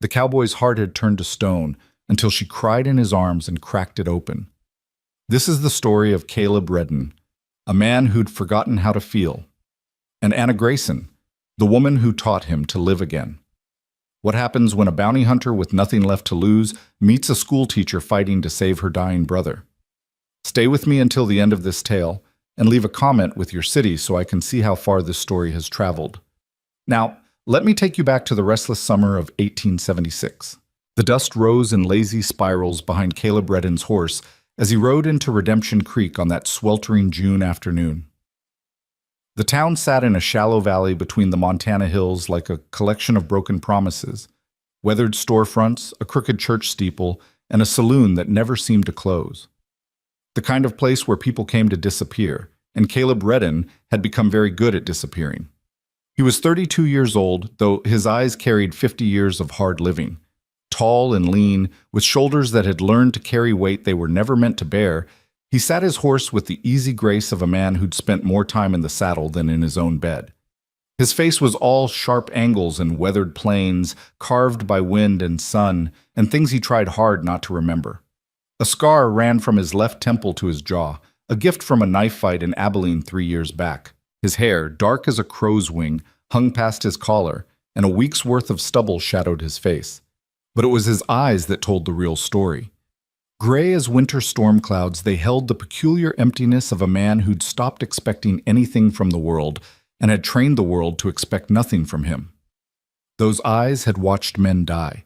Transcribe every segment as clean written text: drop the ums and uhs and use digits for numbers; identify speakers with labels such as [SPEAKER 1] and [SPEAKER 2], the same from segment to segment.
[SPEAKER 1] The cowboy's heart had turned to stone until she cried in his arms and cracked it open. This is the story of Caleb Redden, a man who'd forgotten how to feel, and Anna Grayson, the woman who taught him to live again. What happens when a bounty hunter with nothing left to lose meets a schoolteacher fighting to save her dying brother? Stay with me until the end of this tale and leave a comment with your city so I can see how far this story has traveled. Now, let me take you back to the restless summer of 1876. The dust rose in lazy spirals behind Caleb Redden's horse as he rode into Redemption Creek on that sweltering June afternoon. The town sat in a shallow valley between the Montana hills like a collection of broken promises, weathered storefronts, a crooked church steeple, and a saloon that never seemed to close. The kind of place where people came to disappear, and Caleb Redden had become very good at disappearing. He was 32 years old, though his eyes carried 50 years of hard living. Tall and lean, with shoulders that had learned to carry weight they were never meant to bear, he sat his horse with the easy grace of a man who'd spent more time in the saddle than in his own bed. His face was all sharp angles and weathered planes, carved by wind and sun, and things he tried hard not to remember. A scar ran from his left temple to his jaw, a gift from a knife fight in Abilene 3 years back. His hair, dark as a crow's wing, hung past his collar, and a week's worth of stubble shadowed his face. But it was his eyes that told the real story. Gray as winter storm clouds, they held the peculiar emptiness of a man who'd stopped expecting anything from the world and had trained the world to expect nothing from him. Those eyes had watched men die,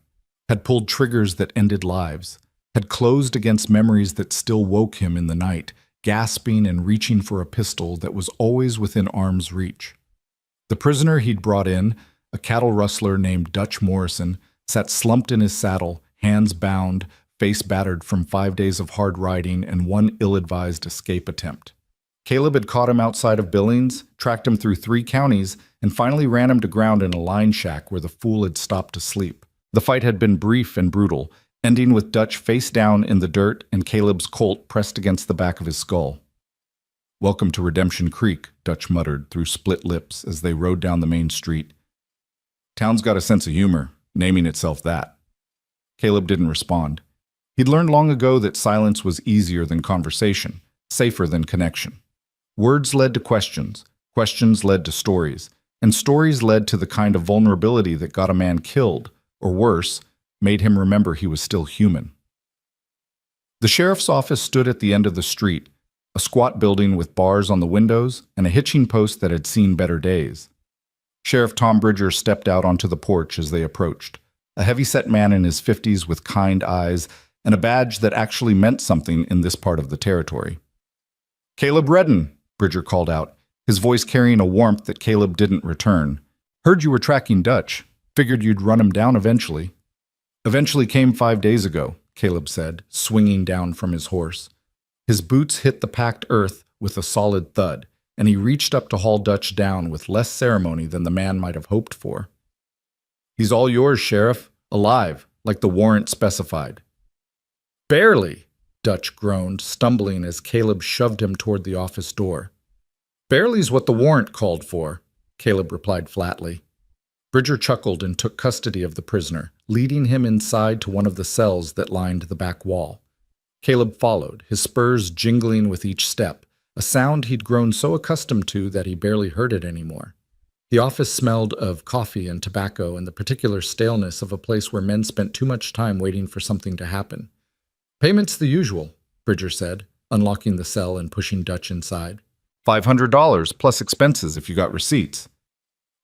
[SPEAKER 1] had pulled triggers that ended lives, had closed against memories that still woke him in the night, gasping and reaching for a pistol that was always within arm's reach. The prisoner he'd brought in, a cattle rustler named Dutch Morrison, sat slumped in his saddle, hands bound, face battered from 5 days of hard riding and one ill-advised escape attempt. Caleb had caught him outside of Billings, tracked him through 3 counties, and finally ran him to ground in a line shack where the fool had stopped to sleep. The fight had been brief and brutal, ending with Dutch face down in the dirt and Caleb's Colt pressed against the back of his skull. "Welcome to Redemption Creek," Dutch muttered through split lips as they rode down the main street. "Town's got a sense of humor, naming itself that." Caleb didn't respond. He'd learned long ago that silence was easier than conversation, safer than connection. Words led to questions, questions led to stories, and stories led to the kind of vulnerability that got a man killed, or worse, made him remember he was still human. The sheriff's office stood at the end of the street, a squat building with bars on the windows and a hitching post that had seen better days. Sheriff Tom Bridger stepped out onto the porch as they approached, a heavy-set man in his 50s with kind eyes and a badge that actually meant something in this part of the territory. "Caleb Redden," Bridger called out, his voice carrying a warmth that Caleb didn't return. "Heard you were tracking Dutch. Figured you'd run him down eventually." "Eventually came 5 days ago," Caleb said, swinging down from his horse. His boots hit the packed earth with a solid thud, and he reached up to haul Dutch down with less ceremony than the man might have hoped for. "He's all yours, Sheriff, alive, like the warrant specified." "Barely," Dutch groaned, stumbling as Caleb shoved him toward the office door. "Barely's what the warrant called for," Caleb replied flatly. Bridger chuckled and took custody of the prisoner, leading him inside to one of the cells that lined the back wall. Caleb followed, his spurs jingling with each step, a sound he'd grown so accustomed to that he barely heard it anymore. The office smelled of coffee and tobacco and the particular staleness of a place where men spent too much time waiting for something to happen. "Payment's the usual," Bridger said, unlocking the cell and pushing Dutch inside. $500 plus expenses if you got receipts."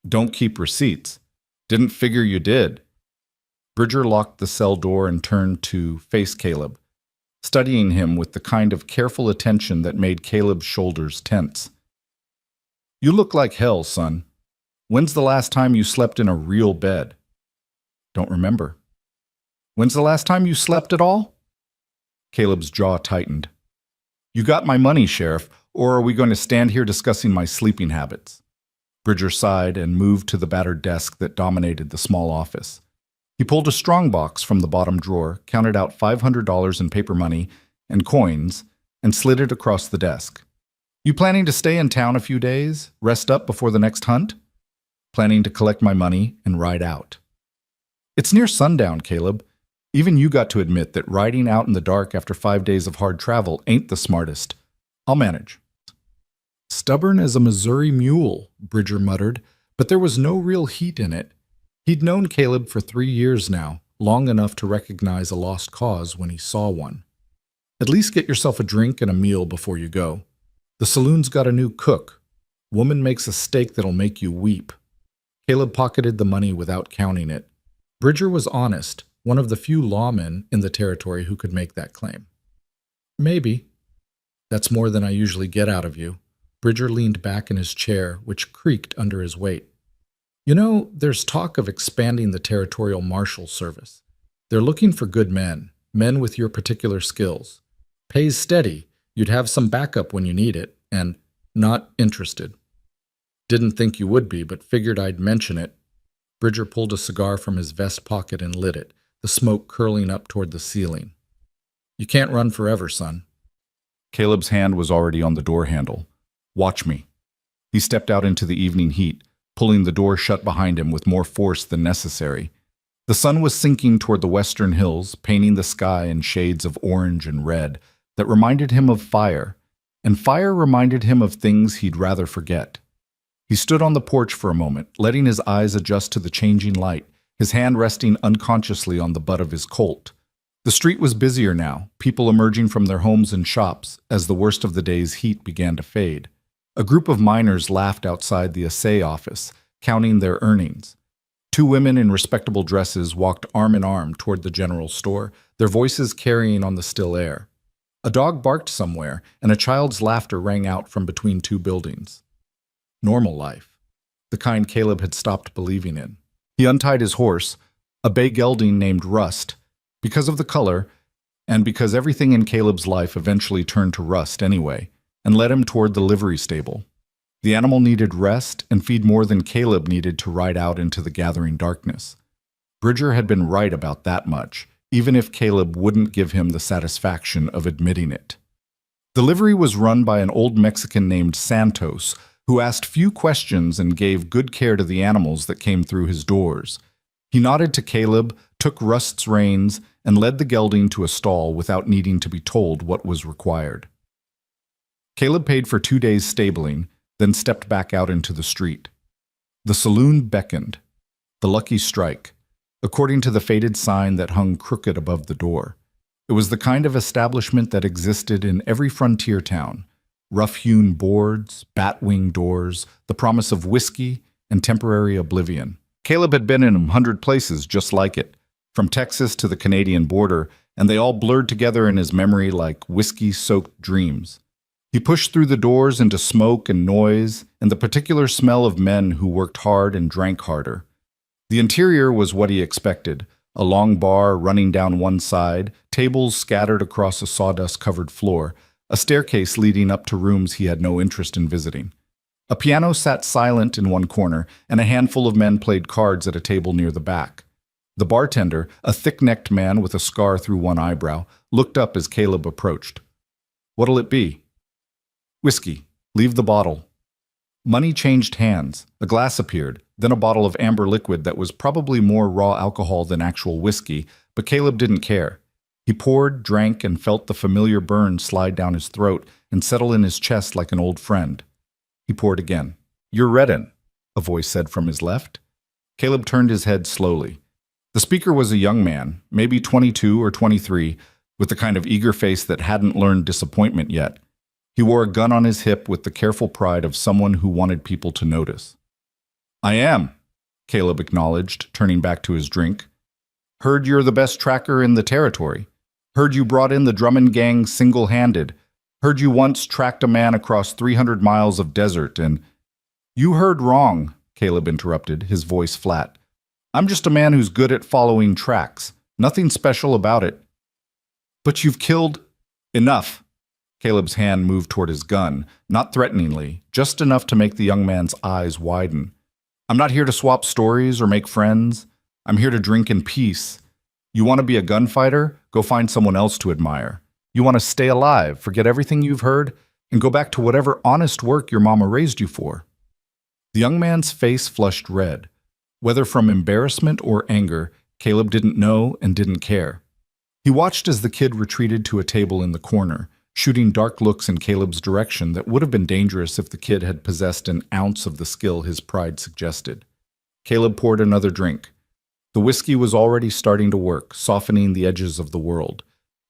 [SPEAKER 1] "Don't keep receipts. Didn't figure you did." Bridger locked the cell door and turned to face Caleb, studying him with the kind of careful attention that made Caleb's shoulders tense. "You look like hell, son. When's the last time you slept in a real bed?" "Don't remember." "When's the last time you slept at all?" Caleb's jaw tightened. "You got my money, Sheriff, or are we going to stand here discussing my sleeping habits?" Bridger sighed and moved to the battered desk that dominated the small office. He pulled a strongbox from the bottom drawer, counted out $500 in paper money and coins, and slid it across the desk. "You planning to stay in town a few days, rest up before the next hunt?" "Planning to collect my money and ride out." It's near sundown, Caleb. Even you got to admit that riding out in the dark after 5 days of hard travel ain't the smartest. I'll manage. Stubborn as a Missouri mule, Bridger muttered, but there was no real heat in it. He'd known Caleb for 3 years now, long enough to recognize a lost cause when he saw one. At least get yourself a drink and a meal before you go. The saloon's got a new cook. Woman makes a steak that'll make you weep. Caleb pocketed the money without counting it. Bridger was honest, one of the few lawmen in the territory who could make that claim. Maybe. That's more than I usually get out of you. Bridger leaned back in his chair, which creaked under his weight. You know, there's talk of expanding the territorial marshal service. They're looking for good men with your particular skills. Pays steady, you'd have some backup when you need it, and not interested. Didn't think you would be, but figured I'd mention it. Bridger pulled a cigar from his vest pocket and lit it, the smoke curling up toward the ceiling. You can't run forever, son. Caleb's hand was already on the door handle. Watch me. He stepped out into the evening heat, pulling the door shut behind him with more force than necessary. The sun was sinking toward the western hills, painting the sky in shades of orange and red that reminded him of fire, and fire reminded him of things he'd rather forget. He stood on the porch for a moment, letting his eyes adjust to the changing light, his hand resting unconsciously on the butt of his Colt. The street was busier now, people emerging from their homes and shops as the worst of the day's heat began to fade. A group of miners laughed outside the assay office, counting their earnings. 2 women in respectable dresses walked arm in arm toward the general store, their voices carrying on the still air. A dog barked somewhere, and a child's laughter rang out from between 2 buildings. Normal life, the kind Caleb had stopped believing in. He untied his horse, a bay gelding named Rust, because of the color, and because everything in Caleb's life eventually turned to rust anyway, and led him toward the livery stable. The animal needed rest and feed more than Caleb needed to ride out into the gathering darkness. Bridger had been right about that much, even if Caleb wouldn't give him the satisfaction of admitting it. The livery was run by an old Mexican named Santos, who asked few questions and gave good care to the animals that came through his doors. He nodded to Caleb, took Rust's reins, and led the gelding to a stall without needing to be told what was required. Caleb paid for 2 days' stabling, then stepped back out into the street. The saloon beckoned. The lucky strike, according to the faded sign that hung crooked above the door. It was the kind of establishment that existed in every frontier town. Rough-hewn boards, bat-wing doors, the promise of whiskey, and temporary oblivion. Caleb had been in 100 places just like it, from Texas to the Canadian border, and they all blurred together in his memory like whiskey-soaked dreams. He pushed through the doors into smoke and noise and the particular smell of men who worked hard and drank harder. The interior was what he expected, a long bar running down one side, tables scattered across a sawdust-covered floor, a staircase leading up to rooms he had no interest in visiting. A piano sat silent in one corner, and a handful of men played cards at a table near the back. The bartender, a thick-necked man with a scar through one eyebrow, looked up as Caleb approached. "What'll it be?" "Whiskey. Leave the bottle." Money changed hands. A glass appeared, then a bottle of amber liquid that was probably more raw alcohol than actual whiskey, but Caleb didn't care. He poured, drank, and felt the familiar burn slide down his throat and settle in his chest like an old friend. He poured again. "You're reddin'," a voice said from his left. Caleb turned his head slowly. The speaker was a young man, maybe 22 or 23, with the kind of eager face that hadn't learned disappointment yet. He wore a gun on his hip with the careful pride of someone who wanted people to notice. "I am," Caleb acknowledged, turning back to his drink. "Heard you're the best tracker in the territory. Heard you brought in the Drummond gang single-handed. Heard you once tracked a man across 300 miles of desert and—" "You heard wrong," Caleb interrupted, his voice flat. "I'm just a man who's good at following tracks. Nothing special about it." "But you've killed—" "Enough." Caleb's hand moved toward his gun, not threateningly, just enough to make the young man's eyes widen. "I'm not here to swap stories or make friends. I'm here to drink in peace. You want to be a gunfighter? Go find someone else to admire. You want to stay alive, forget everything you've heard, and go back to whatever honest work your mama raised you for." The young man's face flushed red. Whether from embarrassment or anger, Caleb didn't know and didn't care. He watched as the kid retreated to a table in the corner, shooting dark looks in Caleb's direction that would have been dangerous if the kid had possessed an ounce of the skill his pride suggested. Caleb poured another drink. The whiskey was already starting to work, softening the edges of the world,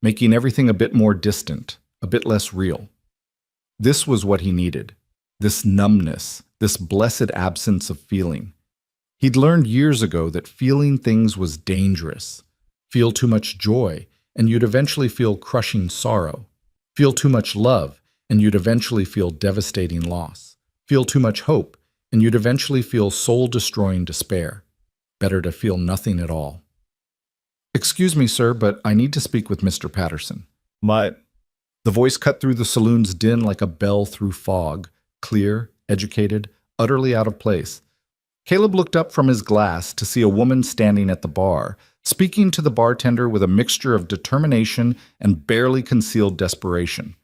[SPEAKER 1] making everything a bit more distant, a bit less real. This was what he needed. This numbness, this blessed absence of feeling. He'd learned years ago that feeling things was dangerous. Feel too much joy, and you'd eventually feel crushing sorrow. Feel too much love, and you'd eventually feel devastating loss. Feel too much hope, and you'd eventually feel soul-destroying despair. Better to feel nothing at all. "Excuse me, sir, but I need to speak with Mr. Patterson." The voice cut through the saloon's din like a bell through fog, clear, educated, utterly out of place. Caleb looked up from his glass to see a woman standing at the bar, speaking to the bartender with a mixture of determination and barely concealed desperation.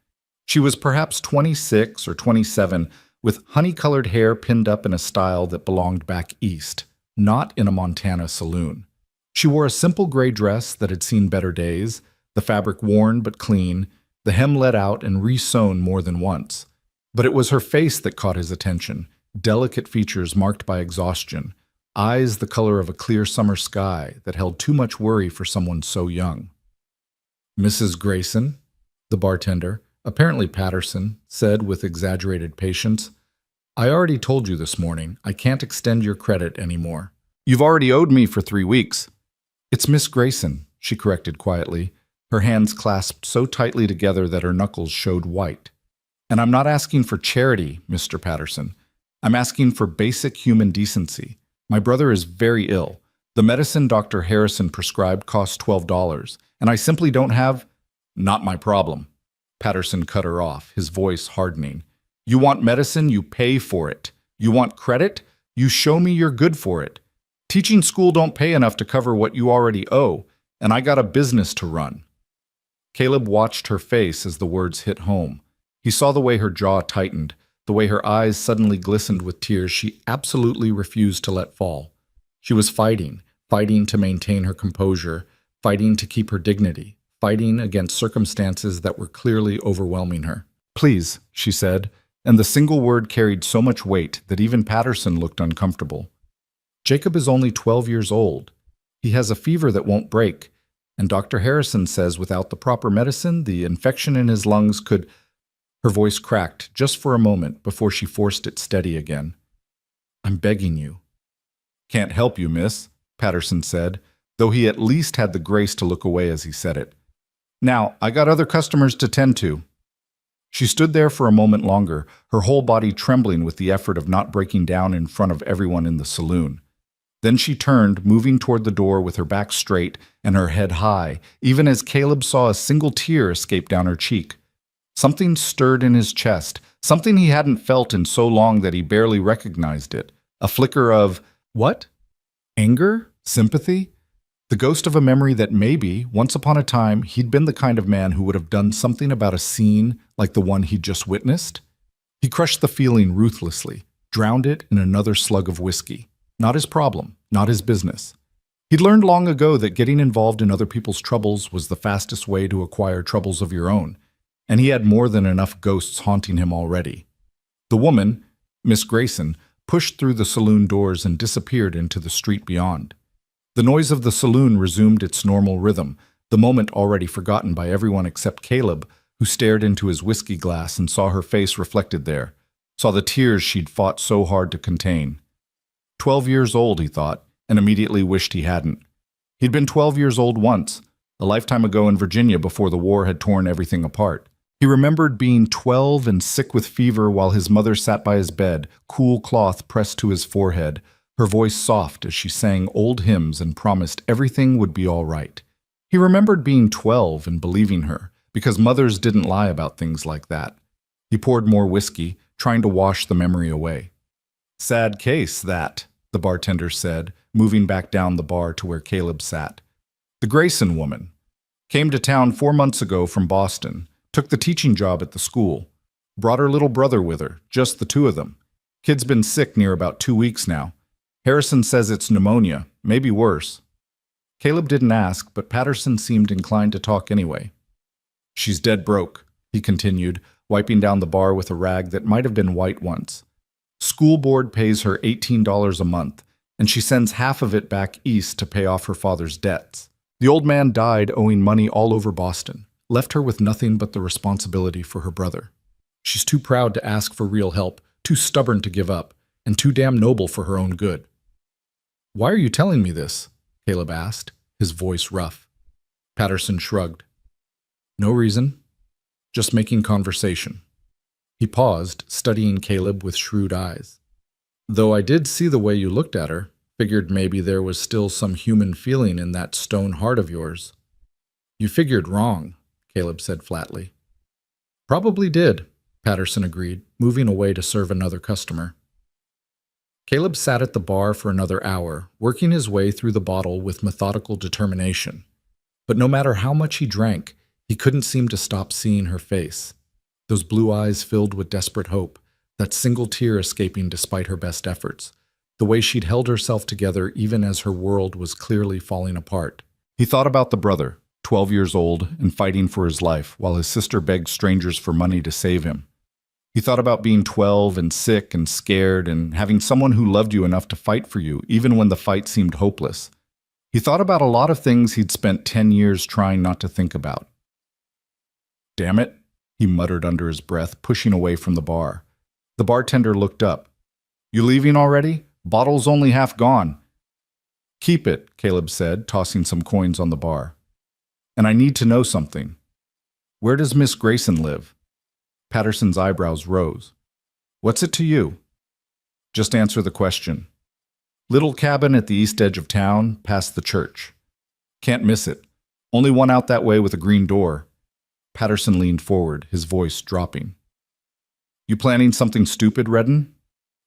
[SPEAKER 1] She was perhaps 26 or 27, with honey-colored hair pinned up in a style that belonged back east, not in a Montana saloon. She wore a simple gray dress that had seen better days, the fabric worn but clean, the hem let out and re-sewn more than once. But it was her face that caught his attention, delicate features marked by exhaustion, eyes the color of a clear summer sky that held too much worry for someone so young. "Mrs. Grayson," the bartender, apparently Patterson, said with exaggerated patience, "I already told you this morning I can't extend your credit anymore. You've already owed me for 3 weeks." "It's Miss Grayson," she corrected quietly, her hands clasped so tightly together that her knuckles showed white. "And I'm not asking for charity, Mr. Patterson. I'm asking for basic human decency. My brother is very ill. The medicine Dr. Harrison prescribed costs $12, and I simply don't have—" "Not my problem." Patterson cut her off, his voice hardening. "You want medicine, you pay for it. You want credit, you show me you're good for it. Teaching school don't pay enough to cover what you already owe, and I got a business to run." Caleb watched her face as the words hit home. He saw the way her jaw tightened, the way her eyes suddenly glistened with tears she absolutely refused to let fall. She was fighting to maintain her composure, fighting to keep her dignity, fighting against circumstances that were clearly overwhelming her. "Please," she said, and the single word carried so much weight that even Patterson looked uncomfortable. "Jacob is only 12 years old. He has a fever that won't break, and Dr. Harrison says without the proper medicine, the infection in his lungs could—" Her voice cracked just for a moment before she forced it steady again. "I'm begging you." "Can't help you, miss," Patterson said, though he at least had the grace to look away as he said it. "Now, I got other customers to tend to." She stood there for a moment longer, her whole body trembling with the effort of not breaking down in front of everyone in the saloon. Then she turned, moving toward the door with her back straight and her head high, even as Caleb saw a single tear escape down her cheek. Something stirred in his chest, something he hadn't felt in so long that he barely recognized it. A flicker of, what? Anger? Sympathy? The ghost of a memory that maybe, once upon a time, he'd been the kind of man who would have done something about a scene like the one he'd just witnessed. He crushed the feeling ruthlessly, drowned it in another slug of whiskey. Not his problem, not his business. He'd learned long ago that getting involved in other people's troubles was the fastest way to acquire troubles of your own, and he had more than enough ghosts haunting him already. The woman, Miss Grayson, pushed through the saloon doors and disappeared into the street beyond. The noise of the saloon resumed its normal rhythm, the moment already forgotten by everyone except Caleb, who stared into his whiskey glass and saw her face reflected there, saw the tears she'd fought so hard to contain. 12 years old, he thought, and immediately wished he hadn't. He'd been 12 years old once, a lifetime ago in Virginia before the war had torn everything apart. He remembered being 12 and sick with fever while his mother sat by his bed, cool cloth pressed to his forehead, her voice soft as she sang old hymns and promised everything would be all right. He remembered being 12 and believing her, because mothers didn't lie about things like that. He poured more whiskey, trying to wash the memory away. "Sad case, that," the bartender said, moving back down the bar to where Caleb sat. "The Grayson woman. Came to town 4 months ago from Boston, took the teaching job at the school. Brought her little brother with her, just the two of them. Kid's been sick near about 2 weeks now. Harrison says it's pneumonia, maybe worse." Caleb didn't ask, but Patterson seemed inclined to talk anyway. "She's dead broke," he continued, wiping down the bar with a rag that might have been white once. "School board pays her $18 a month, and she sends half of it back east to pay off her father's debts. The old man died owing money all over Boston, left her with nothing but the responsibility for her brother. She's too proud to ask for real help, too stubborn to give up, and too damn noble for her own good." "Why are you telling me this?" Caleb asked, his voice rough. Patterson shrugged. "No reason. Just making conversation." He paused, studying Caleb with shrewd eyes. "Though I did see the way you looked at her, figured maybe there was still some human feeling in that stone heart of yours." "You figured wrong," Caleb said flatly. "Probably did," Patterson agreed, moving away to serve another customer. Caleb sat at the bar for another hour, working his way through the bottle with methodical determination. But no matter how much he drank, he couldn't seem to stop seeing her face. Those blue eyes filled with desperate hope, that single tear escaping despite her best efforts, the way she'd held herself together even as her world was clearly falling apart. He thought about the brother, 12 years old and fighting for his life, while his sister begged strangers for money to save him. He thought about being 12 and sick and scared and having someone who loved you enough to fight for you, even when the fight seemed hopeless. He thought about a lot of things he'd spent 10 years trying not to think about. "Damn it," he muttered under his breath, pushing away from the bar. The bartender looked up. "You leaving already? Bottle's only half gone." "Keep it," Caleb said, tossing some coins on the bar. "And I need to know something. Where does Miss Grayson live?" Patterson's eyebrows rose. "What's it to you?" "Just answer the question." "Little cabin at the east edge of town, past the church. Can't miss it. Only one out that way with a green door." Patterson leaned forward, his voice dropping. "You planning something stupid, Redden?"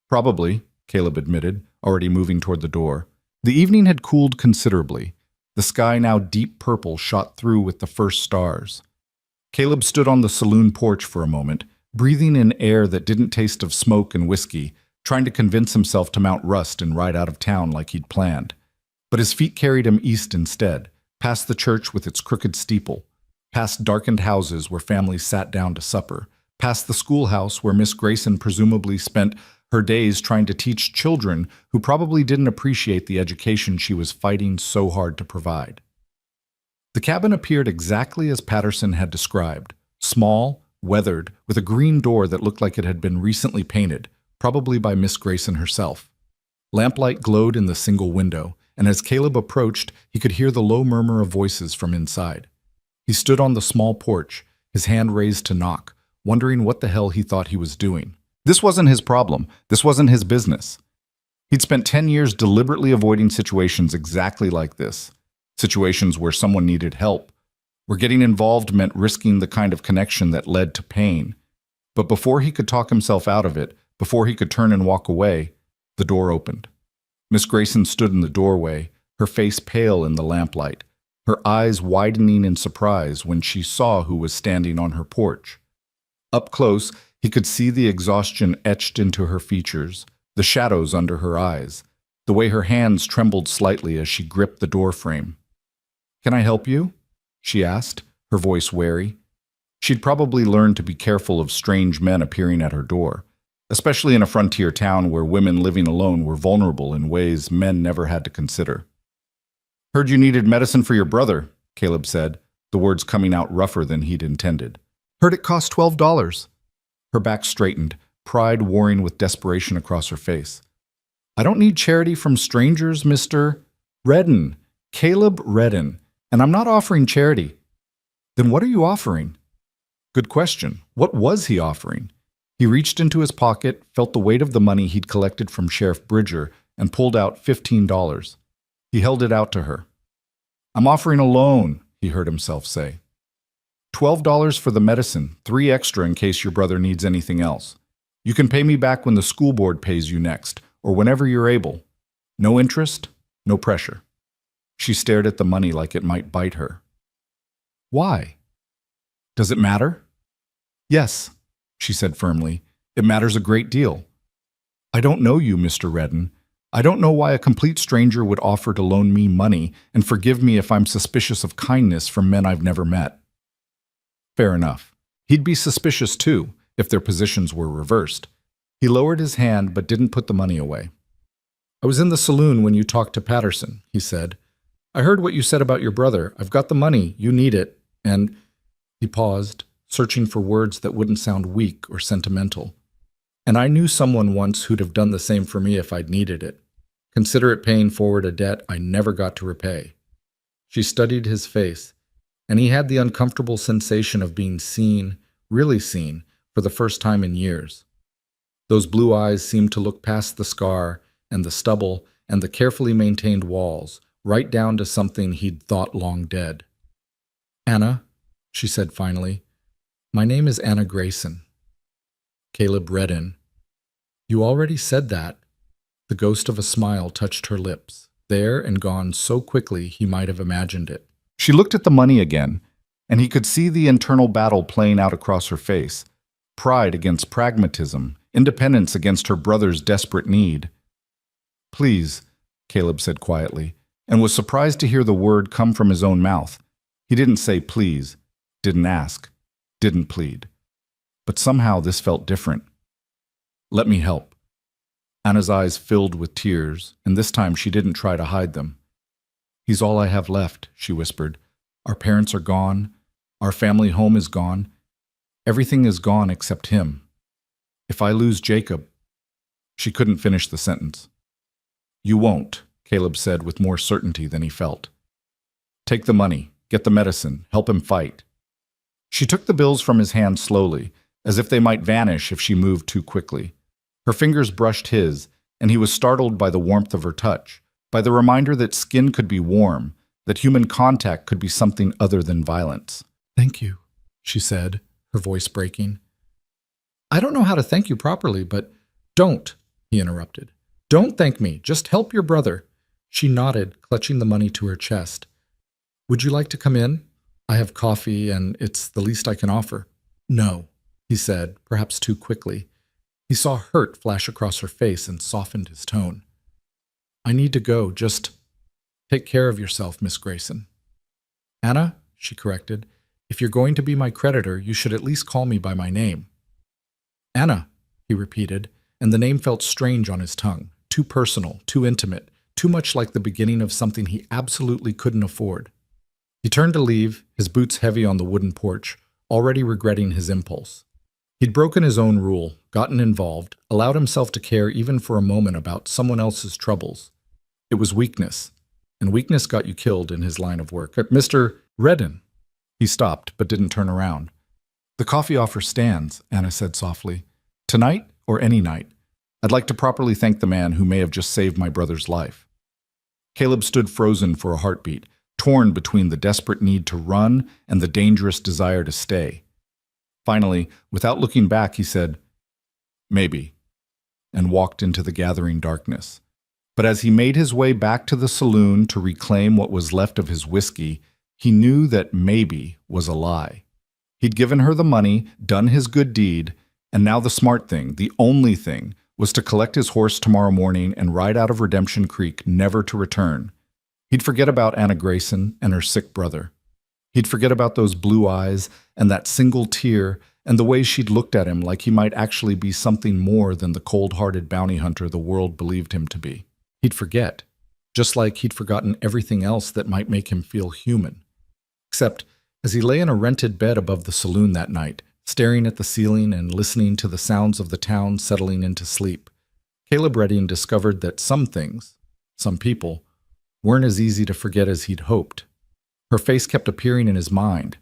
[SPEAKER 1] "Probably," Caleb admitted, already moving toward the door. The evening had cooled considerably. The sky, now deep purple, shot through with the first stars. Caleb stood on the saloon porch for a moment, breathing in air that didn't taste of smoke and whiskey, trying to convince himself to mount Rust and ride out of town like he'd planned. But his feet carried him east instead, past the church with its crooked steeple, past darkened houses where families sat down to supper, past the schoolhouse where Miss Grayson presumably spent her days trying to teach children who probably didn't appreciate the education she was fighting so hard to provide. The cabin appeared exactly as Patterson had described, small, weathered, with a green door that looked like it had been recently painted, probably by Miss Grayson herself. Lamplight glowed in the single window, and as Caleb approached, he could hear the low murmur of voices from inside. He stood on the small porch, his hand raised to knock, wondering what the hell he thought he was doing. This wasn't his problem. This wasn't his business. He'd spent 10 years deliberately avoiding situations exactly like this. Situations where someone needed help, where getting involved meant risking the kind of connection that led to pain. But before he could talk himself out of it, before he could turn and walk away, the door opened. Miss Grayson stood in the doorway, her face pale in the lamplight, her eyes widening in surprise when she saw who was standing on her porch. Up close, he could see the exhaustion etched into her features, the shadows under her eyes, the way her hands trembled slightly as she gripped the doorframe. "Can I help you?" she asked, her voice wary. She'd probably learned to be careful of strange men appearing at her door, especially in a frontier town where women living alone were vulnerable in ways men never had to consider. "Heard you needed medicine for your brother," Caleb said, the words coming out rougher than he'd intended. "Heard it cost $12. Her back straightened, pride warring with desperation across her face. "I don't need charity from strangers, Mr. Redden. Caleb Redden. And I'm not offering charity." "Then what are you offering?" Good question. What was he offering? He reached into his pocket, felt the weight of the money he'd collected from Sheriff Bridger, and pulled out $15. He held it out to her. "I'm offering a loan," he heard himself say. $12 for the medicine, 3 extra in case your brother needs anything else. You can pay me back when the school board pays you next, or whenever you're able. No interest, no pressure. She stared at the money like it might bite her. "Why?" "Does it matter?" "Yes," she said firmly. "It matters a great deal." "I don't know you, Mr. Redden. I don't know why a complete stranger would offer to loan me money and forgive me if I'm suspicious of kindness from men I've never met. Fair enough. He'd be suspicious too, if their positions were reversed. He lowered his hand but didn't put the money away. I was in the saloon when you talked to Patterson, he said. I heard what you said about your brother. I've got the money. You need it. And he paused, searching for words that wouldn't sound weak or sentimental. And I knew someone once who'd have done the same for me if I'd needed it. Consider it paying forward a debt I never got to repay. She studied his face, and he had the uncomfortable sensation of being seen, really seen, for the first time in years. Those blue eyes seemed to look past the scar and the stubble and the carefully maintained walls, right down to something he'd thought long dead. Anna, she said finally, my name is Anna Grayson. Caleb read in. You already said that. The ghost of a smile touched her lips, there and gone so quickly he might have imagined it. She looked at the money again, and he could see the internal battle playing out across her face. Pride against pragmatism, independence against her brother's desperate need. Please, Caleb said quietly, and was surprised to hear the word come from his own mouth. He didn't say please, didn't ask, didn't plead. But somehow this felt different. Let me help. Anna's eyes filled with tears, and this time she didn't try to hide them. He's all I have left, she whispered. Our parents are gone. Our family home is gone. Everything is gone except him. If I lose Jacob... She couldn't finish the sentence. You won't, Caleb said with more certainty than he felt. Take the money, get the medicine, help him fight. She took the bills from his hand slowly, as if they might vanish if she moved too quickly. Her fingers brushed his, and he was startled by the warmth of her touch, by the reminder that skin could be warm, that human contact could be something other than violence. Thank you, she said, her voice breaking. I don't know how to thank you properly, but don't, he interrupted. Don't thank me, just help your brother. She nodded, clutching the money to her chest. Would you like to come in? I have coffee, and it's the least I can offer. No, he said, perhaps too quickly. He saw hurt flash across her face and softened his tone. I need to go, just take care of yourself, Miss Grayson. Anna, she corrected, if you're going to be my creditor, you should at least call me by my name. Anna, he repeated, and the name felt strange on his tongue, too personal, too intimate, too much like the beginning of something he absolutely couldn't afford. He turned to leave, his boots heavy on the wooden porch, already regretting his impulse. He'd broken his own rule, gotten involved, allowed himself to care even for a moment about someone else's troubles. It was weakness, and weakness got you killed in his line of work. Mr. Redden. He stopped, but didn't turn around. The coffee offer stands, Anna said softly. Tonight or any night. I'd like to properly thank the man who may have just saved my brother's life. Caleb stood frozen for a heartbeat, torn between the desperate need to run and the dangerous desire to stay. Finally, without looking back, he said, Maybe, and walked into the gathering darkness. But as he made his way back to the saloon to reclaim what was left of his whiskey, he knew that maybe was a lie. He'd given her the money, done his good deed, and now the smart thing, the only thing, was to collect his horse tomorrow morning and ride out of Redemption Creek, never to return. He'd forget about Anna Grayson and her sick brother. He'd forget about those blue eyes and that single tear and the way she'd looked at him like he might actually be something more than the cold-hearted bounty hunter the world believed him to be. He'd forget, just like he'd forgotten everything else that might make him feel human. Except, as he lay in a rented bed above the saloon that night, staring at the ceiling and listening to the sounds of the town settling into sleep, Caleb Redding discovered that some things, some people, weren't as easy to forget as he'd hoped. Her face kept appearing in his mind.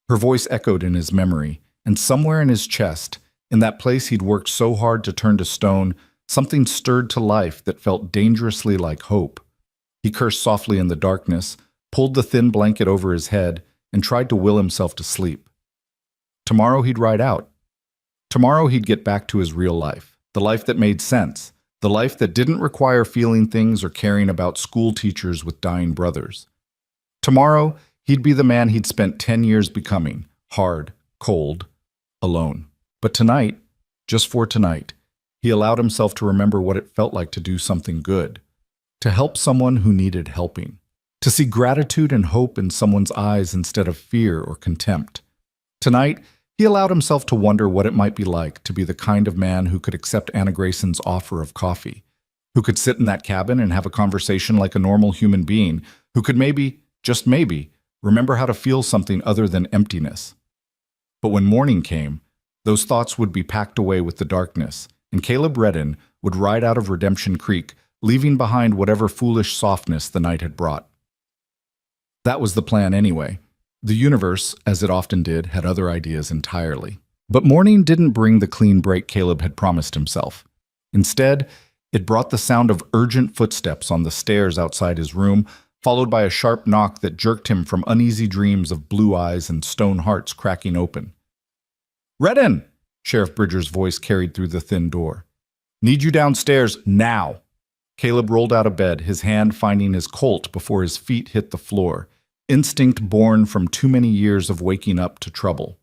[SPEAKER 1] Her voice echoed in his memory, and somewhere in his chest, in that place he'd worked so hard to turn to stone, something stirred to life that felt dangerously like hope. He cursed softly in the darkness, pulled the thin blanket over his head, and tried to will himself to sleep. Tomorrow he'd ride out. Tomorrow he'd get back to his real life, the life that made sense, the life that didn't require feeling things or caring about school teachers with dying brothers. Tomorrow, he'd be the man he'd spent 10 years becoming, hard, cold, alone. But tonight, just for tonight, He allowed himself to remember what it felt like to do something good, to help someone who needed helping, to see gratitude and hope in someone's eyes instead of fear or contempt. Tonight, he allowed himself to wonder what it might be like to be the kind of man who could accept Anna Grayson's offer of coffee, who could sit in that cabin and have a conversation like a normal human being, who could maybe, just maybe, remember how to feel something other than emptiness. But when morning came, those thoughts would be packed away with the darkness, and Caleb Redden would ride out of Redemption Creek, leaving behind whatever foolish softness the night had brought. That was the plan anyway. The universe, as it often did, had other ideas entirely. But morning didn't bring the clean break Caleb had promised himself. Instead, it brought the sound of urgent footsteps on the stairs outside his room, followed by a sharp knock that jerked him from uneasy dreams of blue eyes and stone hearts cracking open. "Redden!" Sheriff Bridger's voice carried through the thin door. "Need you downstairs now!" Caleb rolled out of bed, his hand finding his Colt before his feet hit the floor, instinct born from too many years of waking up to trouble.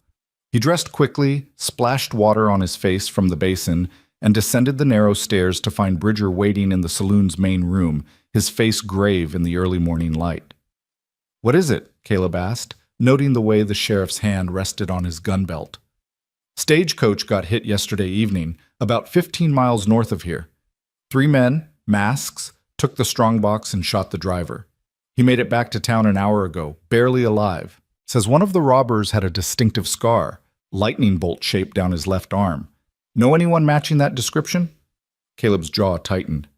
[SPEAKER 1] He dressed quickly, splashed water on his face from the basin, and descended the narrow stairs to find Bridger waiting in the saloon's main room, his face grave in the early morning light. "What is it?" Caleb asked, noting the way the sheriff's hand rested on his gun belt. "Stagecoach got hit yesterday evening, about 15 miles north of here. 3 men, masks, took the strongbox and shot the driver. He made it back to town an hour ago, barely alive. Says one of the robbers had a distinctive scar, lightning bolt shaped down his left arm. Know anyone matching that description?" Caleb's jaw tightened.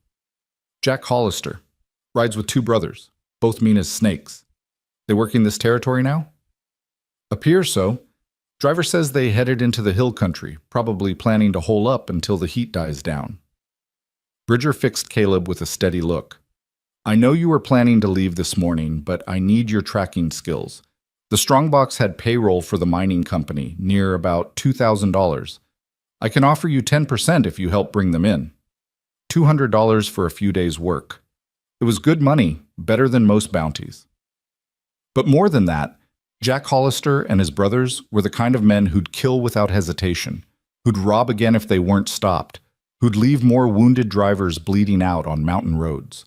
[SPEAKER 1] "Jack Hollister. Rides with 2 brothers, both mean as snakes. They working this territory now?" "Appears so. Driver says they headed into the hill country, probably planning to hole up until the heat dies down." Bridger fixed Caleb with a steady look. "I know you were planning to leave this morning, but I need your tracking skills. The strongbox had payroll for the mining company, near about $2,000. I can offer you 10% if you help bring them in. $200 for a few days' work. It was good money, better than most bounties." But more than that, Jack Hollister and his brothers were the kind of men who'd kill without hesitation, who'd rob again if they weren't stopped, who'd leave more wounded drivers bleeding out on mountain roads.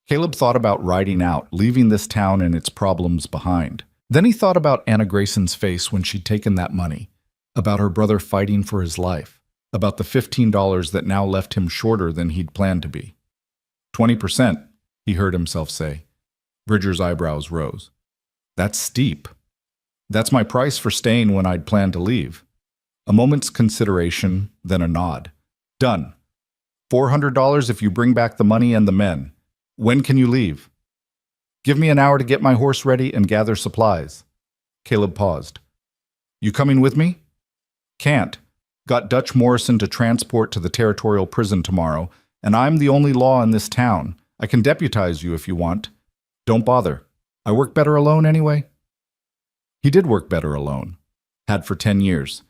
[SPEAKER 1] Caleb thought about riding out, leaving this town and its problems behind. Then he thought about Anna Grayson's face when she'd taken that money, about her brother fighting for his life, about the $15 that now left him shorter than he'd planned to be. 20%, he heard himself say. Bridger's eyebrows rose. "That's steep. That's my price for staying when I'd planned to leave." A moment's consideration, then a nod. "Done. $400 if you bring back the money and the men. When can you leave?" "Give me an hour to get my horse ready and gather supplies." Caleb paused. "You coming with me?" "Can't. Got Dutch Morrison to transport to the territorial prison tomorrow, and I'm the only law in this town. I can deputize you if you want. Don't bother. I work better alone anyway." He did work better alone. Had for 10 years.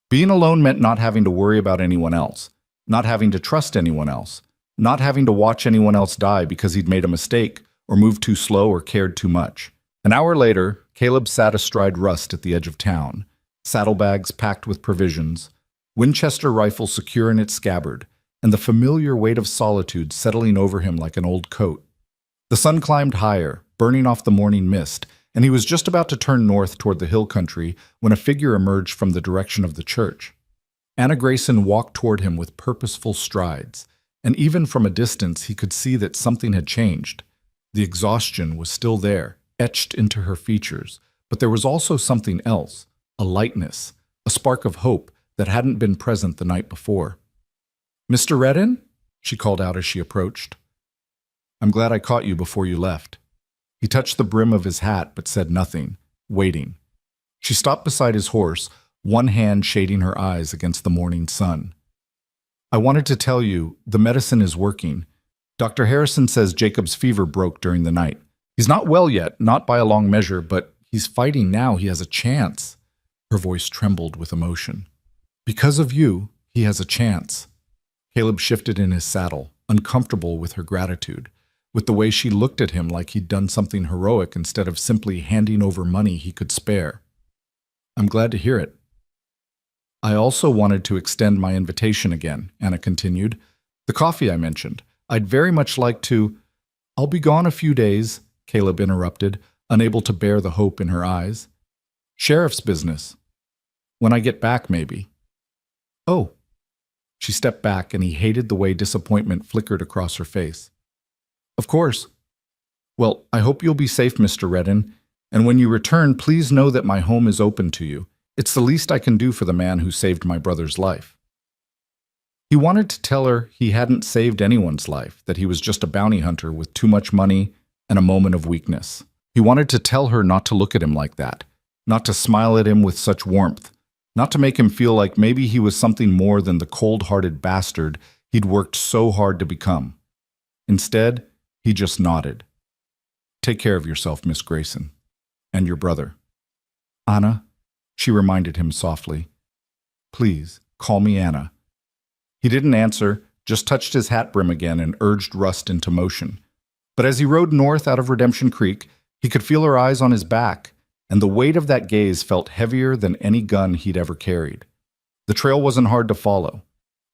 [SPEAKER 1] Being alone meant not having to worry about anyone else, not having to trust anyone else, not having to watch anyone else die because he'd made a mistake or moved too slow or cared too much. An hour later, Caleb sat astride Rust at the edge of town, saddlebags packed with provisions, Winchester rifle secure in its scabbard, and the familiar weight of solitude settling over him like an old coat. The sun climbed higher, burning off the morning mist, and he was just about to turn north toward the hill country when a figure emerged from the direction of the church. Anna Grayson walked toward him with purposeful strides, and even from a distance he could see that something had changed. The exhaustion was still there, etched into her features, but there was also something else, a lightness, a spark of hope that hadn't been present the night before. "Mr. Redden?" she called out as she approached. "I'm glad I caught you before you left." He touched the brim of his hat but said nothing, waiting. She stopped beside his horse, one hand shading her eyes against the morning sun. "I wanted to tell you, the medicine is working. Dr. Harrison says Jacob's fever broke during the night. He's not well yet, not by a long measure, but he's fighting now. He has a chance." Her voice trembled with emotion. "Because of you, he has a chance." Caleb shifted in his saddle, uncomfortable with her gratitude, with the way she looked at him like he'd done something heroic instead of simply handing over money he could spare. "I'm glad to hear it." I also wanted to extend my invitation again, Anna continued. The coffee I mentioned. I'd very much like to— I'll be gone a few days, Caleb interrupted, unable to bear the hope in her eyes. Sheriff's business. When I get back, maybe. Oh. She stepped back, and he hated the way disappointment flickered across her face. Of course. Well, I hope you'll be safe, Mr. Redden, and when you return, please know that my home is open to you. It's the least I can do for the man who saved my brother's life. He wanted to tell her he hadn't saved anyone's life, that he was just a bounty hunter with too much money and a moment of weakness. He wanted to tell her not to look at him like that, not to smile at him with such warmth, not to make him feel like maybe he was something more than the cold-hearted bastard he'd worked so hard to become. Instead, he just nodded. Take care of yourself, Miss Grayson, and your brother. Anna, she reminded him softly. Please, call me Anna. He didn't answer, just touched his hat brim again and urged Rust into motion. But as he rode north out of Redemption Creek, he could feel her eyes on his back, and the weight of that gaze felt heavier than any gun he'd ever carried. The trail wasn't hard to follow.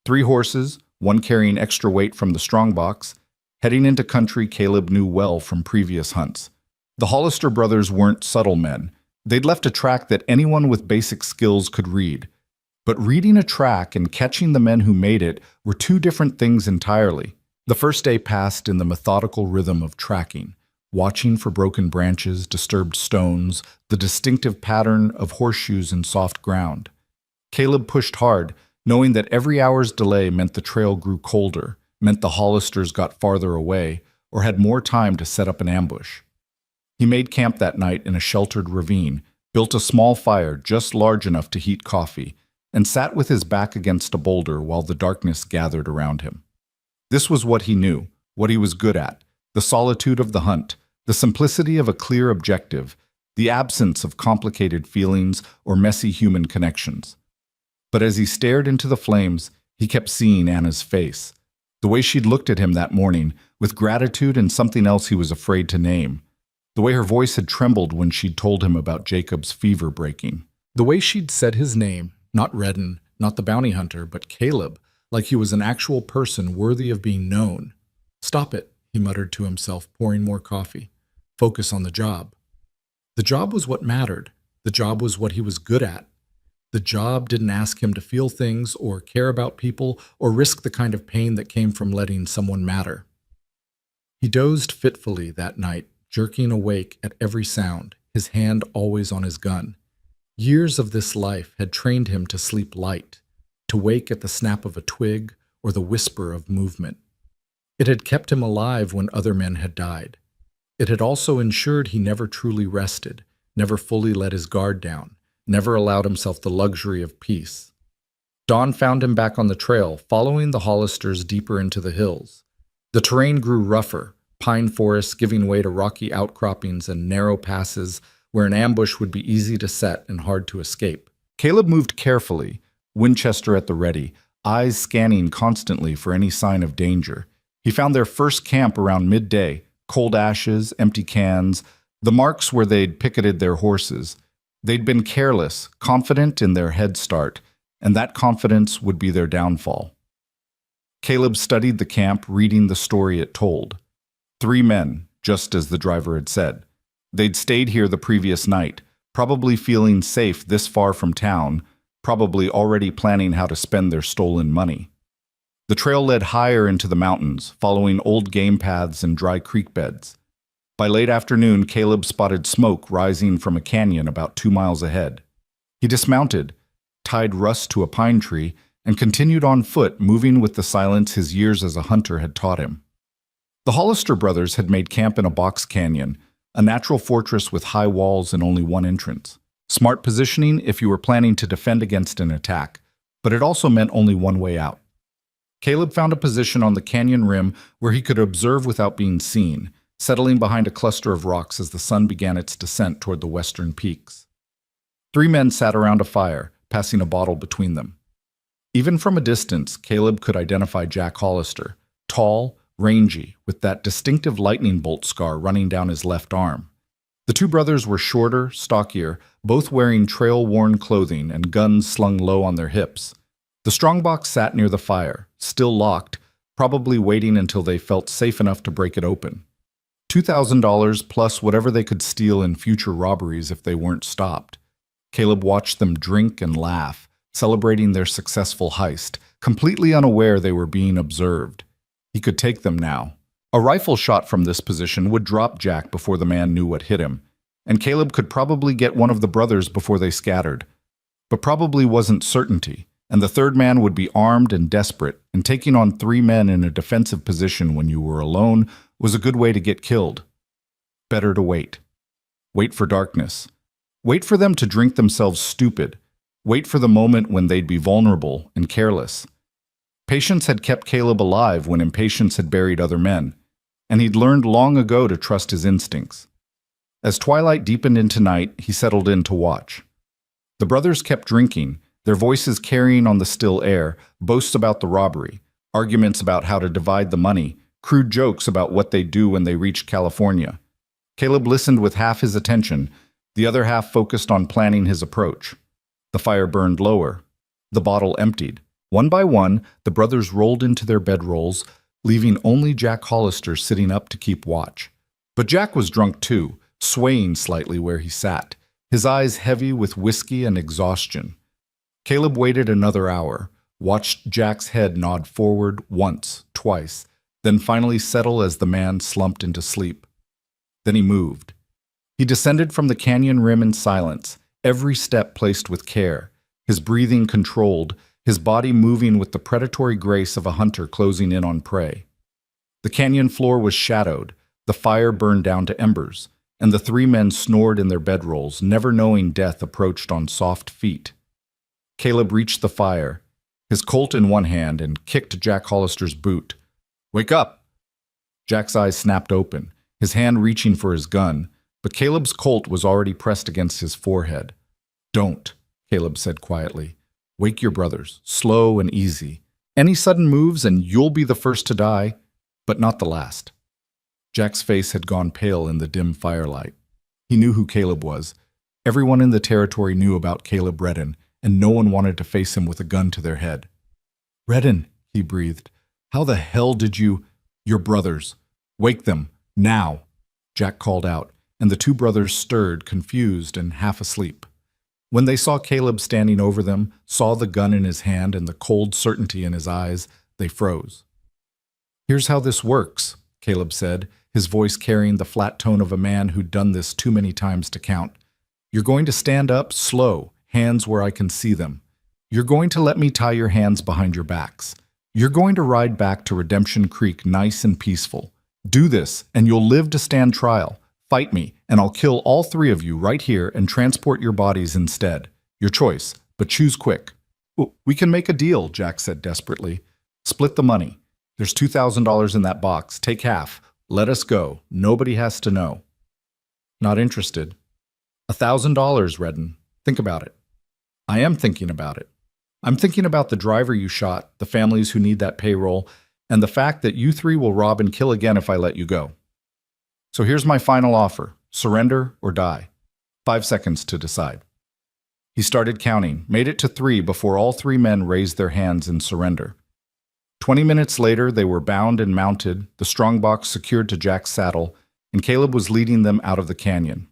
[SPEAKER 1] 3 horses, one carrying extra weight from the strongbox, heading into country Caleb knew well from previous hunts. The Hollister brothers weren't subtle men. They'd left a track that anyone with basic skills could read. But reading a track and catching the men who made it were 2 different things entirely. The first day passed in the methodical rhythm of tracking, watching for broken branches, disturbed stones, the distinctive pattern of horseshoes in soft ground. Caleb pushed hard, knowing that every hour's delay meant the trail grew colder, meant the Hollisters got farther away, or had more time to set up an ambush. He made camp that night in a sheltered ravine, built a small fire just large enough to heat coffee, and sat with his back against a boulder while the darkness gathered around him. This was what he knew, what he was good at, the solitude of the hunt, the simplicity of a clear objective, the absence of complicated feelings or messy human connections. But as he stared into the flames, he kept seeing Anna's face, the way she'd looked at him that morning, with gratitude and something else he was afraid to name, the way her voice had trembled when she'd told him about Jacob's fever breaking, the way she'd said his name, not Redden, not the bounty hunter, but Caleb, like he was an actual person worthy of being known. Stop it, he muttered to himself, pouring more coffee. Focus on the job. The job was what mattered. The job was what he was good at. The job didn't ask him to feel things or care about people or risk the kind of pain that came from letting someone matter. He dozed fitfully that night, jerking awake at every sound, his hand always on his gun. Years of this life had trained him to sleep light, to wake at the snap of a twig or the whisper of movement. It had kept him alive when other men had died. It had also ensured he never truly rested, never fully let his guard down, never allowed himself the luxury of peace. Dawn found him back on the trail, following the Hollisters deeper into the hills. The terrain grew rougher, pine forests giving way to rocky outcroppings and narrow passes where an ambush would be easy to set and hard to escape. Caleb moved carefully, Winchester at the ready, eyes scanning constantly for any sign of danger. He found their first camp around midday, cold ashes, empty cans, the marks where they'd picketed their horses. They'd been careless, confident in their head start, and that confidence would be their downfall. Caleb studied the camp, reading the story it told. 3 men, just as the driver had said. They'd stayed here the previous night, probably feeling safe this far from town, probably already planning how to spend their stolen money. The trail led higher into the mountains, following old game paths and dry creek beds. By late afternoon, Caleb spotted smoke rising from a canyon about 2 miles ahead. He dismounted, tied Rust to a pine tree, and continued on foot, moving with the silence his years as a hunter had taught him. The Hollister brothers had made camp in a box canyon, a natural fortress with high walls and only one entrance. Smart positioning if you were planning to defend against an attack, but it also meant only one way out. Caleb found a position on the canyon rim where he could observe without being seen, settling behind a cluster of rocks as the sun began its descent toward the western peaks. 3 men sat around a fire, passing a bottle between them. Even from a distance, Caleb could identify Jack Hollister, tall, rangy, with that distinctive lightning bolt scar running down his left arm. The two brothers were shorter, stockier, both wearing trail-worn clothing and guns slung low on their hips. The strongbox sat near the fire, still locked, probably waiting until they felt safe enough to break it open. $2,000 plus whatever they could steal in future robberies if they weren't stopped. Caleb watched them drink and laugh, celebrating their successful heist, completely unaware they were being observed. He could take them now. A rifle shot from this position would drop Jack before the man knew what hit him, and Caleb could probably get one of the brothers before they scattered. But probably wasn't certainty, and the third man would be armed and desperate, and taking on three men in a defensive position when you were alone was a good way to get killed. Better to wait. Wait for darkness. Wait for them to drink themselves stupid. Wait for the moment when they'd be vulnerable and careless. Patience had kept Caleb alive when impatience had buried other men, and he'd learned long ago to trust his instincts. As twilight deepened into night, he settled in to watch. The brothers kept drinking, their voices carrying on the still air, boasts about the robbery, arguments about how to divide the money, crude jokes about what they'd do when they reached California. Caleb listened with half his attention, the other half focused on planning his approach. The fire burned lower. The bottle emptied. One by one, the brothers rolled into their bedrolls, leaving only Jack Hollister sitting up to keep watch. But Jack was drunk too, swaying slightly where he sat, his eyes heavy with whiskey and exhaustion. Caleb waited another hour, watched Jack's head nod forward once, twice, then finally settle as the man slumped into sleep. Then he moved. He descended from the canyon rim in silence, every step placed with care, his breathing controlled, his body moving with the predatory grace of a hunter closing in on prey. The canyon floor was shadowed, the fire burned down to embers, and the three men snored in their bedrolls, never knowing death approached on soft feet. Caleb reached the fire, his Colt in one hand, and kicked Jack Hollister's boot. "Wake up!" Jack's eyes snapped open, his hand reaching for his gun, but Caleb's Colt was already pressed against his forehead. "Don't," Caleb said quietly. "Wake your brothers, slow and easy. Any sudden moves and you'll be the first to die, but not the last." Jack's face had gone pale in the dim firelight. He knew who Caleb was. Everyone in the territory knew about Caleb Redden, and no one wanted to face him with a gun to their head. "Redden," he breathed. "How the hell did you—" "Your brothers. Wake them, now," Jack called out, and the two brothers stirred, confused and half asleep. When they saw Caleb standing over them, saw the gun in his hand and the cold certainty in his eyes, they froze. "Here's how this works," Caleb said, his voice carrying the flat tone of a man who'd done this too many times to count. "You're going to stand up, slow, hands where I can see them. You're going to let me tie your hands behind your backs. You're going to ride back to Redemption Creek nice and peaceful. Do this, and you'll live to stand trial. Fight me, and I'll kill all three of you right here and transport your bodies instead. Your choice, but choose quick." "We can make a deal," Jack said desperately. "Split the money. There's $2,000 in that box. Take half. Let us go. Nobody has to know." "Not interested." $1,000, Redden. Think about it." "I am thinking about it. I'm thinking about the driver you shot, the families who need that payroll, and the fact that you three will rob and kill again if I let you go. So here's my final offer. Surrender or die. 5 seconds to decide." He started counting, made it to 3 before all three men raised their hands in surrender. 20 minutes later, they were bound and mounted, the strongbox secured to Jack's saddle, and Caleb was leading them out of the canyon.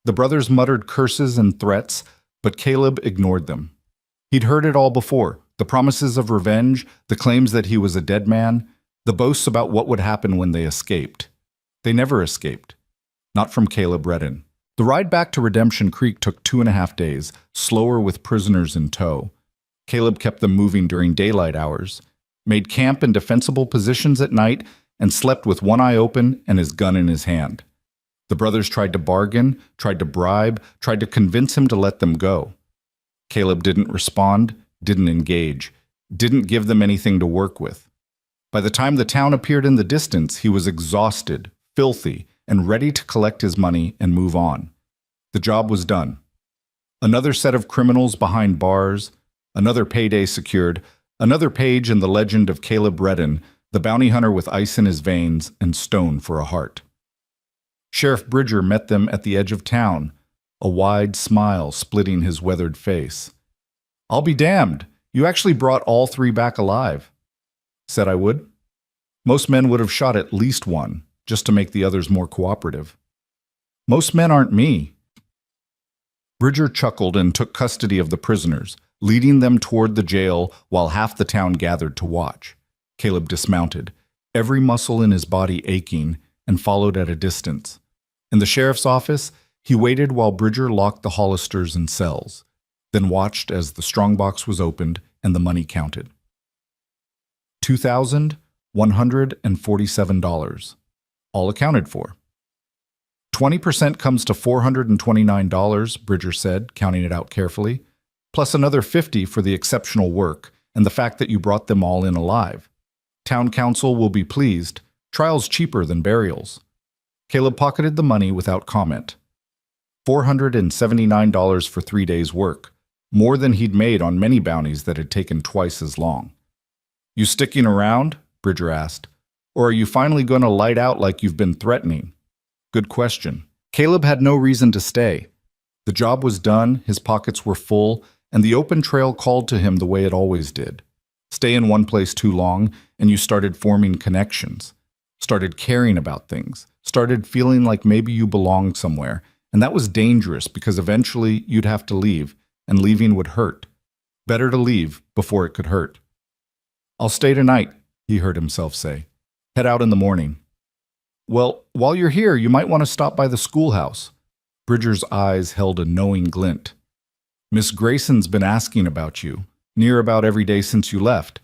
[SPEAKER 1] The brothers muttered curses and threats, but Caleb ignored them. He'd heard it all before, the promises of revenge, the claims that he was a dead man, the boasts about what would happen when they escaped. They never escaped. Not from Caleb Redden. The ride back to Redemption Creek took 2.5 days, slower with prisoners in tow. Caleb kept them moving during daylight hours, made camp in defensible positions at night, and slept with one eye open and his gun in his hand. The brothers tried to bargain, tried to bribe, tried to convince him to let them go. Caleb didn't respond, didn't engage, didn't give them anything to work with. By the time the town appeared in the distance, he was exhausted, filthy, and ready to collect his money and move on. The job was done. Another set of criminals behind bars, another payday secured, another page in the legend of Caleb Redden, the bounty hunter with ice in his veins and stone for a heart. Sheriff Bridger met them at the edge of town, a wide smile splitting his weathered face. "I'll be damned. You actually brought all three back alive." "Said I would." "Most men would have shot at least one, just to make the others more cooperative." "Most men aren't me." Bridger chuckled and took custody of the prisoners, leading them toward the jail while half the town gathered to watch. Caleb dismounted, every muscle in his body aching, and followed at a distance. In the sheriff's office, he waited while Bridger locked the Hollisters in cells, then watched as the strongbox was opened and the money counted. $2,147, all accounted for. 20% comes to $429, Bridger said, counting it out carefully, plus another $50 for the exceptional work and the fact that you brought them all in alive. Town council will be pleased. Trial's cheaper than burials. Caleb pocketed the money without comment. $479 for 3 days' work, more than he'd made on many bounties that had taken twice as long. "You sticking around?" Bridger asked. "Or are you finally going to light out like you've been threatening?" Good question. Caleb had no reason to stay. The job was done, his pockets were full, and the open trail called to him the way it always did. Stay in one place too long, and you started forming connections, started caring about things, started feeling like maybe you belonged somewhere, and that was dangerous because eventually you'd have to leave, and leaving would hurt. Better to leave before it could hurt. "I'll stay tonight," he heard himself say. "Head out in the morning." "Well, while you're here, you might want to stop by the schoolhouse." Bridger's eyes held a knowing glint. "Miss Grayson's been asking about you, near about every day since you left.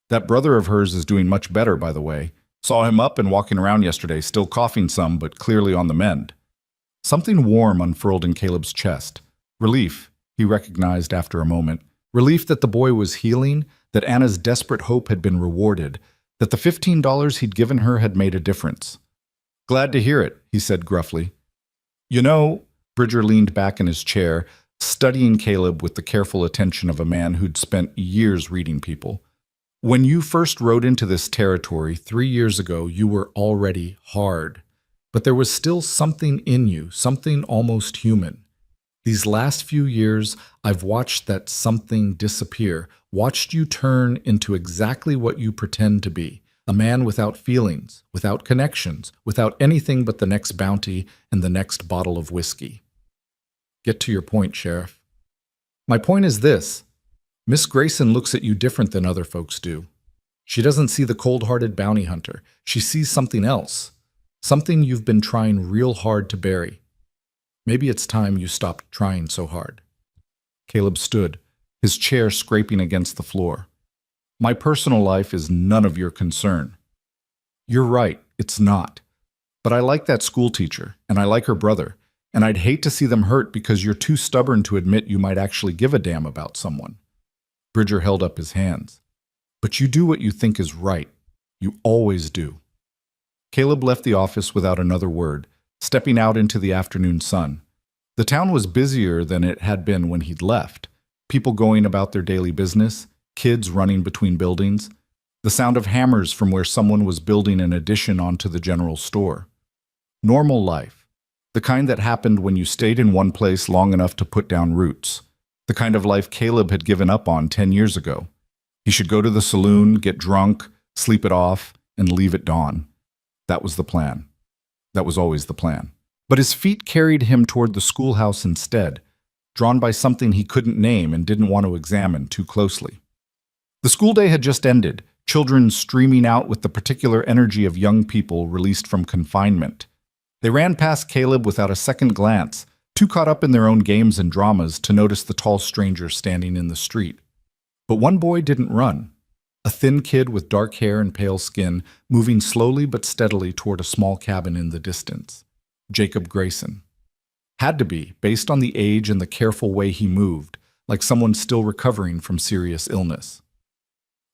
[SPEAKER 1] That brother of hers is doing much better, by the way. Saw him up and walking around yesterday, still coughing some, but clearly on the mend." Something warm unfurled in Caleb's chest. Relief, he recognized after a moment. Relief that the boy was healing, that Anna's desperate hope had been rewarded, that the $15 he'd given her had made a difference. "Glad to hear it," he said gruffly. "You know," Bridger leaned back in his chair, studying Caleb with the careful attention of a man who'd spent years reading people. "When you first rode into this territory 3 years ago, you were already hard. But there was still something in you, something almost human. These last few years, I've watched that something disappear, watched you turn into exactly what you pretend to be, a man without feelings, without connections, without anything but the next bounty and the next bottle of whiskey." "Get to your point, Sheriff." "My point is this. Miss Grayson looks at you different than other folks do. She doesn't see the cold-hearted bounty hunter. She sees something else, something you've been trying real hard to bury. Maybe it's time you stopped trying so hard." Caleb stood, his chair scraping against the floor. "My personal life is none of your concern." "You're right, it's not. But I like that school teacher, and I like her brother, and I'd hate to see them hurt because you're too stubborn to admit you might actually give a damn about someone." Bridger held up his hands. "But you do what you think is right. You always do." Caleb left the office without another word, stepping out into the afternoon sun. The town was busier than it had been when he'd left. People going about their daily business, kids running between buildings, the sound of hammers from where someone was building an addition onto the general store. Normal life. The kind that happened when you stayed in one place long enough to put down roots. The kind of life Caleb had given up on 10 years ago. He should go to the saloon, get drunk, sleep it off, and leave at dawn. That was the plan. That was always the plan. But his feet carried him toward the schoolhouse instead, drawn by something he couldn't name and didn't want to examine too closely. The school day had just ended, children streaming out with the particular energy of young people released from confinement. They ran past Caleb without a second glance, too caught up in their own games and dramas to notice the tall stranger standing in the street. But one boy didn't run. A thin kid with dark hair and pale skin, moving slowly but steadily toward a small cabin in the distance. Jacob Grayson. Had to be, based on the age and the careful way he moved, like someone still recovering from serious illness.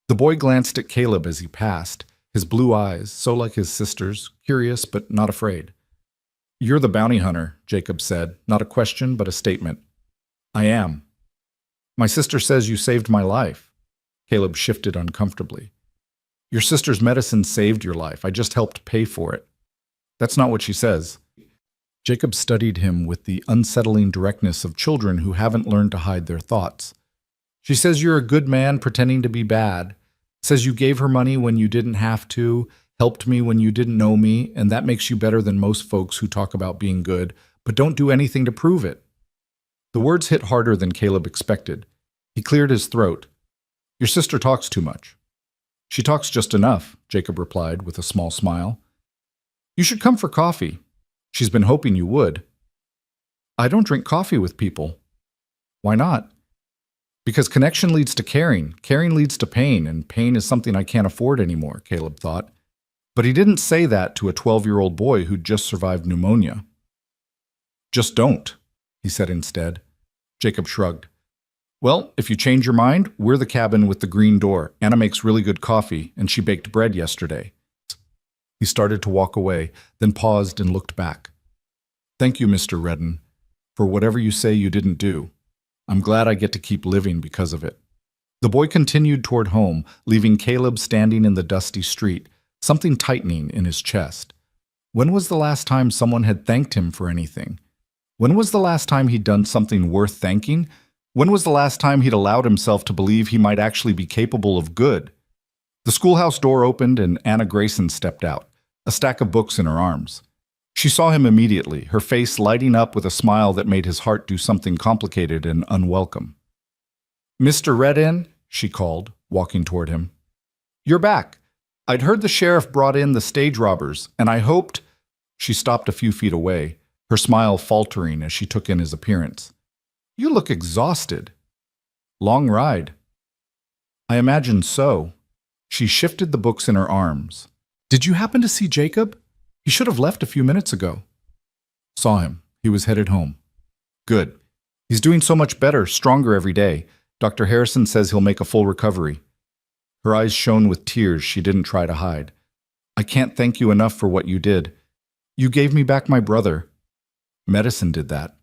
[SPEAKER 1] The boy glanced at Caleb as he passed, his blue eyes, so like his sister's, curious but not afraid. "You're the bounty hunter," Jacob said, not a question but a statement. "I am." "My sister says you saved my life." Caleb shifted uncomfortably. "Your sister's medicine saved your life. I just helped pay for it." "That's not what she says." Jacob studied him with the unsettling directness of children who haven't learned to hide their thoughts. She says you're a good man pretending to be bad. Says you gave her money when you didn't have to, helped me when you didn't know me, and that makes you better than most folks who talk about being good, but don't do anything to prove it. The words hit harder than Caleb expected. He cleared his throat. Your sister talks too much. She talks just enough, Jacob replied with a small smile. You should come for coffee. She's been hoping you would. I don't drink coffee with people. Why not? Because connection leads to caring. Caring leads to pain, and pain is something I can't afford anymore, Caleb thought. But he didn't say that to a 12-year-old boy who'd just survived pneumonia. Just don't, he said instead. Jacob shrugged. Well, if you change your mind, we're the cabin with the green door. Anna makes really good coffee, and she baked bread yesterday. He started to walk away, then paused and looked back. Thank you, Mr. Redden, for whatever you say you didn't do. I'm glad I get to keep living because of it. The boy continued toward home, leaving Caleb standing in the dusty street, something tightening in his chest. When was the last time someone had thanked him for anything? When was the last time he'd done something worth thanking? When was the last time he'd allowed himself to believe he might actually be capable of good? The schoolhouse door opened and Anna Grayson stepped out, a stack of books in her arms. She saw him immediately, her face lighting up with a smile that made his heart do something complicated and unwelcome. Mr. Redden, she called, walking toward him. You're back. I'd heard the sheriff brought in the stage robbers, and I hoped— She stopped a few feet away, her smile faltering as she took in his appearance. You look exhausted. Long ride. I imagine so. She shifted the books in her arms. Did you happen to see Jacob? He should have left a few minutes ago. Saw him. He was headed home. Good. He's doing so much better, stronger every day. Dr. Harrison says he'll make a full recovery. Her eyes shone with tears she didn't try to hide. I can't thank you enough for what you did. You gave me back my brother. Medicine did that.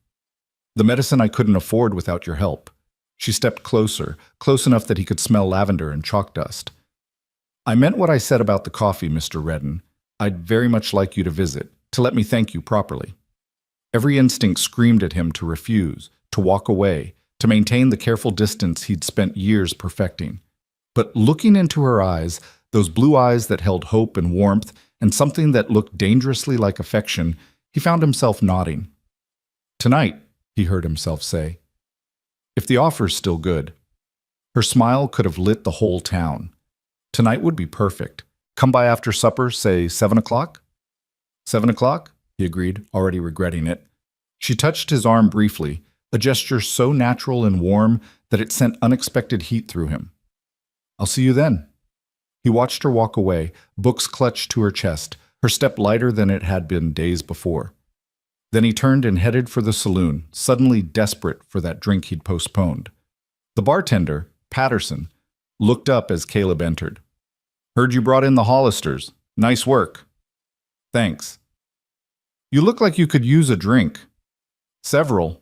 [SPEAKER 1] The medicine I couldn't afford without your help. She stepped closer, close enough that he could smell lavender and chalk dust. I meant what I said about the coffee, Mr. Redden. I'd very much like you to visit, to let me thank you properly. Every instinct screamed at him to refuse, to walk away, to maintain the careful distance he'd spent years perfecting. But looking into her eyes, those blue eyes that held hope and warmth, and something that looked dangerously like affection, he found himself nodding. Tonight, he heard himself say. If the offer's still good. Her smile could have lit the whole town. Tonight would be perfect. Come by after supper, say 7 o'clock? 7 o'clock? He agreed, already regretting it. She touched his arm briefly, a gesture so natural and warm that it sent unexpected heat through him. I'll see you then. He watched her walk away, books clutched to her chest, her step lighter than it had been days before. Then he turned and headed for the saloon, suddenly desperate for that drink he'd postponed. The bartender, Patterson, looked up as Caleb entered. Heard you brought in the Hollisters. Nice work. Thanks. You look like you could use a drink. Several.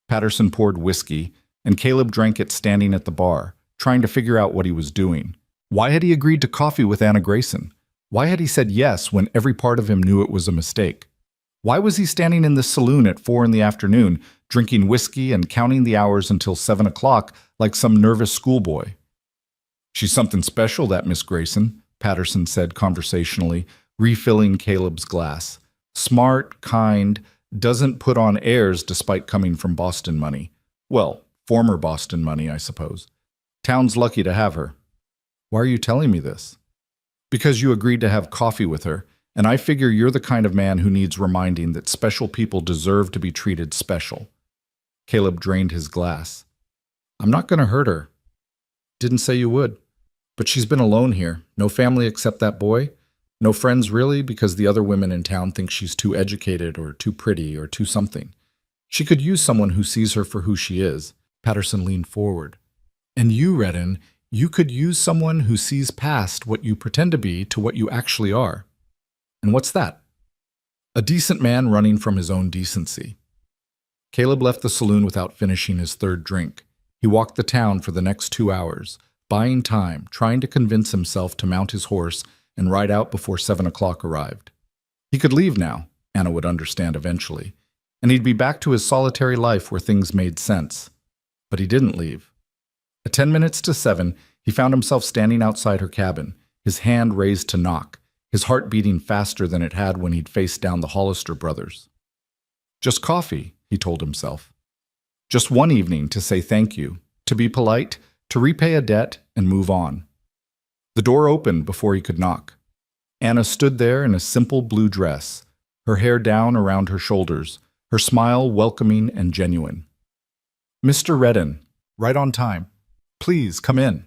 [SPEAKER 1] Patterson poured whiskey, and Caleb drank it standing at the bar, trying to figure out what he was doing. Why had he agreed to coffee with Anna Grayson? Why had he said yes when every part of him knew it was a mistake? Why was he standing in this saloon at 4 in the afternoon, drinking whiskey and counting the hours until 7 o'clock like some nervous schoolboy? She's something special, that Miss Grayson, Patterson said conversationally, refilling Caleb's glass. Smart, kind, doesn't put on airs despite coming from Boston money. Well, former Boston money, I suppose. Town's lucky to have her. Why are you telling me this? Because you agreed to have coffee with her, and I figure you're the kind of man who needs reminding that special people deserve to be treated special. Caleb drained his glass. I'm not going to hurt her. Didn't say you would. But she's been alone here. No family except that boy. No friends really, because the other women in town think she's too educated or too pretty or too something. She could use someone who sees her for who she is. Patterson leaned forward. And you, Redden, you could use someone who sees past what you pretend to be to what you actually are. And what's that? A decent man running from his own decency. Caleb left the saloon without finishing his third drink. He walked the town for the next 2 hours, buying time, trying to convince himself to mount his horse and ride out before 7 o'clock arrived. He could leave now, Anna would understand eventually. and he'd be back to his solitary life where things made sense. But he didn't leave. At 10 minutes to 7, he found himself standing outside her cabin, his hand raised to knock, his heart beating faster than it had when he'd faced down the Hollister brothers. Just coffee, he told himself. Just one evening to say thank you, to be polite, to repay a debt, and move on. The door opened before he could knock. Anna stood there in a simple blue dress, her hair down around her shoulders, her smile welcoming and genuine. "Mr. Redden, right on time. Please, come in."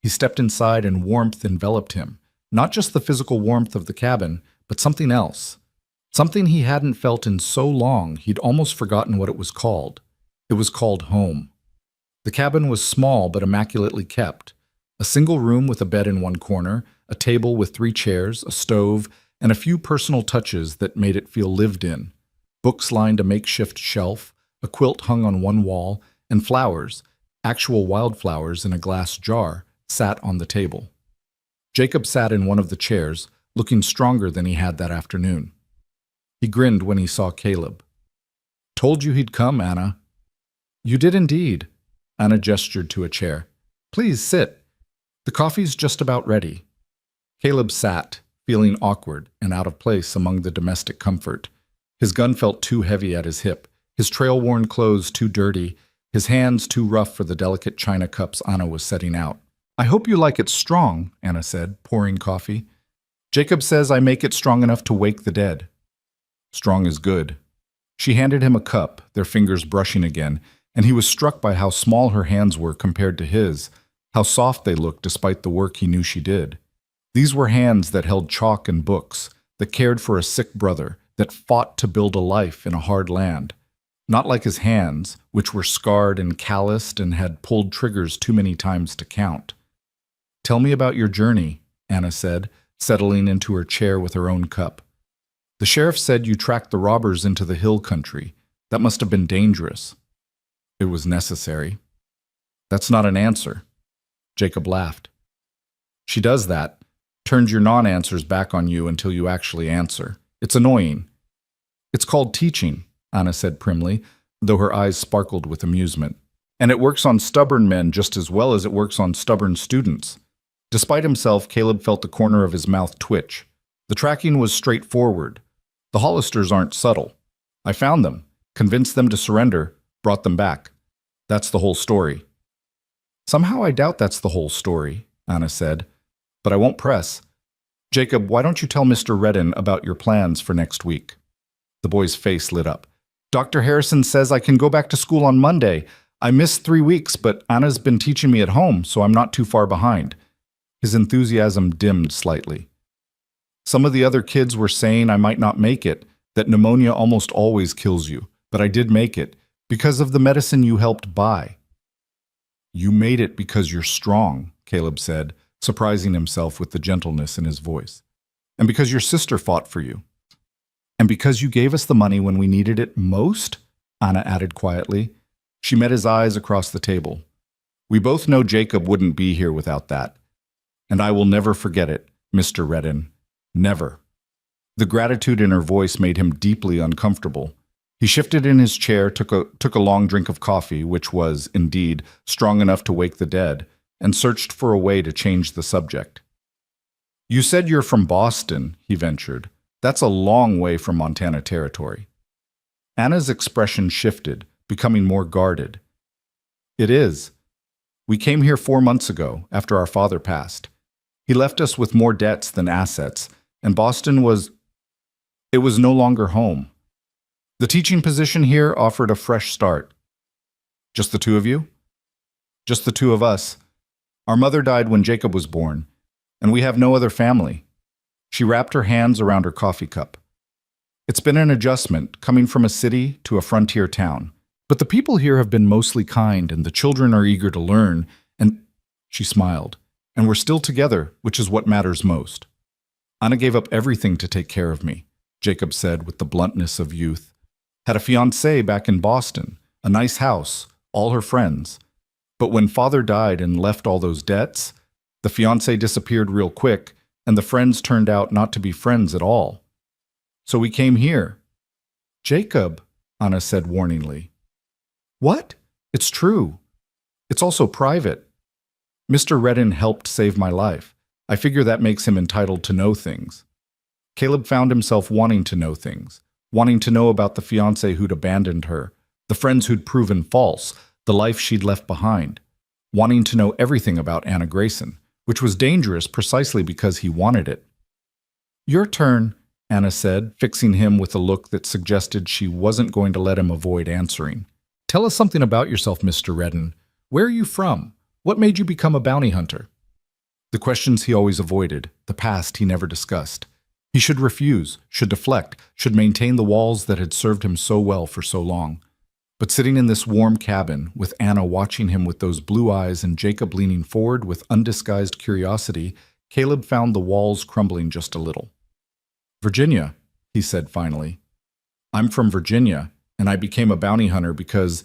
[SPEAKER 1] He stepped inside and warmth enveloped him, not just the physical warmth of the cabin, but something else. Something he hadn't felt in so long he'd almost forgotten what it was called. It was called home. The cabin was small but immaculately kept. A single room with a bed in one corner, a table with 3 chairs, a stove, and a few personal touches that made it feel lived in. Books lined a makeshift shelf, a quilt hung on one wall, and flowers, actual wildflowers in a glass jar, sat on the table. Jacob sat in one of the chairs, looking stronger than he had that afternoon. He grinned when he saw Caleb. "Told you he'd come, Anna." "You did indeed." Anna gestured to a chair. "Please sit. The coffee's just about ready." Caleb sat, feeling awkward and out of place among the domestic comfort. His gun felt too heavy at his hip, his trail-worn clothes too dirty, his hands too rough for the delicate china cups Anna was setting out. "I hope you like it strong," Anna said, pouring coffee. "Jacob says I make it strong enough to wake the dead." "Strong is good." She handed him a cup, their fingers brushing again, and he was struck by how small her hands were compared to his, how soft they looked despite the work he knew she did. These were hands that held chalk and books, that cared for a sick brother, that fought to build a life in a hard land. Not like his hands, which were scarred and calloused and had pulled triggers too many times to count. "Tell me about your journey," Anna said, settling into her chair with her own cup. "The sheriff said you tracked the robbers into the hill country. That must have been dangerous." "It was necessary." "That's not an answer." Jacob laughed. "She does that, turns your non-answers back on you until you actually answer. It's annoying." "It's called teaching," Anna said primly, though her eyes sparkled with amusement. "And it works on stubborn men just as well as it works on stubborn students." Despite himself, Caleb felt the corner of his mouth twitch. The tracking was straightforward. The Hollisters aren't subtle. I found them, convinced them to surrender, brought them back. That's the whole story. "Somehow I doubt that's the whole story," Anna said, "but I won't press. Jacob, why don't you tell Mr. Redden about your plans for next week?" The boy's face lit up. "Dr. Harrison says I can go back to school on Monday. I missed 3 weeks, but Anna's been teaching me at home, so I'm not too far behind." His enthusiasm dimmed slightly. "Some of the other kids were saying I might not make it, that pneumonia almost always kills you, but I did make it, because of the medicine you helped buy." "You made it because you're strong," Caleb said, surprising himself with the gentleness in his voice. "And because your sister fought for you." "And because you gave us the money when we needed it most?" Anna added quietly. She met his eyes across the table. "We both know Jacob wouldn't be here without that. And I will never forget it, Mr. Redden. Never." The gratitude in her voice made him deeply uncomfortable. He shifted in his chair, took a long drink of coffee, which was, indeed, strong enough to wake the dead, and searched for a way to change the subject. "You said you're from Boston," he ventured. "That's a long way from Montana Territory." Anna's expression shifted, becoming more guarded. "It is. We came here 4 months ago, after our father passed. He left us with more debts than assets, and Boston was no longer home. The teaching position here offered a fresh start." "Just the 2 of you?" "Just the 2 of us. Our mother died when Jacob was born, and we have no other family." She wrapped her hands around her coffee cup. "It's been an adjustment, coming from a city to a frontier town. But the people here have been mostly kind, and the children are eager to learn, and—" She smiled. "And we're still together, which is what matters most." "Anna gave up everything to take care of me," Jacob said with the bluntness of youth. "Had a fiancé back in Boston, a nice house, all her friends. But when father died and left all those debts, the fiancé disappeared real quick, and the friends turned out not to be friends at all. So we came here." "Jacob," Anna said warningly. What? It's true. It's also private. Mr. Redden helped save my life. I figure that makes him entitled to know things. Caleb found himself wanting to know things, wanting to know about the fiancé who'd abandoned her, the friends who'd proven false, the life she'd left behind, wanting to know everything about Anna Grayson, which was dangerous precisely because he wanted it. Your turn, Anna said, fixing him with a look that suggested she wasn't going to let him avoid answering. Tell us something about yourself, Mr. Redden. Where are you from? What made you become a bounty hunter? The questions he always avoided, the past he never discussed. He should refuse, should deflect, should maintain the walls that had served him so well for so long. But sitting in this warm cabin, with Anna watching him with those blue eyes and Jacob leaning forward with undisguised curiosity, Caleb found the walls crumbling just a little. Virginia, he said finally. I'm from Virginia, and I became a bounty hunter because…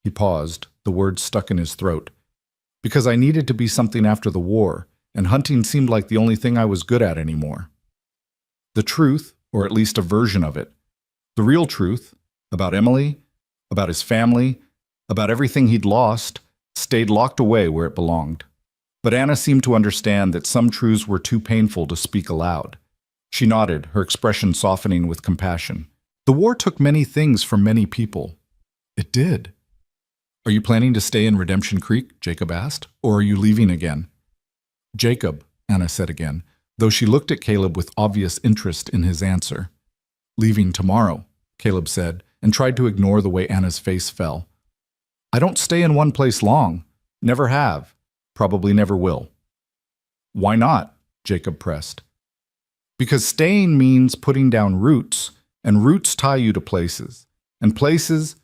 [SPEAKER 1] He paused, the words stuck in his throat. Because I needed to be something after the war, and hunting seemed like the only thing I was good at anymore. The truth, or at least a version of it, the real truth, about Emily, about his family, about everything he'd lost, stayed locked away where it belonged. But Anna seemed to understand that some truths were too painful to speak aloud. She nodded, her expression softening with compassion. The war took many things from many people. It did. Are you planning to stay in Redemption Creek? Jacob asked. Or are you leaving again? Jacob, Anna said again, though she looked at Caleb with obvious interest in his answer. Leaving tomorrow, Caleb said, and tried to ignore the way Anna's face fell. I don't stay in one place long. Never have. Probably never will. Why not? Jacob pressed. Because staying means putting down roots, and roots tie you to places. And places…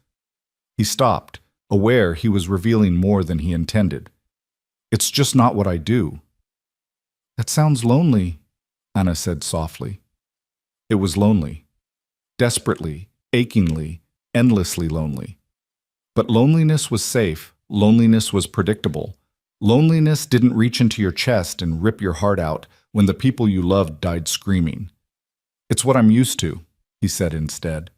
[SPEAKER 1] He stopped, aware he was revealing more than he intended. It's just not what I do. That sounds lonely, Anna said softly. It was lonely. Desperately, achingly, endlessly lonely. But loneliness was safe. Loneliness was predictable. Loneliness didn't reach into your chest and rip your heart out when the people you loved died screaming. It's what I'm used to, he said instead.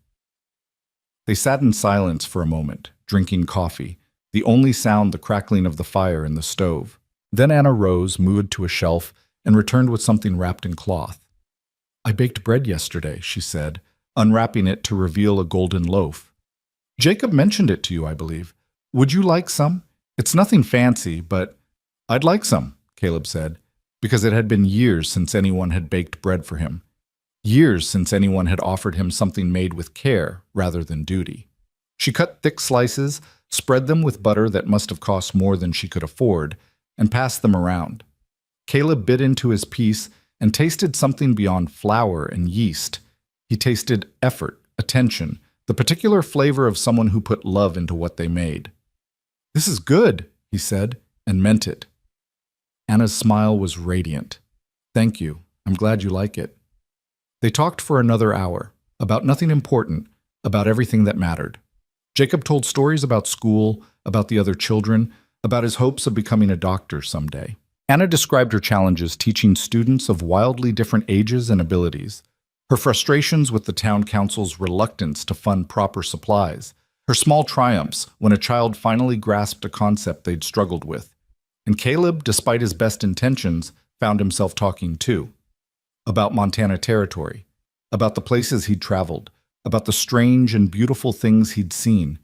[SPEAKER 1] They sat in silence for a moment, drinking coffee, the only sound the crackling of the fire in the stove. Then Anna rose, moved to a shelf, and returned with something wrapped in cloth. I baked bread yesterday, she said, unwrapping it to reveal a golden loaf. Jacob mentioned it to you, I believe. Would you like some? It's nothing fancy, but… I'd like some, Caleb said, because it had been years since anyone had baked bread for him. Years since anyone had offered him something made with care rather than duty. She cut thick slices, spread them with butter that must have cost more than she could afford, and passed them around. Caleb bit into his piece and tasted something beyond flour and yeast. He tasted effort, attention, the particular flavor of someone who put love into what they made. This is good, he said, and meant it. Anna's smile was radiant. Thank you. I'm glad you like it. They talked for another hour, about nothing important, about everything that mattered. Jacob told stories about school, about the other children, about his hopes of becoming a doctor someday. Anna described her challenges teaching students of wildly different ages and abilities, her frustrations with the town council's reluctance to fund proper supplies, her small triumphs when a child finally grasped a concept they'd struggled with. And Caleb, despite his best intentions, found himself talking too. About Montana Territory, about the places he'd traveled, about the strange and beautiful things he'd seen.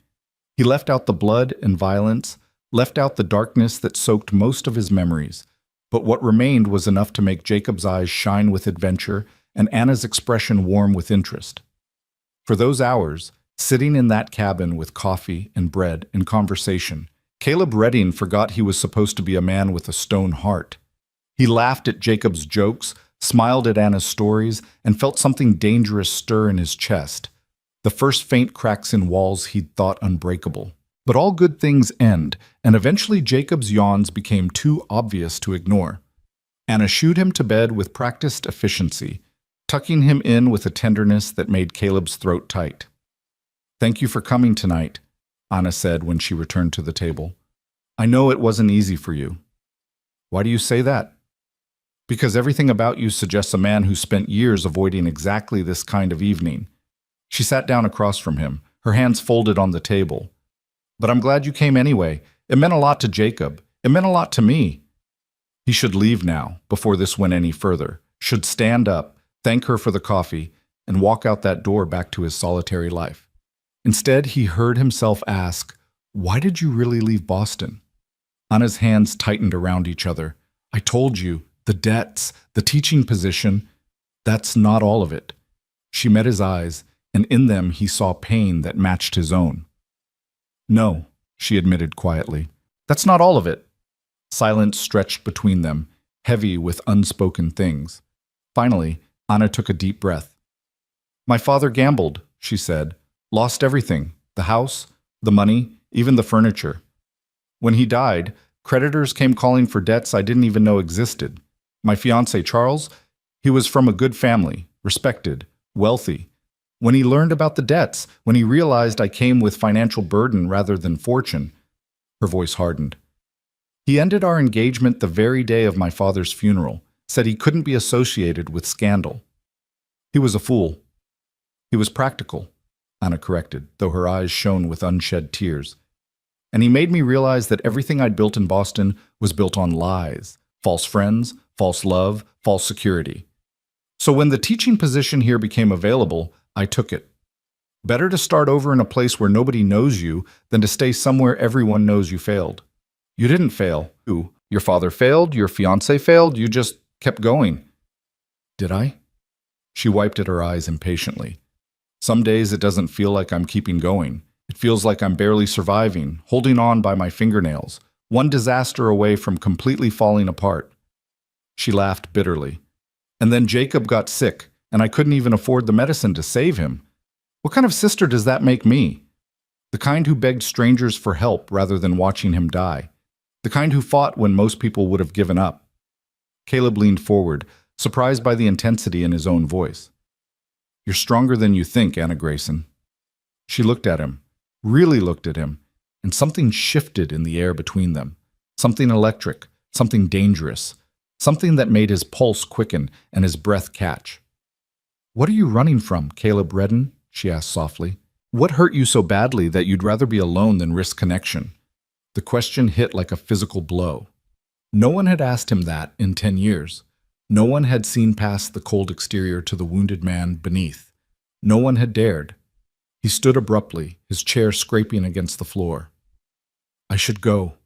[SPEAKER 1] He left out the blood and violence, left out the darkness that soaked most of his memories, but what remained was enough to make Jacob's eyes shine with adventure and Anna's expression warm with interest. For those hours, sitting in that cabin with coffee and bread and conversation, Caleb Redding forgot he was supposed to be a man with a stone heart. He laughed at Jacob's jokes, smiled at Anna's stories, and felt something dangerous stir in his chest, the first faint cracks in walls he'd thought unbreakable. But all good things end, and eventually Jacob's yawns became too obvious to ignore. Anna shooed him to bed with practiced efficiency, tucking him in with a tenderness that made Caleb's throat tight. Thank you for coming tonight, Anna said when she returned to the table. I know it wasn't easy for you. Why do you say that? Because everything about you suggests a man who spent years avoiding exactly this kind of evening. She sat down across from him, her hands folded on the table. But I'm glad you came anyway. It meant a lot to Jacob. It meant a lot to me. He should leave now, before this went any further. Should stand up, thank her for the coffee, and walk out that door back to his solitary life. Instead, he heard himself ask, "Why did you really leave Boston?" Anna's hands tightened around each other. "I told you, the debts, the teaching position, that's not all of it." She met his eyes, and in them he saw pain that matched his own. "No," she admitted quietly. "That's not all of it." Silence stretched between them, heavy with unspoken things. Finally, Anna took a deep breath. "My father gambled," she said. "Lost everything, the house, the money, even the furniture. When he died, creditors came calling for debts I didn't even know existed. My fiancé, Charles, he was from a good family, respected, wealthy. When he learned about the debts, when he realized I came with financial burden rather than fortune," her voice hardened. "He ended our engagement the very day of my father's funeral, said he couldn't be associated with scandal. He was a fool." "He was practical," Anna corrected, though her eyes shone with unshed tears. "And he made me realize that everything I'd built in Boston was built on lies, false friends, false love, false security. So when the teaching position here became available, I took it. Better to start over in a place where nobody knows you than to stay somewhere everyone knows you failed. You didn't fail. Who? Your father failed? Your fiancé failed? You just kept going." "Did I?" She wiped at her eyes impatiently. "Some days it doesn't feel like I'm keeping going. It feels like I'm barely surviving, holding on by my fingernails, one disaster away from completely falling apart." She laughed bitterly. "And then Jacob got sick, and I couldn't even afford the medicine to save him. What kind of sister does that make me? The kind who begged strangers for help rather than watching him die. The kind who fought when most people would have given up." Caleb leaned forward, surprised by the intensity in his own voice. "You're stronger than you think, Anna Grayson." She looked at him, really looked at him, and something shifted in the air between them. Something electric, something dangerous, something that made his pulse quicken and his breath catch. "What are you running from, Caleb Redden?" she asked softly. "What hurt you so badly that you'd rather be alone than risk connection?" The question hit like a physical blow. No one had asked him that in 10 years. No one had seen past the cold exterior to the wounded man beneath. No one had dared. He stood abruptly, his chair scraping against the floor. "I should go."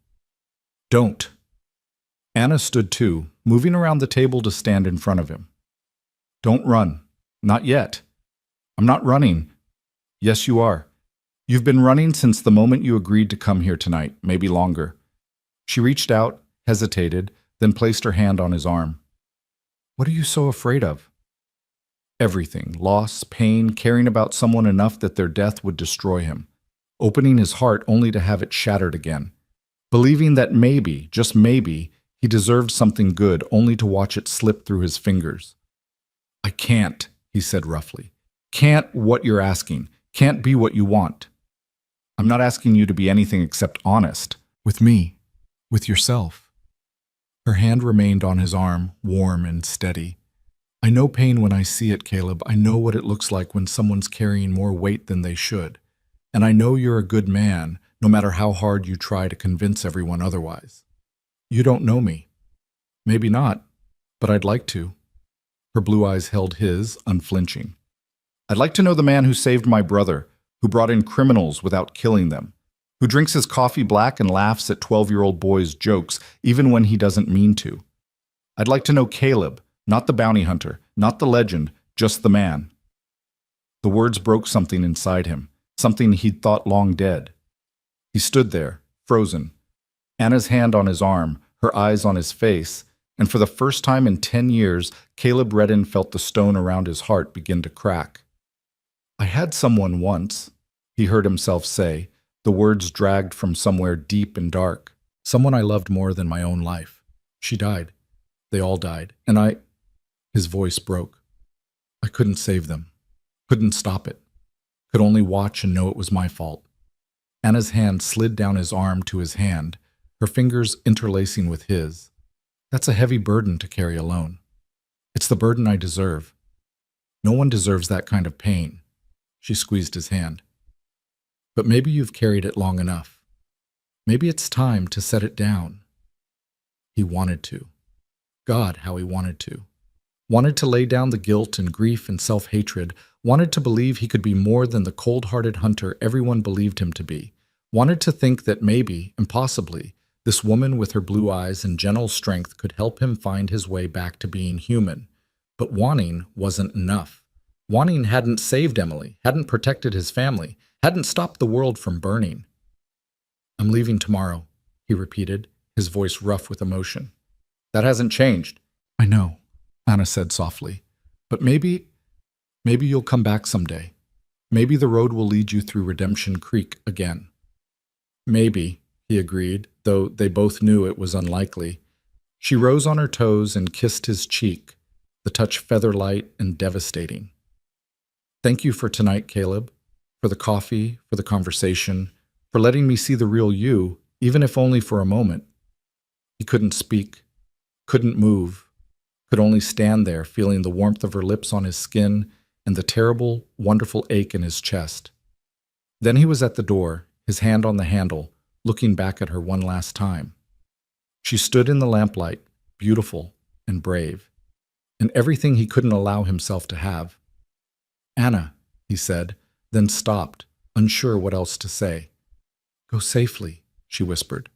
[SPEAKER 1] "Don't." Anna stood too, moving around the table to stand in front of him. "Don't run. Not yet." "I'm not running." "Yes, you are. You've been running since the moment you agreed to come here tonight, maybe longer." She reached out, hesitated, then placed her hand on his arm. "What are you so afraid of?" "Everything. Loss, pain, caring about someone enough that their death would destroy him. Opening his heart only to have it shattered again. Believing that maybe, just maybe, he deserved something good only to watch it slip through his fingers." "I can't," he said roughly. "Can't what you're asking. Can't be what you want." "I'm not asking you to be anything except honest. With me. With yourself." Her hand remained on his arm, warm and steady. "I know pain when I see it, Caleb. I know what it looks like when someone's carrying more weight than they should. And I know you're a good man, no matter how hard you try to convince everyone otherwise. You don't know me. Maybe not, but I'd like to." Her blue eyes held his, unflinching. "I'd like to know the man who saved my brother, who brought in criminals without killing them, who drinks his coffee black and laughs at 12-year-old boys' jokes even when he doesn't mean to. I'd like to know Caleb, not the bounty hunter, not the legend, just the man." The words broke something inside him, something he'd thought long dead. He stood there, frozen, Anna's hand on his arm, her eyes on his face, and for the first time in 10 years, Caleb Redden felt the stone around his heart begin to crack. "I had someone once," he heard himself say, the words dragged from somewhere deep and dark. "Someone I loved more than my own life. She died. They all died. And I—" His voice broke. "I couldn't save them. Couldn't stop it. Could only watch and know it was my fault." Anna's hand slid down his arm to his hand, her fingers interlacing with his. "That's a heavy burden to carry alone. It's the burden I deserve. No one deserves that kind of pain." She squeezed his hand. But maybe you've carried it long enough. Maybe it's time to set it down. He wanted to. God, how he wanted to. Wanted to lay down the guilt and grief and self-hatred, wanted to believe he could be more than the cold-hearted hunter everyone believed him to be, wanted to think that maybe, impossibly, this woman with her blue eyes and gentle strength could help him find his way back to being human. But wanting wasn't enough. Wanting hadn't saved Emily, hadn't protected his family, hadn't stopped the world from burning. "I'm leaving tomorrow," he repeated, his voice rough with emotion. "That hasn't changed." "I know," Anna said softly. "But maybe you'll come back someday. Maybe the road will lead you through Redemption Creek again." "Maybe," he agreed, though they both knew it was unlikely. She rose on her toes and kissed his cheek, the touch feather-light and devastating. "Thank you for tonight, Caleb, for the coffee, for the conversation, for letting me see the real you, even if only for a moment." He couldn't speak, couldn't move, could only stand there feeling the warmth of her lips on his skin and the terrible, wonderful ache in his chest. Then he was at the door, his hand on the handle, looking back at her one last time. She stood in the lamplight, beautiful and brave, and everything he couldn't allow himself to have. "Anna," he said, then stopped, unsure what else to say. "Go safely," she whispered.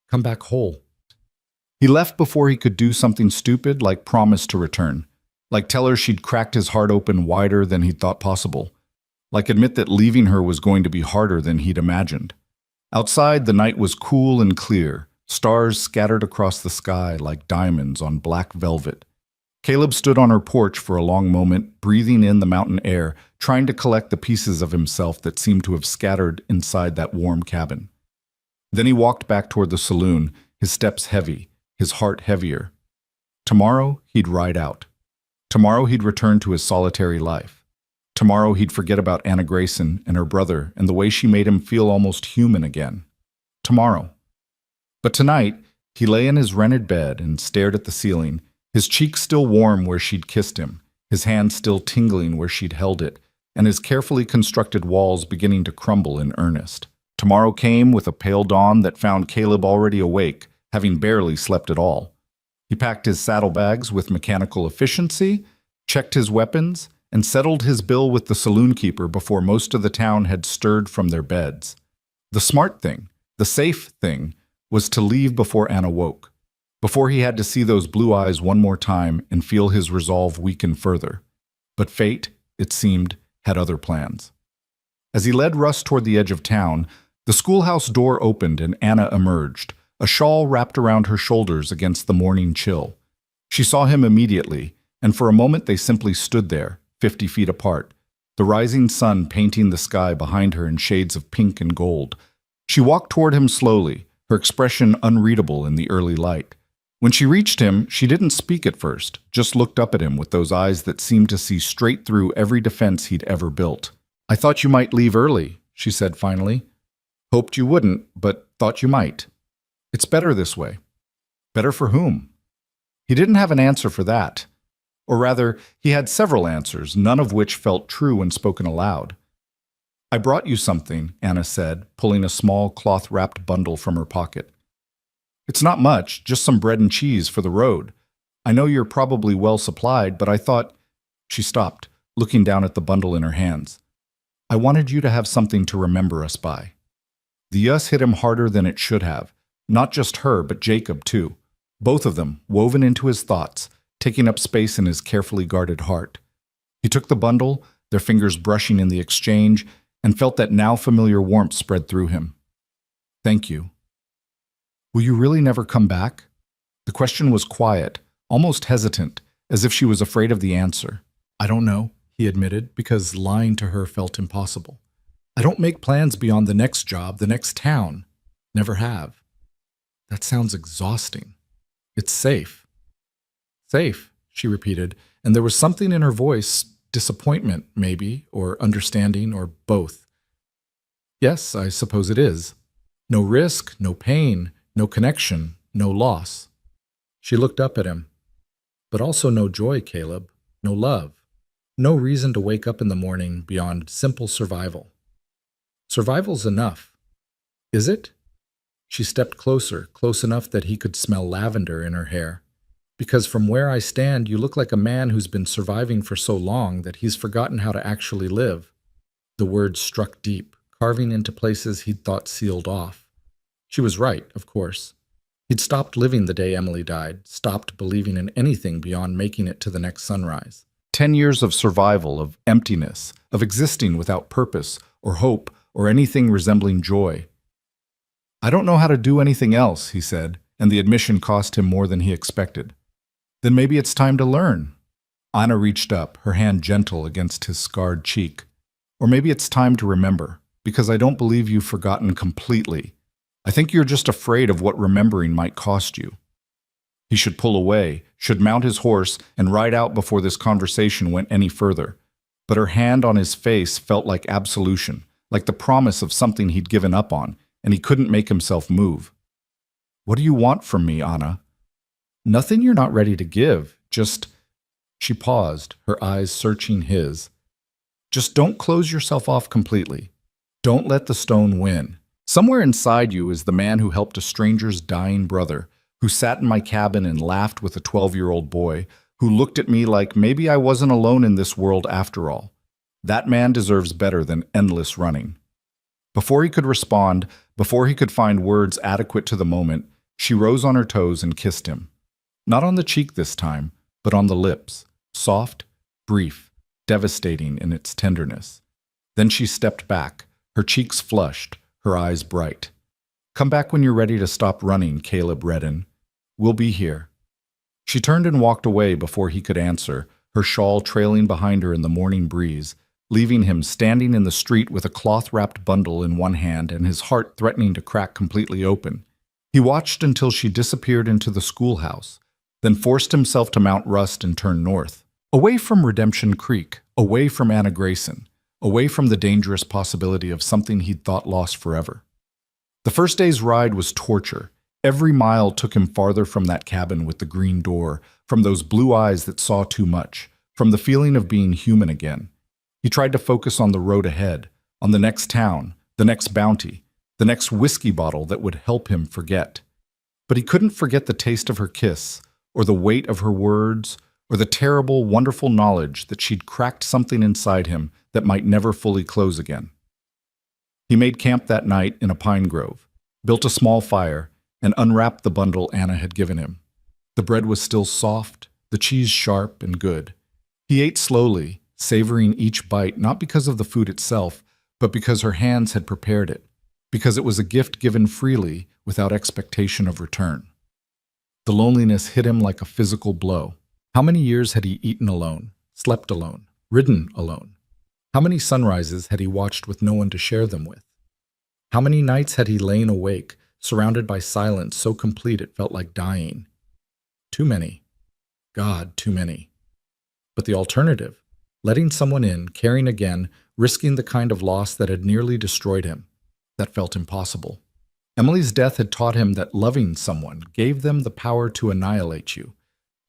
[SPEAKER 1] "Come back whole." He left before he could do something stupid like promise to return, like tell her she'd cracked his heart open wider than he'd thought possible, like admit that leaving her was going to be harder than he'd imagined. Outside, the night was cool and clear, stars scattered across the sky like diamonds on black velvet. Caleb stood on her porch for a long moment, breathing in the mountain air, trying to collect the pieces of himself that seemed to have scattered inside that warm cabin. Then he walked back toward the saloon, his steps heavy, his heart heavier. Tomorrow, he'd ride out. Tomorrow, he'd return to his solitary life. Tomorrow, he'd forget about Anna Grayson and her brother and the way she made him feel almost human again. Tomorrow. But tonight, he lay in his rented bed and stared at the ceiling, his cheek still warm where she'd kissed him, his hand still tingling where she'd held it, and his carefully constructed walls beginning to crumble in earnest. Tomorrow came with a pale dawn that found Caleb already awake, having barely slept at all. He packed his saddlebags with mechanical efficiency, checked his weapons, and settled his bill with the saloon keeper before most of the town had stirred from their beds. The smart thing, the safe thing, was to leave before Anna woke, before he had to see those blue eyes one more time and feel his resolve weaken further. But fate, it seemed, had other plans. As he led Russ toward the edge of town, the schoolhouse door opened and Anna emerged, a shawl wrapped around her shoulders against the morning chill. She saw him immediately, and for a moment they simply stood there, 50 feet apart, the rising sun painting the sky behind her in shades of pink and gold. She walked toward him slowly, her expression unreadable in the early light. When she reached him, she didn't speak at first, just looked up at him with those eyes that seemed to see straight through every defense he'd ever built. "I thought you might leave early," she said finally. "Hoped you wouldn't, but thought you might. It's better this way." Better for whom? He didn't have an answer for that. Or rather, he had several answers, none of which felt true when spoken aloud. "I brought you something," Anna said, pulling a small cloth-wrapped bundle from her pocket. "It's not much, just some bread and cheese for the road. I know you're probably well supplied, but I thought—" She stopped, looking down at the bundle in her hands. "I wanted you to have something to remember us by." The yes hit him harder than it should have. Not just her, but Jacob, too. Both of them, woven into his thoughts, taking up space in his carefully guarded heart. He took the bundle, their fingers brushing in the exchange, and felt that now familiar warmth spread through him. "Thank you." "Will you really never come back?" The question was quiet, almost hesitant, as if she was afraid of the answer. "I don't know," he admitted, because lying to her felt impossible. "I don't make plans beyond the next job, the next town. Never have." "That sounds exhausting." "It's safe." "Safe," she repeated, and there was something in her voice, disappointment, maybe, or understanding, or both. "Yes, I suppose it is. No risk, no pain, no connection, no loss." She looked up at him. "But also no joy, Caleb, no love, no reason to wake up in the morning beyond simple survival." Survival's enough. Is it? She stepped closer, close enough that he could smell lavender in her hair. Because from where I stand, you look like a man who's been surviving for so long that he's forgotten how to actually live. The words struck deep, carving into places he'd thought sealed off. She was right, of course. He'd stopped living the day Emily died, stopped believing in anything beyond making it to the next sunrise. 10 years of survival, of emptiness, of existing without purpose or hope or anything resembling joy. I don't know how to do anything else, he said, and the admission cost him more than he expected. Then maybe it's time to learn. Anna reached up, her hand gentle against his scarred cheek. Or maybe it's time to remember, because I don't believe you've forgotten completely. I think you're just afraid of what remembering might cost you. He should pull away, should mount his horse, and ride out before this conversation went any further. But her hand on his face felt like absolution, like the promise of something he'd given up on, and he couldn't make himself move. What do you want from me, Anna? Nothing you're not ready to give, just... She paused, her eyes searching his. Just don't close yourself off completely. Don't let the stone win. Somewhere inside you is the man who helped a stranger's dying brother, who sat in my cabin and laughed with a 12-year-old boy, who looked at me like maybe I wasn't alone in this world after all. That man deserves better than endless running. Before he could respond, before he could find words adequate to the moment, she rose on her toes and kissed him. Not on the cheek this time, but on the lips, soft, brief, devastating in its tenderness. Then she stepped back, her cheeks flushed, her eyes bright. Come back when you're ready to stop running, Caleb Redden. We'll be here. She turned and walked away before he could answer, her shawl trailing behind her in the morning breeze, leaving him standing in the street with a cloth-wrapped bundle in one hand and his heart threatening to crack completely open. He watched until she disappeared into the schoolhouse, then forced himself to mount Rust and turn north, away from Redemption Creek, away from Anna Grayson, away from the dangerous possibility of something he'd thought lost forever. The first day's ride was torture. Every mile took him farther from that cabin with the green door, from those blue eyes that saw too much, from the feeling of being human again. He tried to focus on the road ahead, on the next town, the next bounty, the next whiskey bottle that would help him forget. But he couldn't forget the taste of her kiss, or the weight of her words, or the terrible, wonderful knowledge that she'd cracked something inside him that might never fully close again. He made camp that night in a pine grove, built a small fire, and unwrapped the bundle Anna had given him. The bread was still soft, the cheese sharp and good. He ate slowly, savoring each bite not because of the food itself, but because her hands had prepared it, because it was a gift given freely without expectation of return. The loneliness hit him like a physical blow. How many years had he eaten alone, slept alone, ridden alone? How many sunrises had he watched with no one to share them with? How many nights had he lain awake, surrounded by silence so complete it felt like dying? Too many. God, too many. But the alternative, letting someone in, caring again, risking the kind of loss that had nearly destroyed him, that felt impossible. Emily's death had taught him that loving someone gave them the power to annihilate you,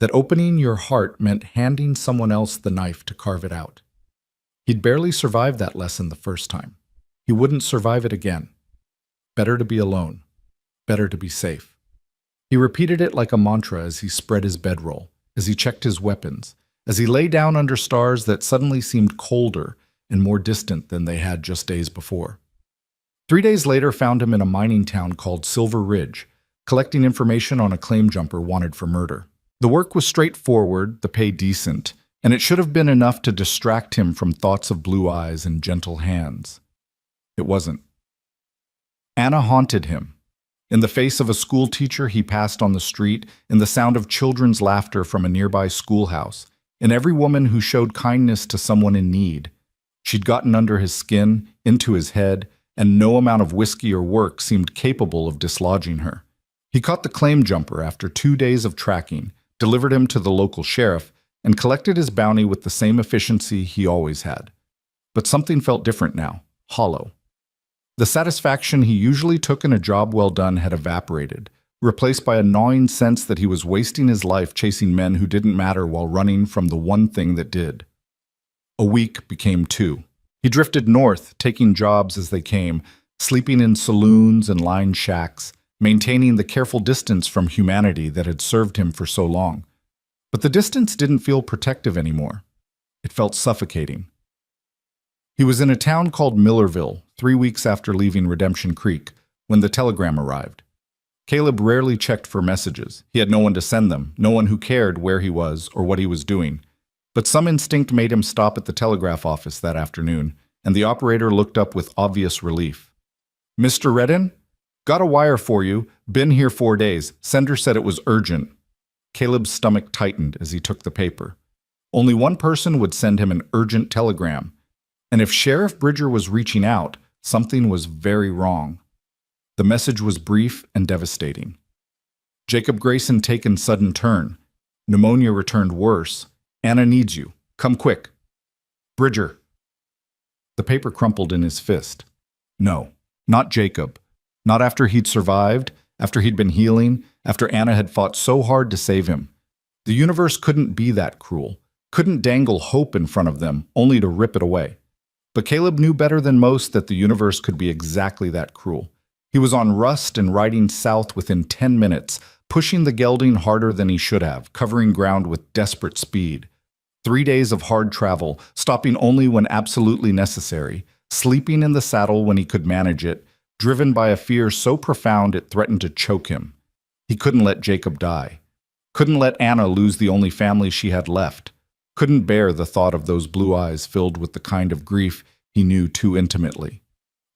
[SPEAKER 1] that opening your heart meant handing someone else the knife to carve it out. He'd barely survived that lesson the first time. He wouldn't survive it again. Better to be alone. Better to be safe. He repeated it like a mantra as he spread his bedroll, as he checked his weapons, as he lay down under stars that suddenly seemed colder and more distant than they had just days before. 3 days later found him in a mining town called Silver Ridge, collecting information on a claim jumper wanted for murder. The work was straightforward, the pay decent, and it should have been enough to distract him from thoughts of blue eyes and gentle hands. It wasn't. Anna haunted him. In the face of a school teacher he passed on the street, in the sound of children's laughter from a nearby schoolhouse, in every woman who showed kindness to someone in need. She'd gotten under his skin, into his head, and no amount of whiskey or work seemed capable of dislodging her. He caught the claim jumper after 2 days of tracking, delivered him to the local sheriff, and collected his bounty with the same efficiency he always had. But something felt different now, hollow. The satisfaction he usually took in a job well done had evaporated, replaced by a gnawing sense that he was wasting his life chasing men who didn't matter while running from the one thing that did. A week became 2. He drifted north, taking jobs as they came, sleeping in saloons and lined shacks, maintaining the careful distance from humanity that had served him for so long. But the distance didn't feel protective anymore. It felt suffocating. He was in a town called Millerville 3 weeks after leaving Redemption Creek when the telegram arrived. Caleb rarely checked for messages. He had no one to send them, no one who cared where he was or what he was doing. But some instinct made him stop at the telegraph office that afternoon, and the operator looked up with obvious relief. "Mr. Redden? Got a wire for you. Been here 4 days. Sender said it was urgent." Caleb's stomach tightened as he took the paper. Only one person would send him an urgent telegram. And if Sheriff Bridger was reaching out, something was very wrong. The message was brief and devastating. Jacob Grayson taken sudden turn. Pneumonia returned worse. Anna needs you. Come quick. Bridger. The paper crumpled in his fist. No, not Jacob. Not after he'd survived, after he'd been healing, after Anna had fought so hard to save him. The universe couldn't be that cruel, couldn't dangle hope in front of them, only to rip it away. But Caleb knew better than most that the universe could be exactly that cruel. He was on Rust and riding south within 10 minutes, pushing the gelding harder than he should have, covering ground with desperate speed. 3 days of hard travel, stopping only when absolutely necessary, sleeping in the saddle when he could manage it, driven by a fear so profound it threatened to choke him. He couldn't let Jacob die. Couldn't let Anna lose the only family she had left. Couldn't bear the thought of those blue eyes filled with the kind of grief he knew too intimately.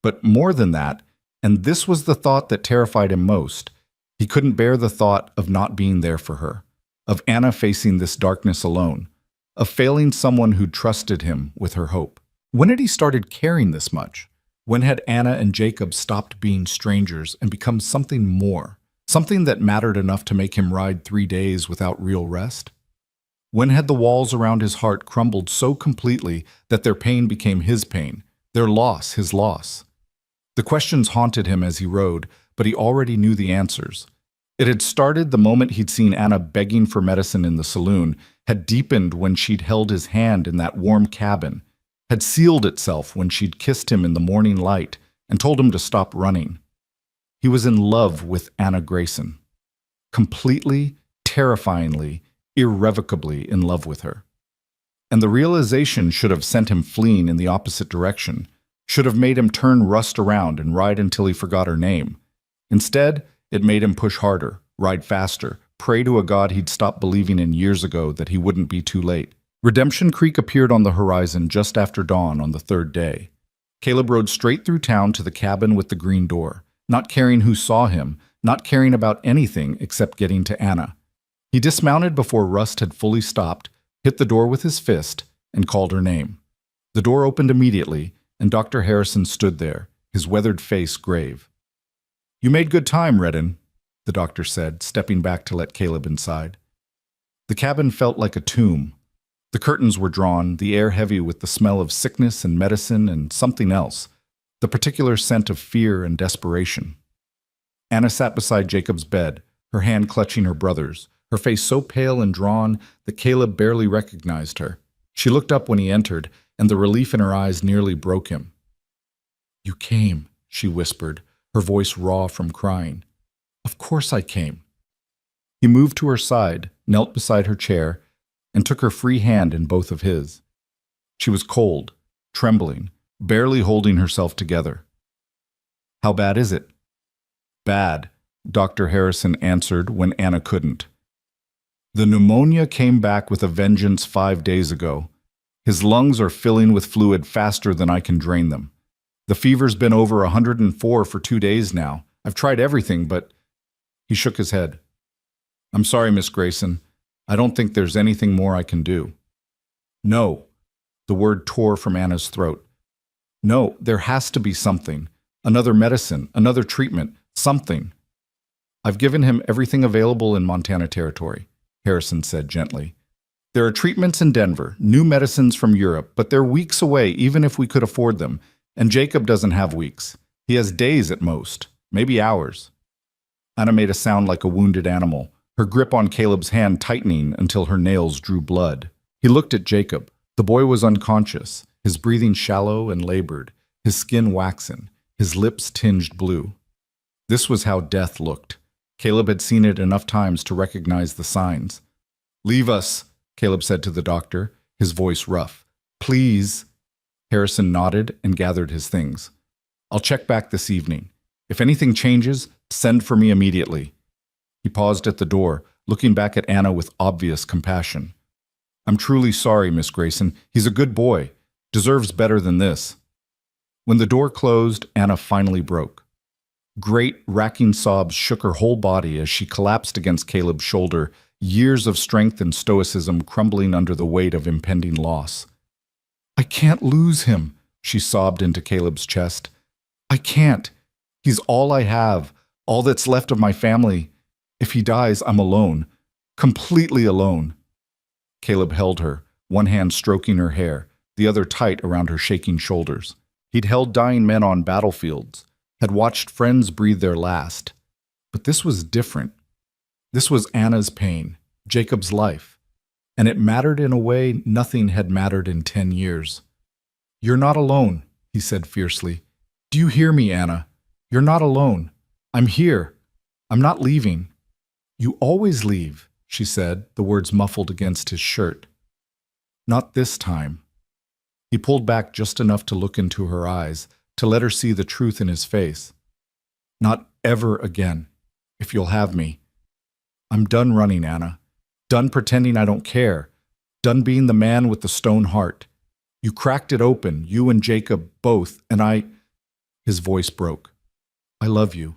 [SPEAKER 1] But more than that, and this was the thought that terrified him most, he couldn't bear the thought of not being there for her, of Anna facing this darkness alone, of failing someone who trusted him with her hope. When had he started caring this much? When had Anna and Jacob stopped being strangers and become something more, something that mattered enough to make him ride 3 days without real rest? When had the walls around his heart crumbled so completely that their pain became his pain, their loss his loss? The questions haunted him as he rode, but he already knew the answers. It had started the moment he'd seen Anna begging for medicine in the saloon, had deepened when she'd held his hand in that warm cabin, had sealed itself when she'd kissed him in the morning light and told him to stop running. He was in love with Anna Grayson. Completely, terrifyingly, irrevocably in love with her. And the realization should have sent him fleeing in the opposite direction, should have made him turn Rust around and ride until he forgot her name. Instead, it made him push harder, ride faster, pray to a God he'd stopped believing in years ago that he wouldn't be too late. Redemption Creek appeared on the horizon just after dawn on the 3rd day. Caleb rode straight through town to the cabin with the green door, not caring who saw him, not caring about anything except getting to Anna. He dismounted before Rust had fully stopped, hit the door with his fist, and called her name. The door opened immediately, and Dr. Harrison stood there, his weathered face grave. "You made good time, Redden," the doctor said, stepping back to let Caleb inside. The cabin felt like a tomb. The curtains were drawn, the air heavy with the smell of sickness and medicine and something else, the particular scent of fear and desperation. Anna sat beside Jacob's bed, her hand clutching her brother's, her face so pale and drawn that Caleb barely recognized her. She looked up when he entered, and the relief in her eyes nearly broke him. "You came," she whispered, her voice raw from crying. "Of course I came." He moved to her side, knelt beside her chair, and took her free hand in both of his. She was cold, trembling, barely holding herself together. "How bad is it?" "Bad," Dr. Harrison answered when Anna couldn't. "The pneumonia came back with a vengeance 5 days ago. His lungs are filling with fluid faster than I can drain them. The fever's been over 104 for 2 days now. I've tried everything, but..." He shook his head. "I'm sorry, Miss Grayson. I don't think there's anything more I can do." "No." The word tore from Anna's throat. "No, there has to be something. Another medicine, another treatment, something." "I've given him everything available in Montana Territory," Harrison said gently. "There are treatments in Denver, new medicines from Europe, but they're weeks away even if we could afford them, and Jacob doesn't have weeks. He has days at most, maybe hours." Anna made a sound like a wounded animal, her grip on Caleb's hand tightening until her nails drew blood. He looked at Jacob. The boy was unconscious, his breathing shallow and labored, his skin waxen, his lips tinged blue. This was how death looked. Caleb had seen it enough times to recognize the signs. "Leave us," Caleb said to the doctor, his voice rough. "Please." Harrison nodded and gathered his things. "I'll check back this evening. If anything changes, send for me immediately." He paused at the door, looking back at Anna with obvious compassion. "I'm truly sorry, Miss Grayson. He's a good boy. Deserves better than this." When the door closed, Anna finally broke. Great, racking sobs shook her whole body as she collapsed against Caleb's shoulder, years of strength and stoicism crumbling under the weight of impending loss. "I can't lose him," she sobbed into Caleb's chest. "I can't. He's all I have, all that's left of my family. If he dies, I'm alone, completely alone." Caleb held her, one hand stroking her hair, the other tight around her shaking shoulders. He'd held dying men on battlefields, had watched friends breathe their last. But this was different. This was Anna's pain, Jacob's life, and it mattered in a way nothing had mattered in 10 years. "You're not alone," he said fiercely. "Do you hear me, Anna? You're not alone. I'm here. I'm not leaving." "You always leave," she said, the words muffled against his shirt. "Not this time." He pulled back just enough to look into her eyes, to let her see the truth in his face. "Not ever again, if you'll have me. I'm done running, Anna. Done pretending I don't care. Done being the man with the stone heart. You cracked it open, you and Jacob both, and I—" His voice broke. "I love you.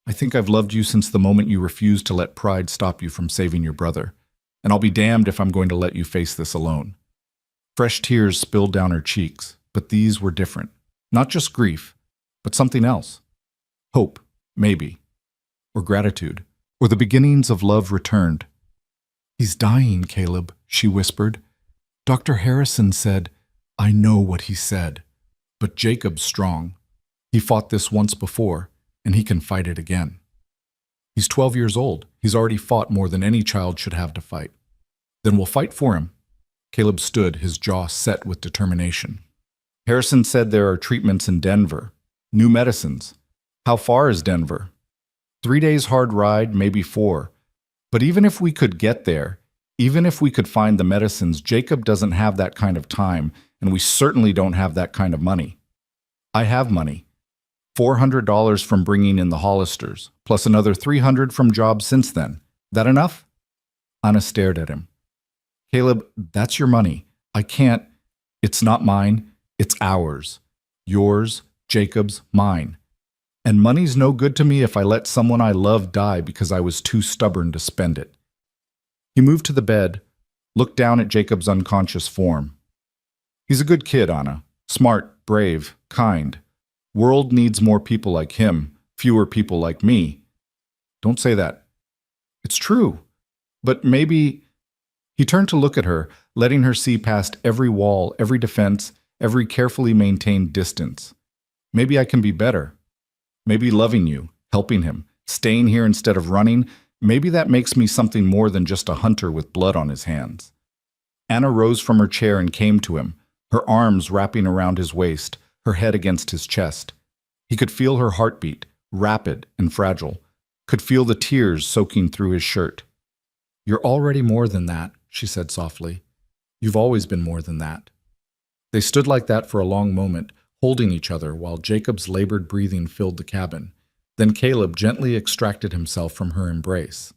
[SPEAKER 1] I think I've loved you since the moment you refused to let pride stop you from saving your brother, and I'll be damned if I'm going to let you face this alone." Fresh tears spilled down her cheeks, but these were different. Not just grief, but something else. Hope, maybe. Or gratitude. Or the beginnings of love returned. "He's dying, Caleb," she whispered. "Dr. Harrison said—" "I know what he said. But Jacob's strong. He fought this once before, and he can fight it again. He's 12 years old. He's already fought more than any child should have to fight. Then we'll fight for him." Caleb stood, his jaw set with determination. "Harrison said there are treatments in Denver. New medicines. How far is Denver?" 3 days hard ride, maybe 4. But even if we could get there, even if we could find the medicines, Jacob doesn't have that kind of time, and we certainly don't have that kind of money. I have money. $400 from bringing in the Hollisters, plus another $300 from jobs since then. That enough? Anna stared at him. "Caleb, that's your money. I can't—" "It's not mine. It's ours. Yours, Jacob's, mine. And money's no good to me if I let someone I love die because I was too stubborn to spend it." He moved to the bed, looked down at Jacob's unconscious form. "He's a good kid, Anna. Smart, brave, kind. World needs more people like him, fewer people like me." "Don't say that." "It's true. But maybe—" He turned to look at her, letting her see past every wall, every defense, every carefully maintained distance. "Maybe I can be better. Maybe loving you, helping him, staying here instead of running, maybe that makes me something more than just a hunter with blood on his hands." Anna rose from her chair and came to him, her arms wrapping around his waist, her head against his chest. He could feel her heartbeat, rapid and fragile, could feel the tears soaking through his shirt. "You're already more than that," she said softly. "You've always been more than that." They stood like that for a long moment, holding each other while Jacob's labored breathing filled the cabin. Then Caleb gently extracted himself from her embrace.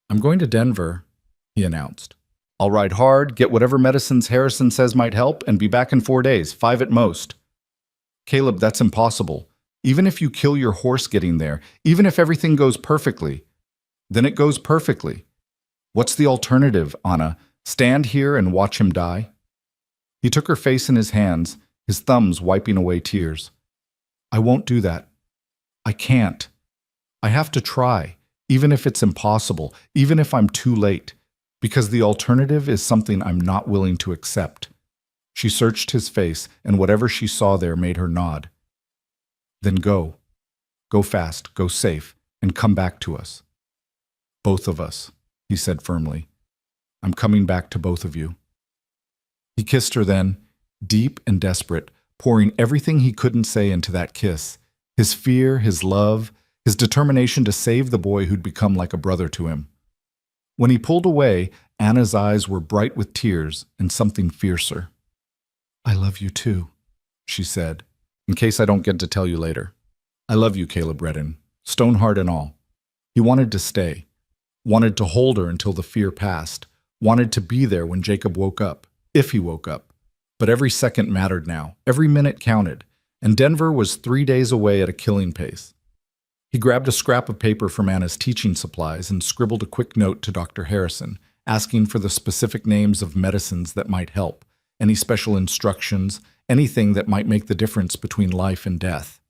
[SPEAKER 1] "I'm going to Denver," he announced. "I'll ride hard, get whatever medicines Harrison says might help, and be back in 4 days, 5 at most." "Caleb, that's impossible. Even if you kill your horse getting there, even if everything goes perfectly, then it goes perfectly. What's the alternative, Anna? Stand here and watch him die?" He took her face in his hands, his thumbs wiping away tears. "I won't do that. I can't. I have to try, even if it's impossible, even if I'm too late, because the alternative is something I'm not willing to accept." She searched his face, and whatever she saw there made her nod. "Then go. Go fast, go safe, and come back to us." "Both of us," he said firmly. "I'm coming back to both of you." He kissed her then, deep and desperate, pouring everything he couldn't say into that kiss. His fear, his love, his determination to save the boy who'd become like a brother to him. When he pulled away, Anna's eyes were bright with tears and something fiercer. "I love you too," she said, "in case I don't get to tell you later. I love you, Caleb Redden, Stoneheart and all." He wanted to stay, wanted to hold her until the fear passed, wanted to be there when Jacob woke up, if he woke up. But every second mattered now, every minute counted, and Denver was 3 days away at a killing pace. He grabbed a scrap of paper from Anna's teaching supplies and scribbled a quick note to Dr. Harrison, asking for the specific names of medicines that might help, any special instructions, anything that might make the difference between life and death.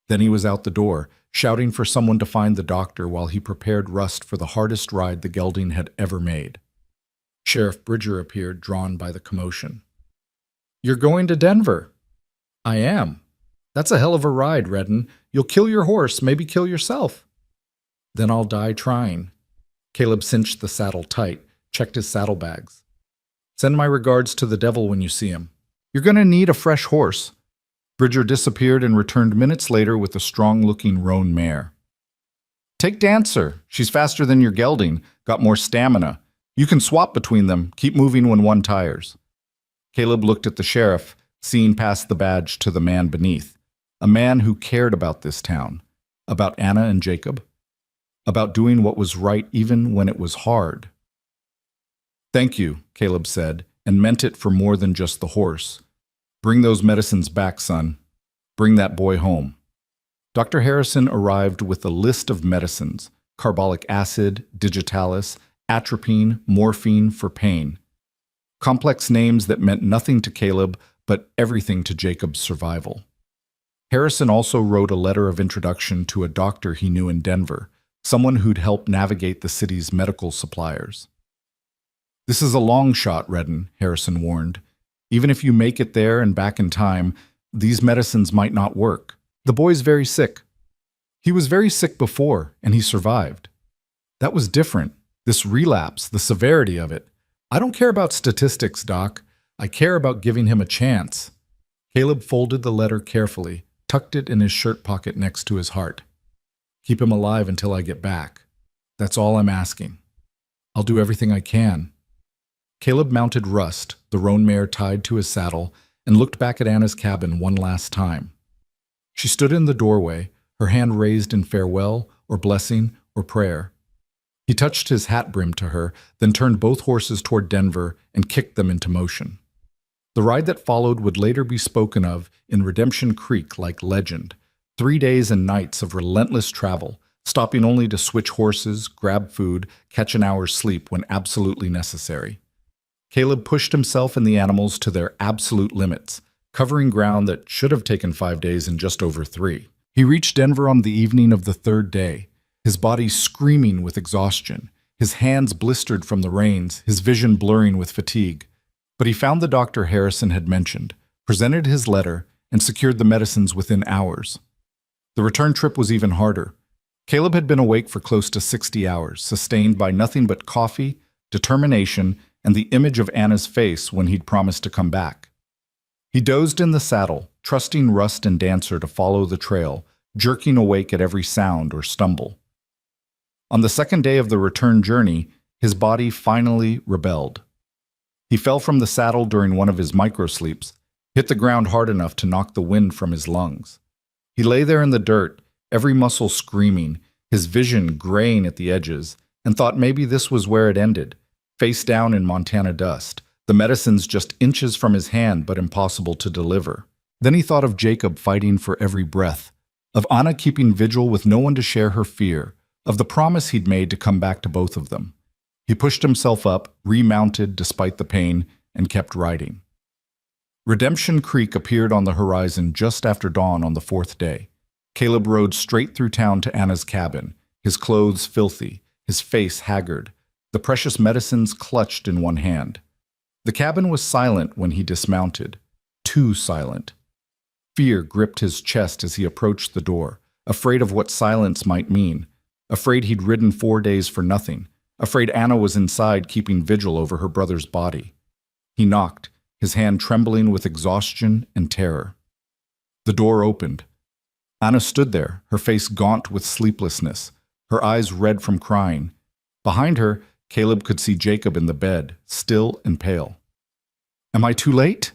[SPEAKER 1] Then he was out the door, shouting for someone to find the doctor while he prepared Rust for the hardest ride the gelding had ever made. Sheriff Bridger appeared, drawn by the commotion. "You're going to Denver?" "I am. That's a hell of a ride, Redden. You'll kill your horse, maybe kill yourself." "Then I'll die trying." Caleb cinched the saddle tight, checked his saddlebags. "Send my regards to the devil when you see him. You're going to need a fresh horse." Bridger disappeared and returned minutes later with a strong-looking roan mare. "Take Dancer. She's faster than your gelding, got more stamina. You can swap between them, keep moving when one tires." Caleb looked at the sheriff, seeing past the badge to the man beneath, a man who cared about this town, about Anna and Jacob, about doing what was right even when it was hard. "Thank you," Caleb said, and meant it for more than just the horse. "Bring those medicines back, son. Bring that boy home." Dr. Harrison arrived with a list of medicines: carbolic acid, digitalis, atropine, morphine for pain. Complex names that meant nothing to Caleb, but everything to Jacob's survival. Harrison also wrote a letter of introduction to a doctor he knew in Denver, someone who'd help navigate the city's medical suppliers. "This is a long shot, Redden," Harrison warned. "Even if you make it there and back in time, these medicines might not work. The boy's very sick." "He was very sick before, and he survived." "That was different. This relapse, the severity of it. I don't care about statistics, Doc. I care about giving him a chance." Caleb folded the letter carefully, tucked it in his shirt pocket next to his heart. "Keep him alive until I get back. That's all I'm asking. I'll do everything I can." Caleb mounted Rust, the roan mare tied to his saddle, and looked back at Anna's cabin one last time. She stood in the doorway, her hand raised in farewell or blessing or prayer. He touched his hat brim to her, then turned both horses toward Denver and kicked them into motion. The ride that followed would later be spoken of in Redemption Creek like legend. 3 days and nights of relentless travel, stopping only to switch horses, grab food, catch an hour's sleep when absolutely necessary. Caleb pushed himself and the animals to their absolute limits, covering ground that should have taken 5 days in just over 3. He reached Denver on the evening of the 3rd day, his body screaming with exhaustion, his hands blistered from the reins, his vision blurring with fatigue. But he found the doctor Harrison had mentioned, presented his letter, and secured the medicines within hours. The return trip was even harder. Caleb had been awake for close to 60 hours, sustained by nothing but coffee, determination, and the image of Anna's face when he'd promised to come back. He dozed in the saddle, trusting Rust and Dancer to follow the trail, jerking awake at every sound or stumble. On the 2nd day of the return journey, his body finally rebelled. He fell from the saddle during one of his microsleeps, hit the ground hard enough to knock the wind from his lungs. He lay there in the dirt, every muscle screaming, his vision graying at the edges, and thought maybe this was where it ended, face down in Montana dust, the medicines just inches from his hand but impossible to deliver. Then he thought of Jacob fighting for every breath, of Anna keeping vigil with no one to share her fear, of the promise he'd made to come back to both of them. He pushed himself up, remounted despite the pain, and kept riding. Redemption Creek appeared on the horizon just after dawn on the 4th day. Caleb rode straight through town to Anna's cabin, his clothes filthy, his face haggard, the precious medicines clutched in one hand. The cabin was silent when he dismounted, too silent. Fear gripped his chest as he approached the door, afraid of what silence might mean, afraid he'd ridden 4 days for nothing, afraid Anna was inside keeping vigil over her brother's body. He knocked, his hand trembling with exhaustion and terror. The door opened. Anna stood there, her face gaunt with sleeplessness, her eyes red from crying. Behind her, Caleb could see Jacob in the bed, still and pale. "Am I too late?"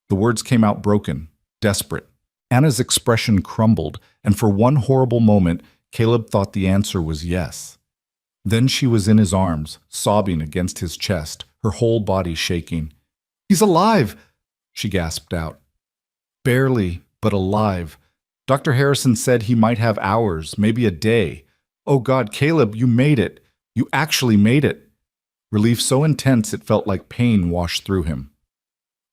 [SPEAKER 1] The words came out broken, desperate. Anna's expression crumbled, and for one horrible moment, Caleb thought the answer was yes. Then she was in his arms, sobbing against his chest, her whole body shaking. "He's alive!" she gasped out. "Barely, but alive. Dr. Harrison said he might have hours, maybe a day. Oh God, Caleb, you made it. You actually made it." Relief so intense it felt like pain washed through him.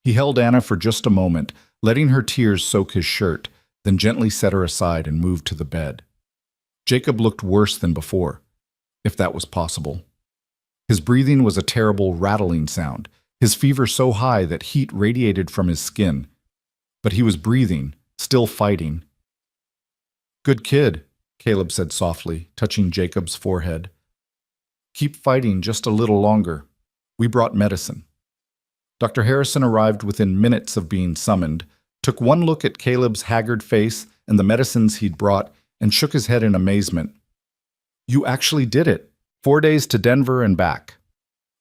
[SPEAKER 1] He held Anna for just a moment, letting her tears soak his shirt, then gently set her aside and moved to the bed. Jacob looked worse than before, if that was possible. His breathing was a terrible rattling sound, his fever so high that heat radiated from his skin. But he was breathing, still fighting. "Good kid," Caleb said softly, touching Jacob's forehead. "Keep fighting just a little longer. We brought medicine." Dr. Harrison arrived within minutes of being summoned, took one look at Caleb's haggard face and the medicines he'd brought, and shook his head in amazement. "You actually did it. 4 days to Denver and back."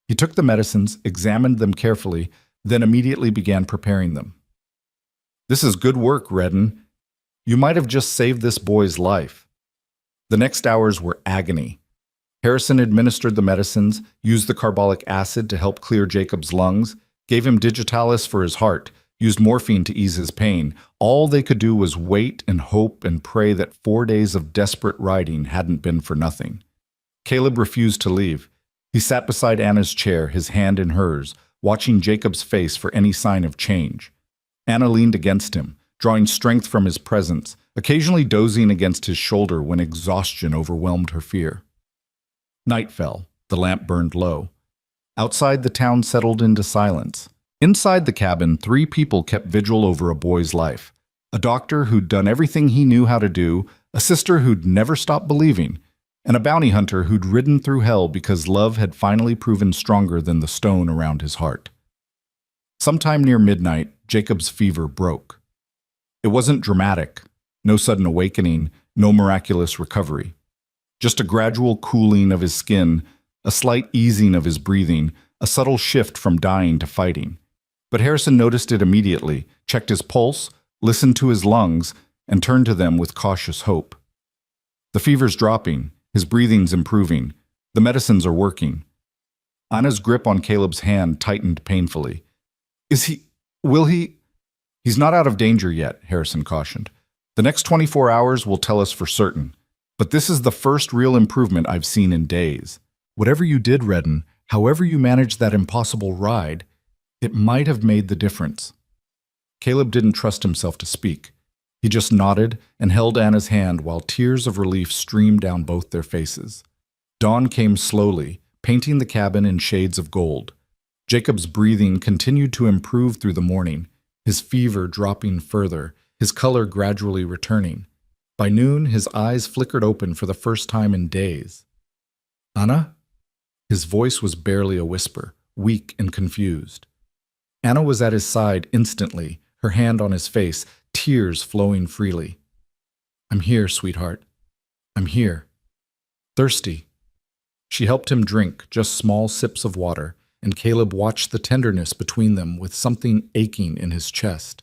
[SPEAKER 1] He took the medicines, examined them carefully, then immediately began preparing them. "This is good work, Redden. You might have just saved this boy's life." The next hours were agony. Harrison administered the medicines, used the carbolic acid to help clear Jacob's lungs, gave him digitalis for his heart, used morphine to ease his pain. All they could do was wait and hope and pray that 4 days of desperate riding hadn't been for nothing. Caleb refused to leave. He sat beside Anna's chair, his hand in hers, watching Jacob's face for any sign of change. Anna leaned against him, drawing strength from his presence, occasionally dozing against his shoulder when exhaustion overwhelmed her fear. Night fell. The lamp burned low. Outside, the town settled into silence. Inside the cabin, 3 people kept vigil over a boy's life. A doctor who'd done everything he knew how to do, a sister who'd never stopped believing, and a bounty hunter who'd ridden through hell because love had finally proven stronger than the stone around his heart. Sometime near midnight, Jacob's fever broke. It wasn't dramatic, no sudden awakening, no miraculous recovery. Just a gradual cooling of his skin, a slight easing of his breathing, a subtle shift from dying to fighting. But Harrison noticed it immediately, checked his pulse, listened to his lungs, and turned to them with cautious hope. The fever's dropping, his breathing's improving, the medicines are working. Anna's grip on Caleb's hand tightened painfully. Will he? "He's not out of danger yet," Harrison cautioned. "The next 24 hours will tell us for certain. But this is the first real improvement I've seen in days. Whatever you did, Redden, however you managed that impossible ride, it might have made the difference." Caleb didn't trust himself to speak. He just nodded and held Anna's hand while tears of relief streamed down both their faces. Dawn came slowly, painting the cabin in shades of gold. Jacob's breathing continued to improve through the morning, his fever dropping further, his color gradually returning. By noon, his eyes flickered open for the first time in days. "Anna?" His voice was barely a whisper, weak and confused. Anna was at his side instantly, her hand on his face, tears flowing freely. "I'm here, sweetheart. I'm here. Thirsty." She helped him drink just small sips of water, and Caleb watched the tenderness between them with something aching in his chest.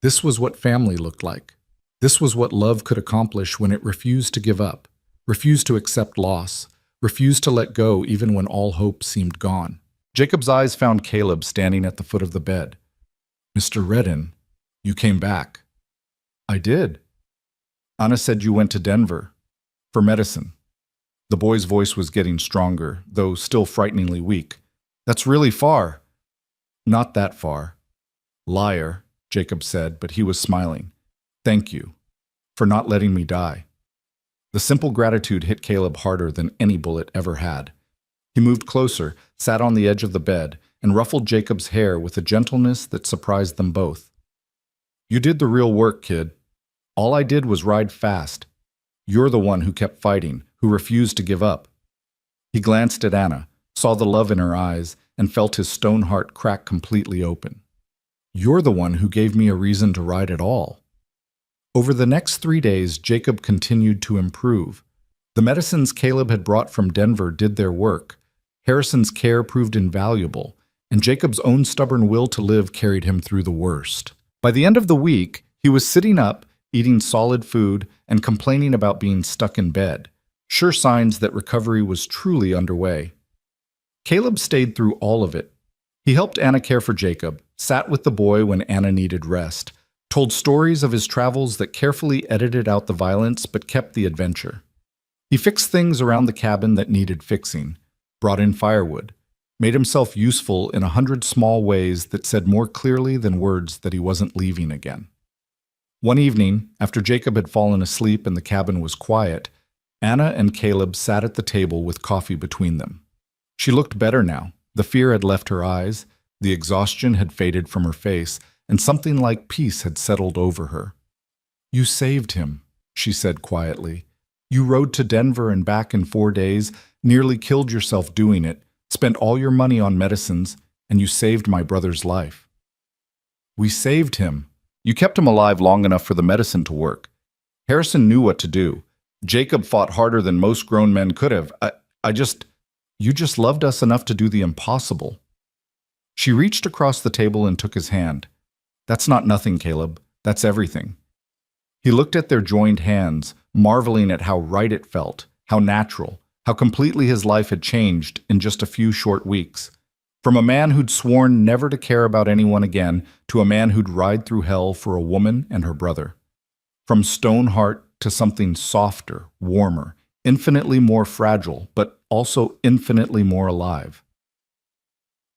[SPEAKER 1] This was what family looked like. This was what love could accomplish when it refused to give up, refused to accept loss, refused to let go even when all hope seemed gone. Jacob's eyes found Caleb standing at the foot of the bed. "Mr. Redden, you came back." "I did." "Anna said you went to Denver. For medicine." The boy's voice was getting stronger, though still frighteningly weak. "That's really far." "Not that far." "Liar," Jacob said, but he was smiling. "Thank you for not letting me die." The simple gratitude hit Caleb harder than any bullet ever had. He moved closer, sat on the edge of the bed, and ruffled Jacob's hair with a gentleness that surprised them both. "You did the real work, kid. All I did was ride fast. You're the one who kept fighting, who refused to give up." He glanced at Anna, saw the love in her eyes, and felt his stone heart crack completely open. "You're the one who gave me a reason to ride at all." Over the next 3 days, Jacob continued to improve. The medicines Caleb had brought from Denver did their work. Harrison's care proved invaluable, and Jacob's own stubborn will to live carried him through the worst. By the end of the week, he was sitting up, eating solid food, and complaining about being stuck in bed, sure signs that recovery was truly underway. Caleb stayed through all of it. He helped Anna care for Jacob, sat with the boy when Anna needed rest, told stories of his travels that carefully edited out the violence but kept the adventure. He fixed things around the cabin that needed fixing, brought in firewood, made himself useful in 100 small ways that said more clearly than words that he wasn't leaving again. One evening, after Jacob had fallen asleep and the cabin was quiet, Anna and Caleb sat at the table with coffee between them. She looked better now. The fear had left her eyes, the exhaustion had faded from her face, and something like peace had settled over her. "You saved him," she said quietly. "You rode to Denver and back in 4 days, nearly killed yourself doing it, spent all your money on medicines, and you saved my brother's life." "We saved him. You kept him alive long enough for the medicine to work. Harrison knew what to do. Jacob fought harder than most grown men could have. You just loved us enough to do the impossible." She reached across the table and took his hand. "That's not nothing, Caleb. That's everything." He looked at their joined hands, marveling at how right it felt, how natural, how completely his life had changed in just a few short weeks. From a man who'd sworn never to care about anyone again to a man who'd ride through hell for a woman and her brother. From stone heart to something softer, warmer, infinitely more fragile, but also infinitely more alive.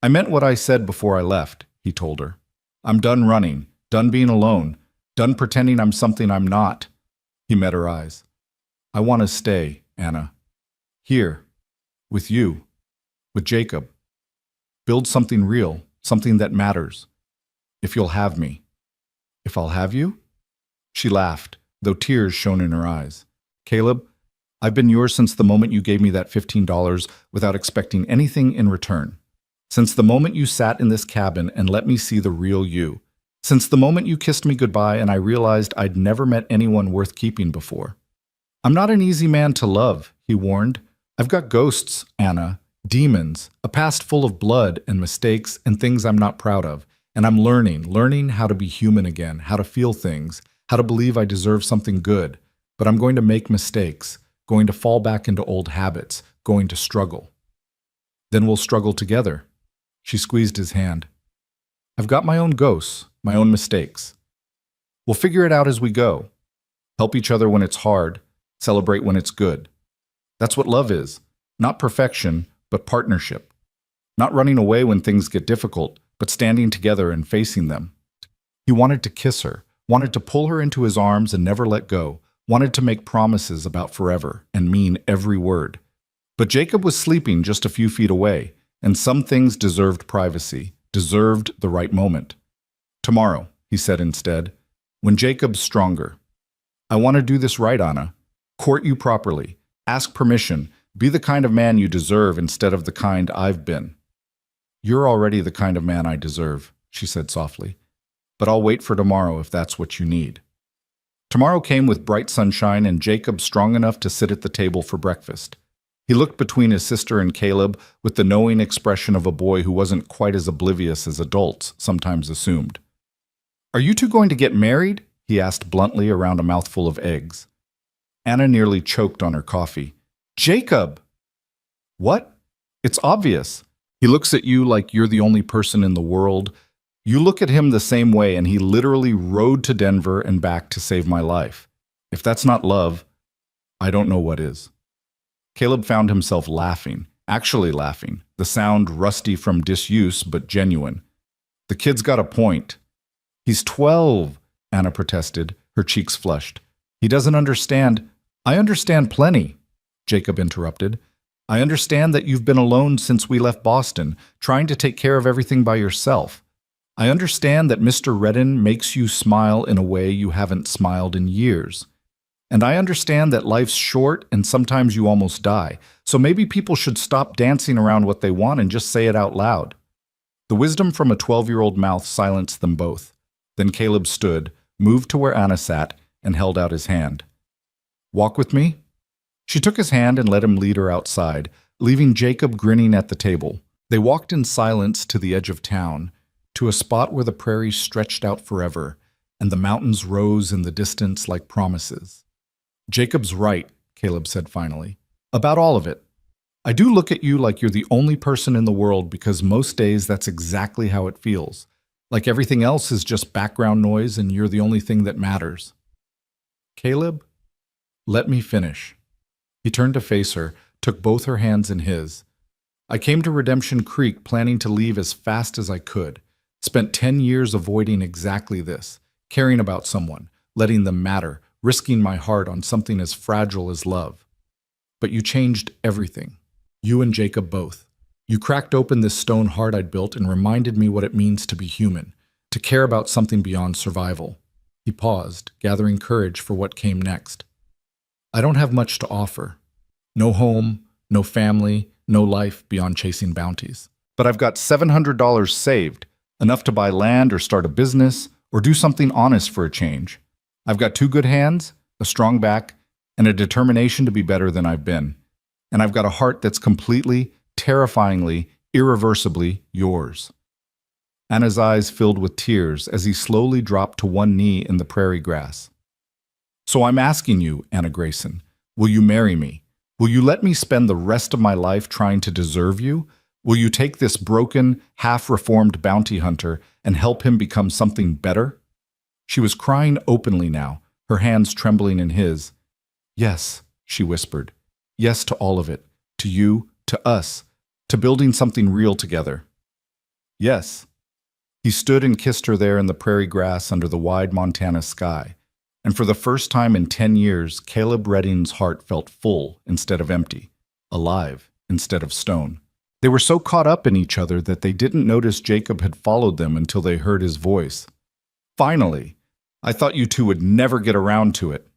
[SPEAKER 1] "I meant what I said before I left," he told her. "I'm done running, done being alone, done pretending I'm something I'm not." He met her eyes. "I want to stay, Anna. Here, with you, with Jacob. Build something real, something that matters. If you'll have me." "If I'll have you?" She laughed, though tears shone in her eyes. "Caleb, I've been yours since the moment you gave me that $15 without expecting anything in return. Since the moment you sat in this cabin and let me see the real you. Since the moment you kissed me goodbye and I realized I'd never met anyone worth keeping before." "I'm not an easy man to love," he warned. "I've got ghosts, Anna, demons, a past full of blood and mistakes and things I'm not proud of. And I'm learning how to be human again, how to feel things, how to believe I deserve something good. But I'm going to make mistakes, going to fall back into old habits, going to struggle." "Then we'll struggle together." She squeezed his hand. "I've got my own ghosts, my own mistakes. We'll figure it out as we go. Help each other when it's hard, celebrate when it's good. That's what love is. Not perfection, but partnership. Not running away when things get difficult, but standing together and facing them." He wanted to kiss her, wanted to pull her into his arms and never let go, wanted to make promises about forever and mean every word. But Jacob was sleeping just a few feet away, and some things deserved privacy, deserved the right moment. "Tomorrow," he said instead, "when Jacob's stronger. I want to do this right, Anna. Court you properly, ask permission, be the kind of man you deserve instead of the kind I've been." "You're already the kind of man I deserve," she said softly. "But I'll wait for tomorrow if that's what you need." Tomorrow came with bright sunshine and Jacob strong enough to sit at the table for breakfast. He looked between his sister and Caleb with the knowing expression of a boy who wasn't quite as oblivious as adults sometimes assumed. "Are you two going to get married?" he asked bluntly around a mouthful of eggs. Anna nearly choked on her coffee. "Jacob!" "What? It's obvious. He looks at you like you're the only person in the world. You look at him the same way, and he literally rode to Denver and back to save my life. If that's not love, I don't know what is." Caleb found himself laughing, actually laughing, the sound rusty from disuse but genuine. "The kid's got a point." "He's 12, Anna protested, her cheeks flushed. "He doesn't understand." "I understand plenty," Jacob interrupted. "I understand that you've been alone since we left Boston, trying to take care of everything by yourself. I understand that Mr. Redden makes you smile in a way you haven't smiled in years. And I understand that life's short and sometimes you almost die, so maybe people should stop dancing around what they want and just say it out loud." The wisdom from a 12-year-old mouth silenced them both. Then Caleb stood, moved to where Anna sat, and held out his hand. "Walk with me?" She took his hand and let him lead her outside, leaving Jacob grinning at the table. They walked in silence to the edge of town, to a spot where the prairie stretched out forever, and the mountains rose in the distance like promises. "Jacob's right," Caleb said finally, "about all of it. I do look at you like you're the only person in the world because most days that's exactly how it feels. Like everything else is just background noise and you're the only thing that matters." "Caleb, let me finish." He turned to face her, took both her hands in his. "I came to Redemption Creek planning to leave as fast as I could. Spent 10 years avoiding exactly this, caring about someone, letting them matter, risking my heart on something as fragile as love. But you changed everything. You and Jacob both. You cracked open this stone heart I'd built and reminded me what it means to be human, to care about something beyond survival." He paused, gathering courage for what came next. "I don't have much to offer. No home, no family, no life beyond chasing bounties. But I've got $700 saved, enough to buy land or start a business or do something honest for a change. I've got 2 good hands, a strong back, and a determination to be better than I've been. And I've got a heart that's completely, terrifyingly, irreversibly yours." Anna's eyes filled with tears as he slowly dropped to one knee in the prairie grass. "So I'm asking you, Anna Grayson, will you marry me? Will you let me spend the rest of my life trying to deserve you? Will you take this broken, half-reformed bounty hunter and help him become something better?" She was crying openly now, her hands trembling in his. "Yes," she whispered. "Yes to all of it. To you, to us, to building something real together. Yes." He stood and kissed her there in the prairie grass under the wide Montana sky. And for the first time in 10 years, Caleb Redding's heart felt full instead of empty, alive instead of stone. They were so caught up in each other that they didn't notice Jacob had followed them until they heard his voice. "Finally! I thought you two would never get around to it."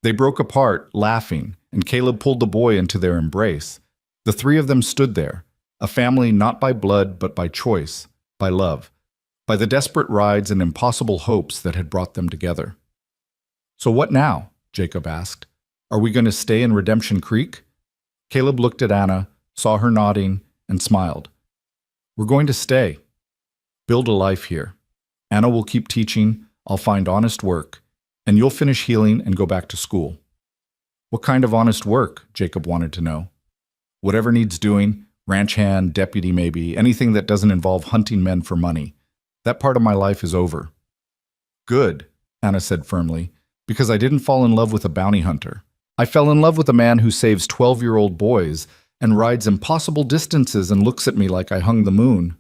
[SPEAKER 1] They broke apart, laughing, and Caleb pulled the boy into their embrace. The 3 of them stood there, a family not by blood but by choice, by love, by the desperate rides and impossible hopes that had brought them together. "So what now?" Jacob asked. "Are we going to stay in Redemption Creek?" Caleb looked at Anna, saw her nodding, and smiled. "We're going to stay. Build a life here. Anna will keep teaching, I'll find honest work, and you'll finish healing and go back to school." "What kind of honest work?" Jacob wanted to know. "Whatever needs doing, ranch hand, deputy maybe, anything that doesn't involve hunting men for money. That part of my life is over." "Good," Anna said firmly, "because I didn't fall in love with a bounty hunter. I fell in love with a man who saves 12-year-old boys and rides impossible distances and looks at me like I hung the moon."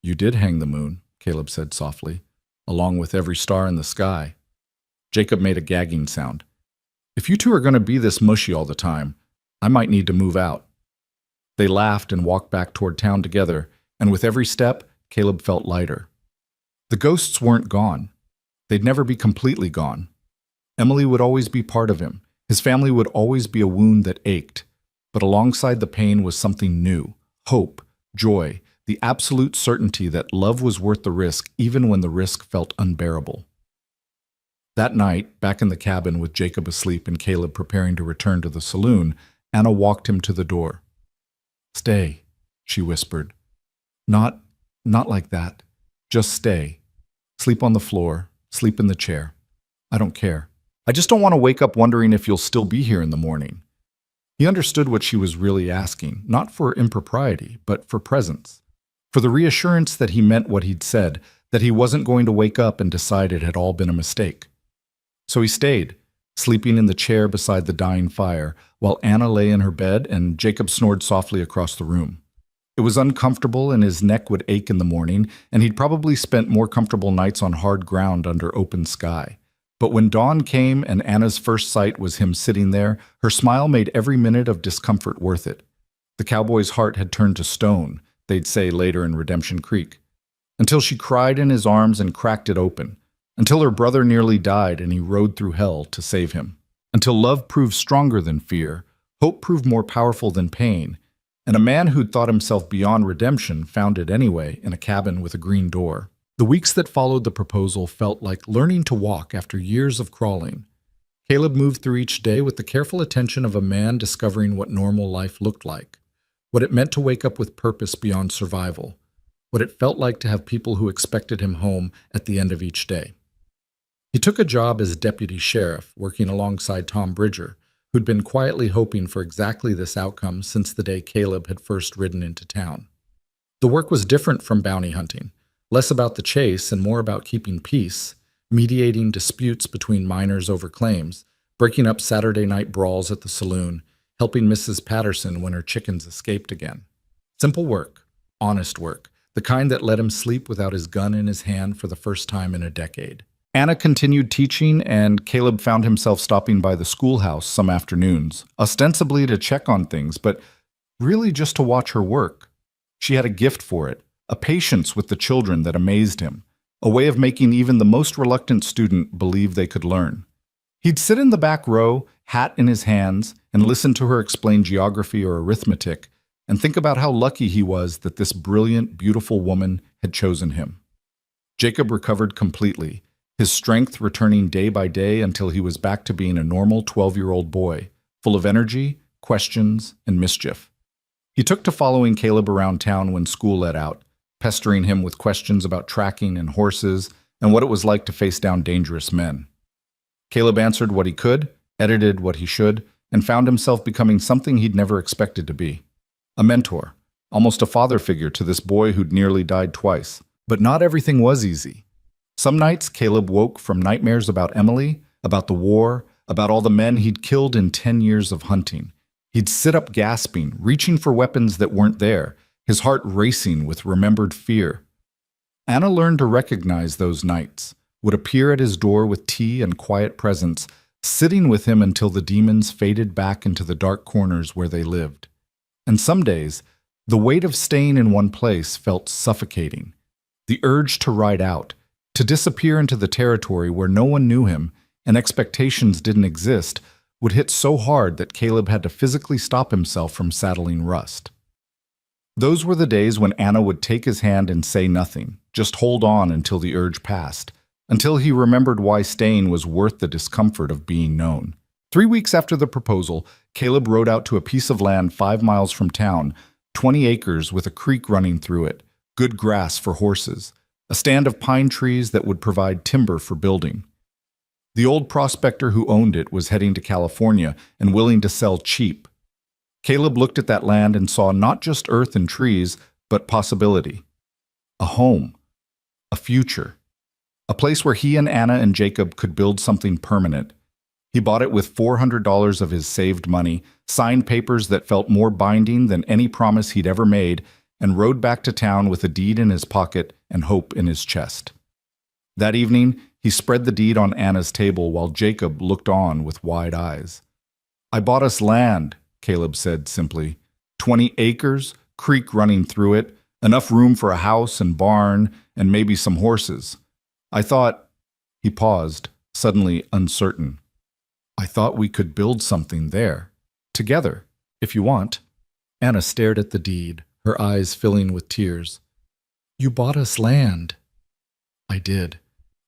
[SPEAKER 1] "You did hang the moon," Caleb said softly, "along with every star in the sky." Jacob made a gagging sound. "If you two are going to be this mushy all the time, I might need to move out." They laughed and walked back toward town together, and with every step, Caleb felt lighter. The ghosts weren't gone. They'd never be completely gone. Emily would always be part of him. His family would always be a wound that ached. But alongside the pain was something new, hope, joy, the absolute certainty that love was worth the risk even when the risk felt unbearable. That night, back in the cabin with Jacob asleep and Caleb preparing to return to the saloon, Anna walked him to the door. "Stay," she whispered. Not like that. Just stay. Sleep on the floor, sleep in the chair. I don't care. I just don't want to wake up wondering if you'll still be here in the morning." He understood what she was really asking, not for impropriety, but for presence. For the reassurance that he meant what he'd said, that he wasn't going to wake up and decide it had all been a mistake. So he stayed, sleeping in the chair beside the dying fire, while Anna lay in her bed and Jacob snored softly across the room. It was uncomfortable and his neck would ache in the morning, and he'd probably spent more comfortable nights on hard ground under open sky. But when dawn came and Anna's first sight was him sitting there, her smile made every minute of discomfort worth it. The cowboy's heart had turned to stone, they'd say later in Redemption Creek, until she cried in his arms and cracked it open, until her brother nearly died and he rode through hell to save him, until love proved stronger than fear, hope proved more powerful than pain, and a man who'd thought himself beyond redemption found it anyway in a cabin with a green door. The weeks that followed the proposal felt like learning to walk after years of crawling. Caleb moved through each day with the careful attention of a man discovering what normal life looked like, what it meant to wake up with purpose beyond survival, what it felt like to have people who expected him home at the end of each day. He took a job as deputy sheriff, working alongside Tom Bridger, who'd been quietly hoping for exactly this outcome since the day Caleb had first ridden into town. The work was different from bounty hunting, less about the chase and more about keeping peace, mediating disputes between miners over claims, breaking up Saturday night brawls at the saloon, helping Mrs. Patterson when her chickens escaped again. Simple work, honest work, the kind that let him sleep without his gun in his hand for the first time in a decade. Anna continued teaching, and Caleb found himself stopping by the schoolhouse some afternoons, ostensibly to check on things, but really just to watch her work. She had a gift for it, a patience with the children that amazed him, a way of making even the most reluctant student believe they could learn. He'd sit in the back row, hat in his hands, and listen to her explain geography or arithmetic, and think about how lucky he was that this brilliant, beautiful woman had chosen him. Jacob recovered completely, his strength returning day by day until he was back to being a normal 12-year-old boy, full of energy, questions, and mischief. He took to following Caleb around town when school let out, pestering him with questions about tracking and horses and what it was like to face down dangerous men. Caleb answered what he could, edited what he should, and found himself becoming something he'd never expected to be. A mentor, almost a father figure to this boy who'd nearly died twice. But not everything was easy. Some nights, Caleb woke from nightmares about Emily, about the war, about all the men he'd killed in 10 years of hunting. He'd sit up gasping, reaching for weapons that weren't there, his heart racing with remembered fear. Anna learned to recognize those nights, would appear at his door with tea and quiet presence, sitting with him until the demons faded back into the dark corners where they lived. And some days, the weight of staying in one place felt suffocating. The urge to ride out, to disappear into the territory where no one knew him and expectations didn't exist, would hit so hard that Caleb had to physically stop himself from saddling Rust. Those were the days when Anna would take his hand and say nothing, just hold on until the urge passed, until he remembered why staying was worth the discomfort of being known. 3 weeks after the proposal, Caleb rode out to a piece of land 5 miles from town, 20 acres with a creek running through it, good grass for horses, a stand of pine trees that would provide timber for building. The old prospector who owned it was heading to California and willing to sell cheap. Caleb looked at that land and saw not just earth and trees, but possibility. A home. A future. A place where he and Anna and Jacob could build something permanent. He bought it with $400 of his saved money, signed papers that felt more binding than any promise he'd ever made, and rode back to town with a deed in his pocket and hope in his chest. That evening, he spread the deed on Anna's table while Jacob looked on with wide eyes. "I bought us land," Caleb said simply. 20 acres, creek running through it, enough room for a house and barn, and maybe some horses. I thought," he paused, suddenly uncertain. "I thought we could build something there. Together, if you want." Anna stared at the deed, her eyes filling with tears. "You bought us land." "I did.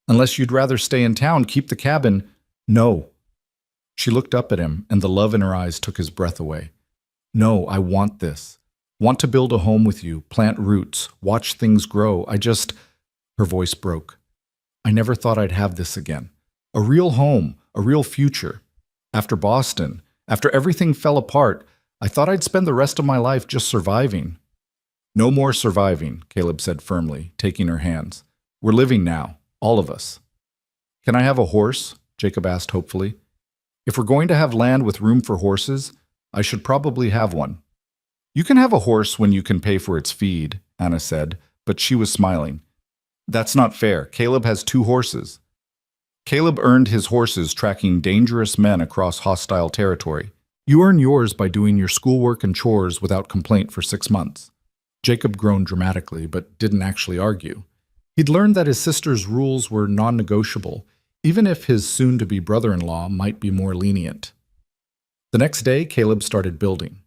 [SPEAKER 1] Unless you'd rather stay in town, keep the cabin." "No." She looked up at him, and the love in her eyes took his breath away. "No, I want this. Want to build a home with you, plant roots, watch things grow. Her voice broke. "I never thought I'd have this again. A real home, a real future. After Boston, after everything fell apart, I thought I'd spend the rest of my life just surviving." "No more surviving," Caleb said firmly, taking her hands. "We're living now, all of us." "Can I have a horse?" Jacob asked hopefully. "If we're going to have land with room for horses, I should probably have one." "You can have a horse when you can pay for its feed," Anna said, but she was smiling. "That's not fair. Caleb has 2 horses." Caleb earned his horses tracking dangerous men across hostile territory. "You earn yours by doing your schoolwork and chores without complaint for 6 months. Jacob groaned dramatically, but didn't actually argue. He'd learned that his sister's rules were non-negotiable, even if his soon-to-be brother-in-law might be more lenient. The next day, Caleb started building.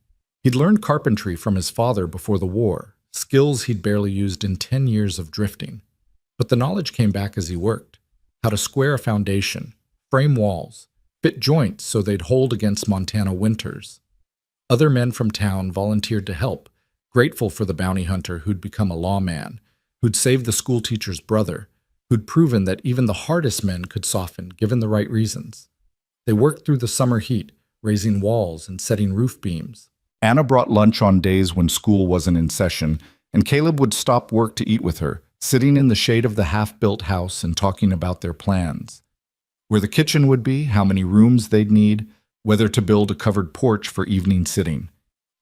[SPEAKER 1] He'd learned carpentry from his father before the war, skills he'd barely used in 10 years of drifting. But the knowledge came back as he worked: how to square a foundation, frame walls, fit joints so they'd hold against Montana winters. Other men from town volunteered to help, grateful for the bounty hunter who'd become a lawman, who'd saved the schoolteacher's brother, who'd proven that even the hardest men could soften given the right reasons. They worked through the summer heat, raising walls and setting roof beams. Anna brought lunch on days when school wasn't in session, and Caleb would stop work to eat with her, sitting in the shade of the half-built house and talking about their plans. Where the kitchen would be, how many rooms they'd need, whether to build a covered porch for evening sitting.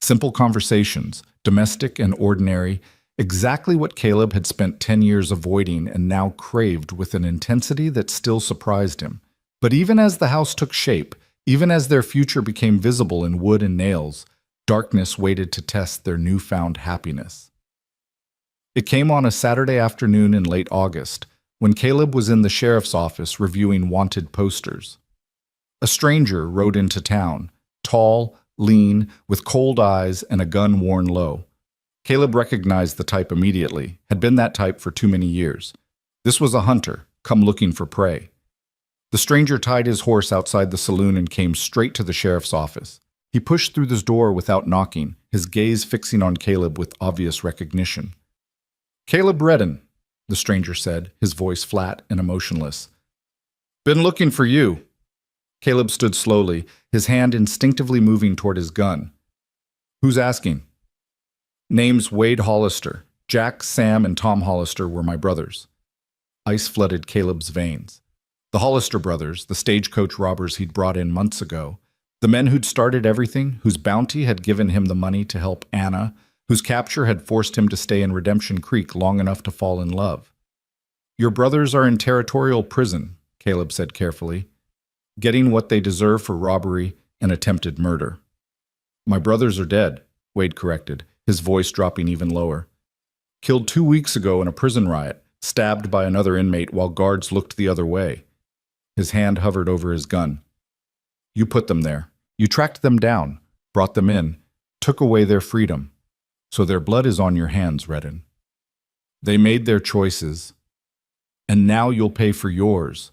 [SPEAKER 1] Simple conversations, domestic and ordinary, exactly what Caleb had spent 10 years avoiding and now craved with an intensity that still surprised him. But even as the house took shape, even as their future became visible in wood and nails, darkness waited to test their newfound happiness. It came on a Saturday afternoon in late August, when Caleb was in the sheriff's office reviewing wanted posters. A stranger rode into town, tall, lean, with cold eyes and a gun worn low. Caleb recognized the type immediately, had been that type for too many years. This was a hunter, come looking for prey. The stranger tied his horse outside the saloon and came straight to the sheriff's office. He pushed through the door without knocking, his gaze fixing on Caleb with obvious recognition. "Caleb Redden," the stranger said, his voice flat and emotionless. "Been looking for you." Caleb stood slowly, his hand instinctively moving toward his gun. "Who's asking?" "Name's Wade Hollister. Jack, Sam, and Tom Hollister were my brothers." Ice flooded Caleb's veins. The Hollister brothers, the stagecoach robbers he'd brought in months ago, the men who'd started everything, whose bounty had given him the money to help Anna, whose capture had forced him to stay in Redemption Creek long enough to fall in love. "Your brothers are in territorial prison," Caleb said carefully, "getting what they deserve for robbery and attempted murder." "My brothers are dead," Wade corrected, his voice dropping even lower. "Killed 2 weeks ago in a prison riot, stabbed by another inmate while guards looked the other way." His hand hovered over his gun. "You put them there. You tracked them down, brought them in, took away their freedom. So their blood is on your hands, Redden. They made their choices, and now you'll pay for yours."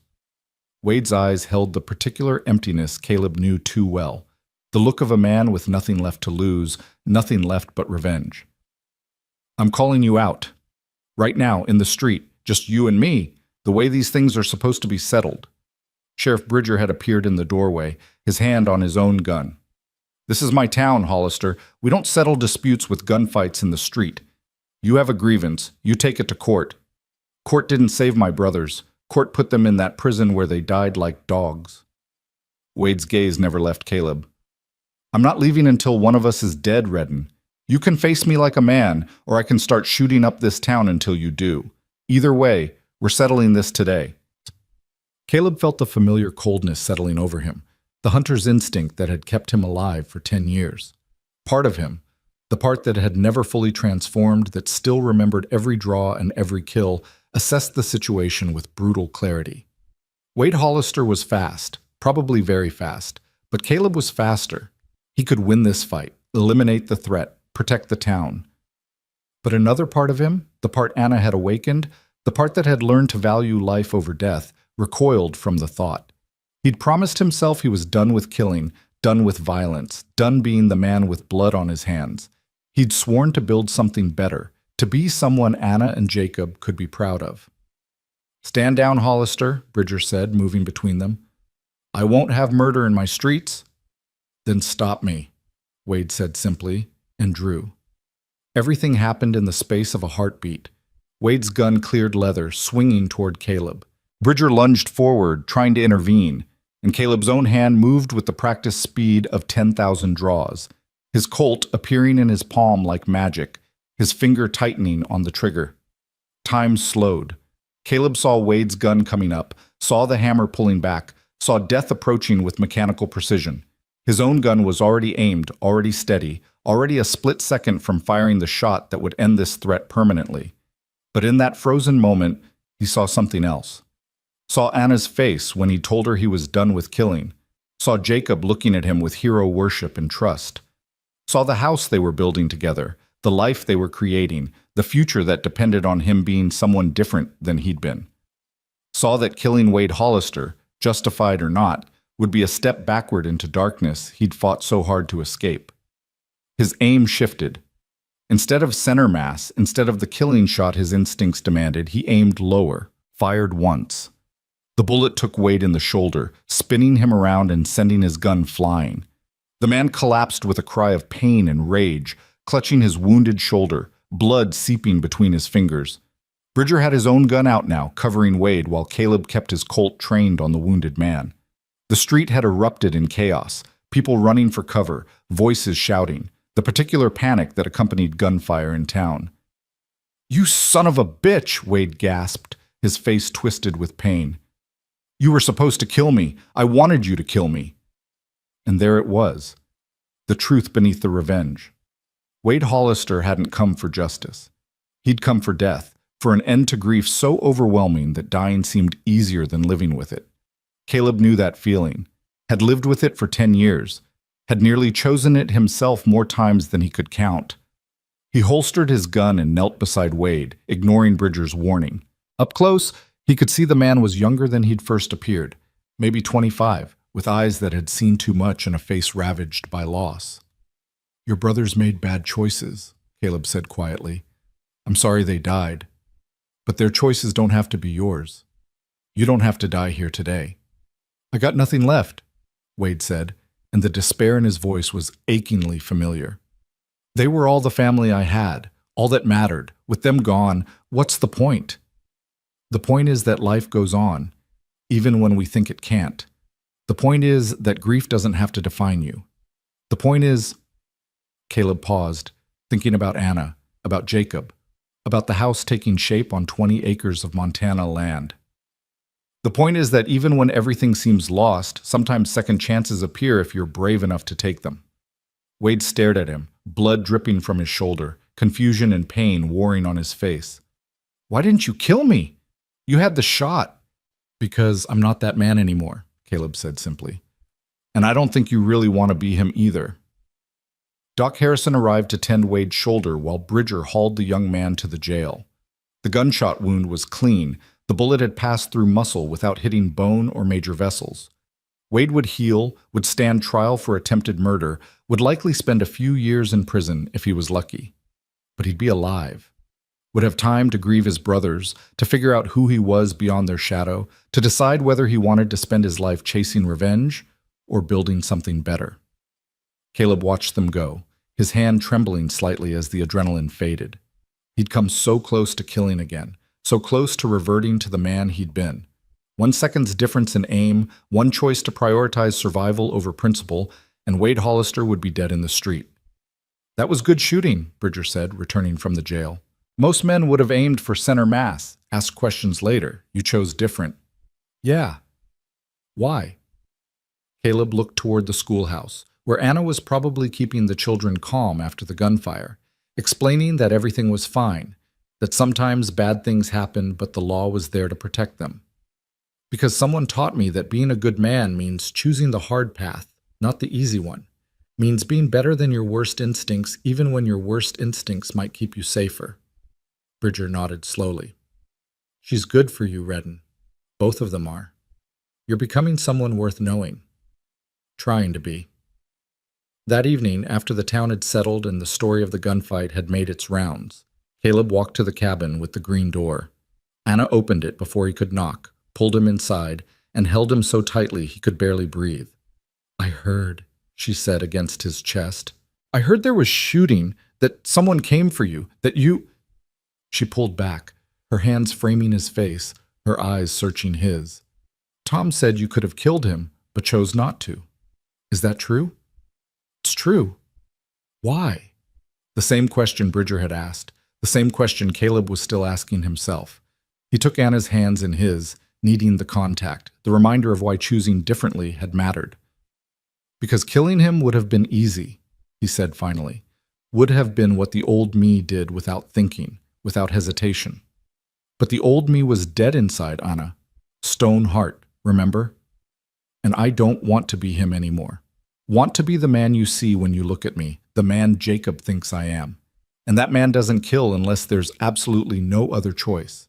[SPEAKER 1] Wade's eyes held the particular emptiness Caleb knew too well, the look of a man with nothing left to lose, nothing left but revenge. "I'm calling you out. Right now, in the street, just you and me, the way these things are supposed to be settled." Sheriff Bridger had appeared in the doorway, his hand on his own gun. "This is my town, Hollister. We don't settle disputes with gunfights in the street. You have a grievance. You take it to court. Court didn't save my brothers. Court put them in that prison where they died like dogs." Wade's gaze never left Caleb. "I'm not leaving until one of us is dead, Redden. You can face me like a man, or I can start shooting up this town until you do. Either way, we're settling this today." Caleb felt the familiar coldness settling over him, the hunter's instinct that had kept him alive for 10 years. Part of him, the part that had never fully transformed, that still remembered every draw and every kill, assessed the situation with brutal clarity. Wade Hollister was fast, probably very fast, but Caleb was faster. He could win this fight, eliminate the threat, protect the town. But another part of him, the part Anna had awakened, the part that had learned to value life over death, recoiled from the thought. He'd promised himself he was done with killing, done with violence, done being the man with blood on his hands. He'd sworn to build something better, to be someone Anna and Jacob could be proud of. "Stand down, Hollister," Bridger said, moving between them. "I won't have murder in my streets." "Then stop me," Wade said simply, and drew. Everything happened in the space of a heartbeat. Wade's gun cleared leather, swinging toward Caleb. Bridger lunged forward, trying to intervene, and Caleb's own hand moved with the practiced speed of 10,000 draws, his Colt appearing in his palm like magic, his finger tightening on the trigger. Time slowed. Caleb saw Wade's gun coming up, saw the hammer pulling back, saw death approaching with mechanical precision. His own gun was already aimed, already steady, already a split second from firing the shot that would end this threat permanently. But in that frozen moment, he saw something else. Saw Anna's face when he told her he was done with killing. Saw Jacob looking at him with hero worship and trust. Saw the house they were building together, the life they were creating, the future that depended on him being someone different than he'd been. Saw that killing Wade Hollister, justified or not, would be a step backward into darkness he'd fought so hard to escape. His aim shifted. Instead of center mass, instead of the killing shot his instincts demanded, he aimed lower, fired once. The bullet took Wade in the shoulder, spinning him around and sending his gun flying. The man collapsed with a cry of pain and rage, clutching his wounded shoulder, blood seeping between his fingers. Bridger had his own gun out now, covering Wade, while Caleb kept his Colt trained on the wounded man. The street had erupted in chaos, people running for cover, voices shouting, the particular panic that accompanied gunfire in town. "You son of a bitch!" Wade gasped, his face twisted with pain. "You were supposed to kill me. I wanted you to kill me." And there it was, the truth beneath the revenge. Wade Hollister hadn't come for justice. He'd come for death, for an end to grief so overwhelming that dying seemed easier than living with it. Caleb knew that feeling, had lived with it for 10 years, had nearly chosen it himself more times than he could count. He holstered his gun and knelt beside Wade, ignoring Bridger's warning. Up close, he could see the man was younger than he'd first appeared, maybe 25, with eyes that had seen too much and a face ravaged by loss. "Your brothers made bad choices," Caleb said quietly. "I'm sorry they died. But their choices don't have to be yours. You don't have to die here today." "I got nothing left," Wade said, and the despair in his voice was achingly familiar. "They were all the family I had, all that mattered. With them gone, what's the point? The point is that life goes on, even when we think it can't. The point is that grief doesn't have to define you. The point is—" Caleb paused, thinking about Anna, about Jacob, about the house taking shape on 20 acres of Montana land. "The point is that even when everything seems lost, sometimes second chances appear if you're brave enough to take them." Wade stared at him, blood dripping from his shoulder, confusion and pain warring on his face. "Why didn't you kill me? You had the shot." "Because I'm not that man anymore," Caleb said simply. "And I don't think you really want to be him either." Doc Harrison arrived to tend Wade's shoulder while Bridger hauled the young man to the jail. The gunshot wound was clean. The bullet had passed through muscle without hitting bone or major vessels. Wade would heal, would stand trial for attempted murder, would likely spend a few years in prison if he was lucky. But he'd be alive. Would have time to grieve his brothers, to figure out who he was beyond their shadow, to decide whether he wanted to spend his life chasing revenge or building something better. Caleb watched them go, his hand trembling slightly as the adrenaline faded. He'd come so close to killing again, so close to reverting to the man he'd been. 1 second's difference in aim, one choice to prioritize survival over principle, and Wade Hollister would be dead in the street. "That was good shooting," Bridger said, returning from the jail. "Most men would have aimed for center mass, asked questions later. You chose different." "Yeah. Why?" Caleb looked toward the schoolhouse, where Anna was probably keeping the children calm after the gunfire, explaining that everything was fine, that sometimes bad things happen, but the law was there to protect them. "Because someone taught me that being a good man means choosing the hard path, not the easy one. Means being better than your worst instincts, even when your worst instincts might keep you safer." Bridger nodded slowly. "She's good for you, Redden. Both of them are. You're becoming someone worth knowing. Trying to be." That evening, after the town had settled and the story of the gunfight had made its rounds, Caleb walked to the cabin with the green door. Anna opened it before he could knock, pulled him inside, and held him so tightly he could barely breathe. "I heard," she said against his chest. "I heard there was shooting, that someone came for you, that you—" She pulled back, her hands framing his face, her eyes searching his. "Tom said you could have killed him, but chose not to. Is that true?" "It's true." "Why?" The same question Bridger had asked, the same question Caleb was still asking himself. He took Anna's hands in his, needing the contact, the reminder of why choosing differently had mattered. "Because killing him would have been easy," he said finally. "Would have been what the old me did without thinking, without hesitation." But the old me was dead inside, Anna. Stone heart, remember? And I don't want to be him anymore. Want to be the man you see when you look at me, the man Jacob thinks I am. And that man doesn't kill unless there's absolutely no other choice.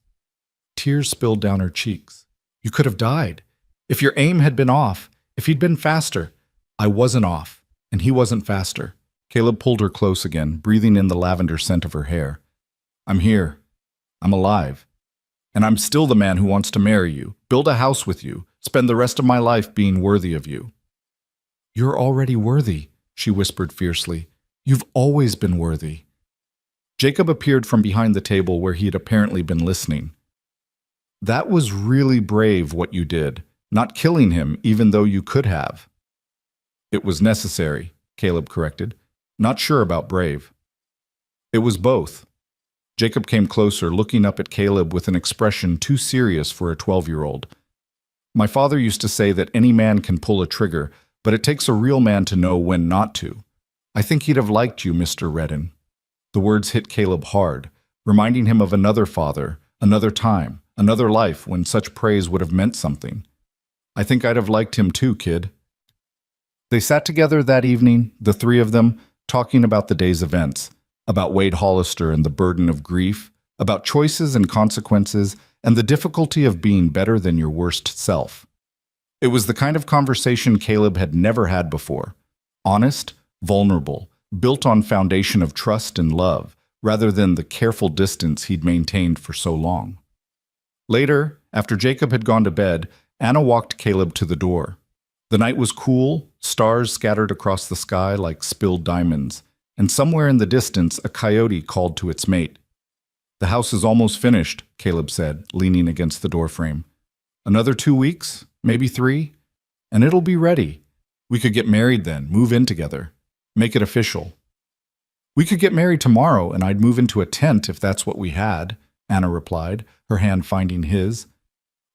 [SPEAKER 1] Tears spilled down her cheeks. You could have died. If your aim had been off, if he'd been faster. I wasn't off, and he wasn't faster. Caleb pulled her close again, breathing in the lavender scent of her hair. I'm here. I'm alive. And I'm still the man who wants to marry you, build a house with you, spend the rest of my life being worthy of you. You're already worthy, she whispered fiercely. You've always been worthy. Jacob appeared from behind the table where he had apparently been listening. That was really brave what you did, not killing him even though you could have. It was necessary, Caleb corrected. Not sure about brave. It was both. Jacob came closer, looking up at Caleb with an expression too serious for a 12-year-old. My father used to say that any man can pull a trigger, but it takes a real man to know when not to. I think he'd have liked you, Mr. Redden. The words hit Caleb hard, reminding him of another father, another time, another life when such praise would have meant something. I think I'd have liked him too, kid. They sat together that evening, the three of them, talking about the day's events, about Wade Hollister and the burden of grief, about choices and consequences, and the difficulty of being better than your worst self. It was the kind of conversation Caleb had never had before. Honest, vulnerable, built on foundation of trust and love, rather than the careful distance he'd maintained for so long. Later, after Jacob had gone to bed, Anna walked Caleb to the door. The night was cool, stars scattered across the sky like spilled diamonds, and somewhere in the distance a coyote called to its mate. The house is almost finished, Caleb said, leaning against the doorframe. Another 2 weeks, maybe 3, and it'll be ready. We could get married then, move in together, make it official. We could get married tomorrow and I'd move into a tent if that's what we had, Anna replied, her hand finding his.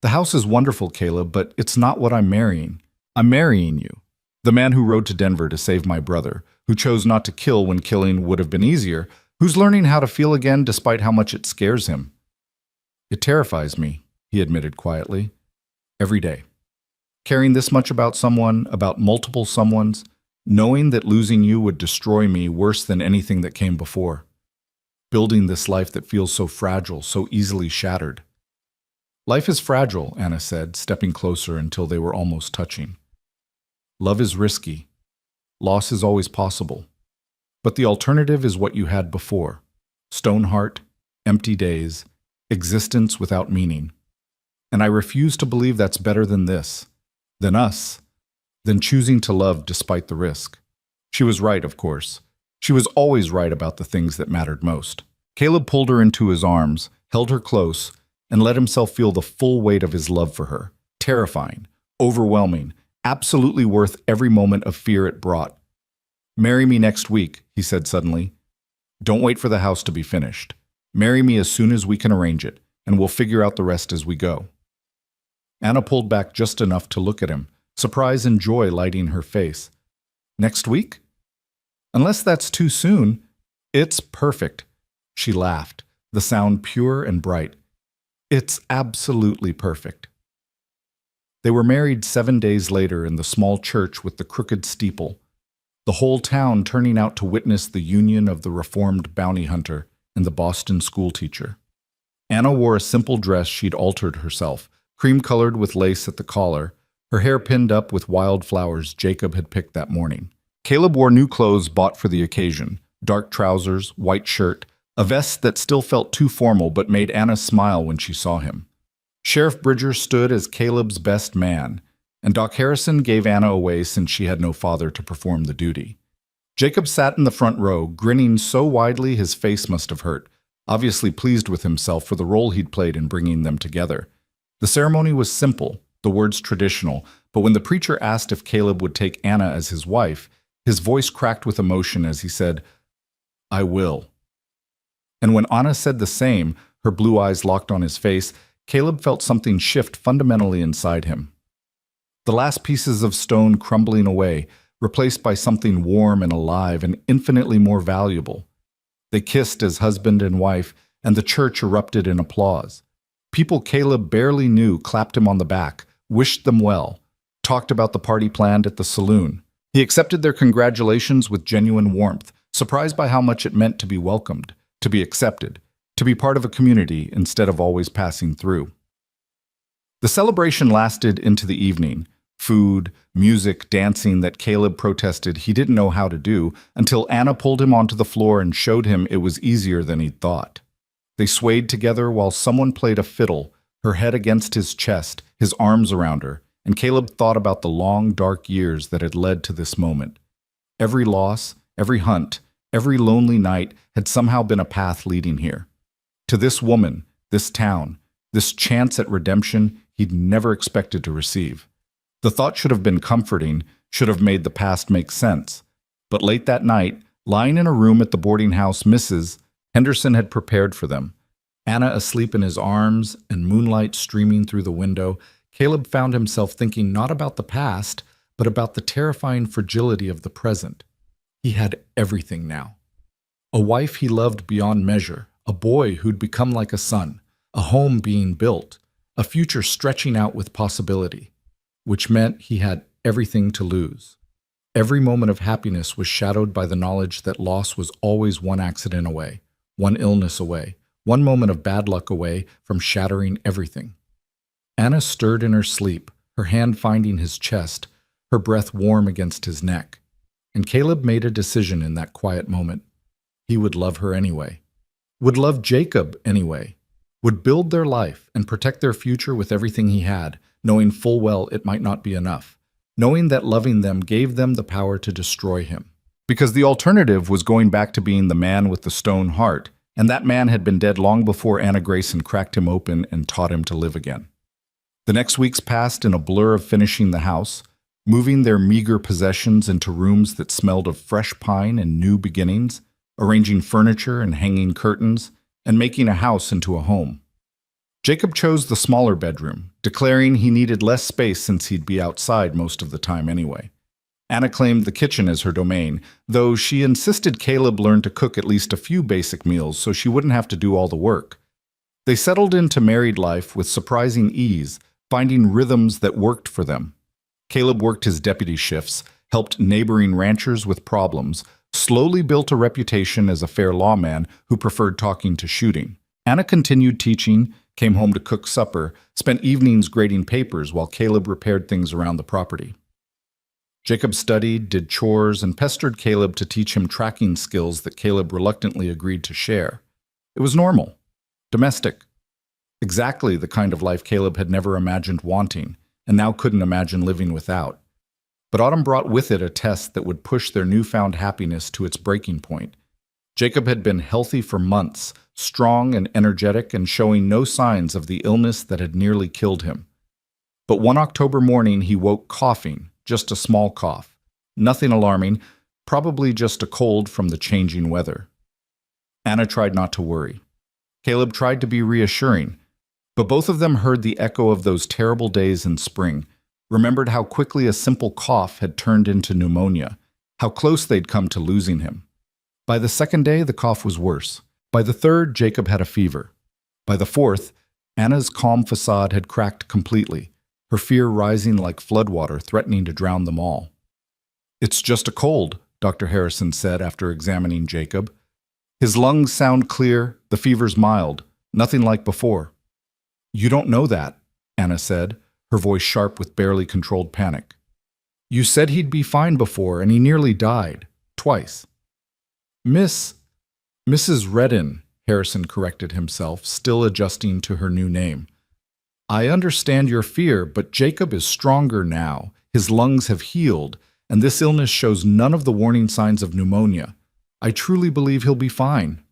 [SPEAKER 1] The house is wonderful, Caleb, but it's not what I'm marrying. I'm marrying you. The man who rode to Denver to save my brother, who chose not to kill when killing would have been easier, who's learning how to feel again despite how much it scares him. It terrifies me, he admitted quietly. Every day. Caring this much about someone, about multiple someones, knowing that losing you would destroy me worse than anything that came before. Building this life that feels so fragile, so easily shattered. Life is fragile, Anna said, stepping closer until they were almost touching. Love is risky. Loss is always possible. But the alternative is what you had before. Stone heart, empty days, existence without meaning. And I refuse to believe that's better than this, than us, than choosing to love despite the risk. She was right, of course. She was always right about the things that mattered most. Caleb pulled her into his arms, held her close, and let himself feel the full weight of his love for her. Terrifying, overwhelming, absolutely worth every moment of fear it brought. Marry me next week, he said suddenly. Don't wait for the house to be finished. Marry me as soon as we can arrange it, and we'll figure out the rest as we go. Anna pulled back just enough to look at him, surprise and joy lighting her face. Next week? Unless that's too soon. It's perfect. She laughed, the sound pure and bright. It's absolutely perfect. They were married 7 days later in the small church with the crooked steeple, the whole town turning out to witness the union of the reformed bounty hunter and the Boston schoolteacher. Anna wore a simple dress she'd altered herself, cream-colored with lace at the collar, her hair pinned up with wild flowers Jacob had picked that morning. Caleb wore new clothes bought for the occasion, dark trousers, white shirt, a vest that still felt too formal but made Anna smile when she saw him. Sheriff Bridger stood as Caleb's best man, and Doc Harrison gave Anna away since she had no father to perform the duty. Jacob sat in the front row, grinning so widely his face must have hurt, obviously pleased with himself for the role he'd played in bringing them together. The ceremony was simple, the words traditional, but when the preacher asked if Caleb would take Anna as his wife, his voice cracked with emotion as he said, "I will." And when Anna said the same, her blue eyes locked on his face, Caleb felt something shift fundamentally inside him. The last pieces of stone crumbling away, replaced by something warm and alive and infinitely more valuable. They kissed as husband and wife, and the church erupted in applause. People Caleb barely knew clapped him on the back, wished them well, talked about the party planned at the saloon. He accepted their congratulations with genuine warmth, surprised by how much it meant to be welcomed, to be accepted, to be part of a community instead of always passing through. The celebration lasted into the evening. Food, music, dancing that Caleb protested he didn't know how to do until Anna pulled him onto the floor and showed him it was easier than he'd thought. They swayed together while someone played a fiddle, her head against his chest, his arms around her, and Caleb thought about the long, dark years that had led to this moment. Every loss, every hunt, every lonely night had somehow been a path leading here. To this woman, this town, this chance at redemption he'd never expected to receive. The thought should have been comforting, should have made the past make sense. But late that night, lying in a room at the boarding house Mrs. Henderson had prepared for them, Anna asleep in his arms and moonlight streaming through the window, Caleb found himself thinking not about the past, but about the terrifying fragility of the present. He had everything now. A wife he loved beyond measure, a boy who'd become like a son, a home being built, a future stretching out with possibility, which meant he had everything to lose. Every moment of happiness was shadowed by the knowledge that loss was always one accident away, one illness away, one moment of bad luck away from shattering everything. Anna stirred in her sleep, her hand finding his chest, her breath warm against his neck. And Caleb made a decision in that quiet moment. He would love her anyway. Would love Jacob anyway. Would build their life and protect their future with everything he had, knowing full well it might not be enough. Knowing that loving them gave them the power to destroy him. Because the alternative was going back to being the man with the stone heart, and that man had been dead long before Anna Grayson cracked him open and taught him to live again. The next weeks passed in a blur of finishing the house, moving their meager possessions into rooms that smelled of fresh pine and new beginnings, arranging furniture and hanging curtains, and making a house into a home. Jacob chose the smaller bedroom, declaring he needed less space since he'd be outside most of the time anyway. Anna claimed the kitchen as her domain, though she insisted Caleb learn to cook at least a few basic meals so she wouldn't have to do all the work. They settled into married life with surprising ease, finding rhythms that worked for them. Caleb worked his deputy shifts, helped neighboring ranchers with problems, slowly built a reputation as a fair lawman who preferred talking to shooting. Anna continued teaching, came home to cook supper, spent evenings grading papers while Caleb repaired things around the property. Jacob studied, did chores, and pestered Caleb to teach him tracking skills that Caleb reluctantly agreed to share. It was normal, domestic, exactly the kind of life Caleb had never imagined wanting, and now couldn't imagine living without. But autumn brought with it a test that would push their newfound happiness to its breaking point. Jacob had been healthy for months, strong and energetic and showing no signs of the illness that had nearly killed him. But one October morning he woke coughing, just a small cough. Nothing alarming, probably just a cold from the changing weather. Anna tried not to worry. Caleb tried to be reassuring, but both of them heard the echo of those terrible days in spring, remembered how quickly a simple cough had turned into pneumonia, how close they'd come to losing him. By the second day, the cough was worse. By the third, Jacob had a fever. By the fourth, Anna's calm facade had cracked completely, her fear rising like floodwater, threatening to drown them all. "It's just a cold," Dr. Harrison said after examining Jacob. "His lungs sound clear, the fever's mild, nothing like before." "You don't know that," Anna said, her voice sharp with barely controlled panic. "You said he'd be fine before, and he nearly died. Twice." Mrs. Redden," Harrison corrected himself, still adjusting to her new name. "I understand your fear, but Jacob is stronger now. His lungs have healed, and this illness shows none of the warning signs of pneumonia. I truly believe he'll be fine."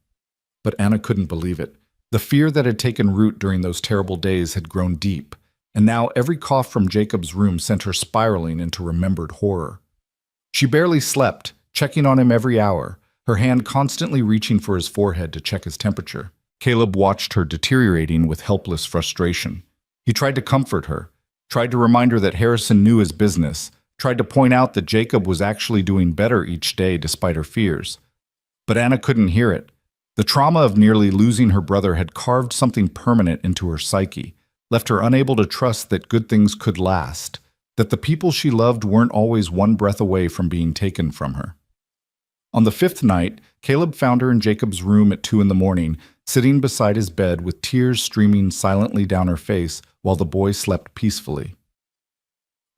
[SPEAKER 1] But Anna couldn't believe it. The fear that had taken root during those terrible days had grown deep, and now every cough from Jacob's room sent her spiraling into remembered horror. She barely slept, checking on him every hour, her hand constantly reaching for his forehead to check his temperature. Caleb watched her deteriorating with helpless frustration. He tried to comfort her, tried to remind her that Harrison knew his business, tried to point out that Jacob was actually doing better each day despite her fears. But Anna couldn't hear it. The trauma of nearly losing her brother had carved something permanent into her psyche, left her unable to trust that good things could last, that the people she loved weren't always one breath away from being taken from her. On the fifth night, Caleb found her in Jacob's room at 2 in the morning, sitting beside his bed with tears streaming silently down her face while the boy slept peacefully.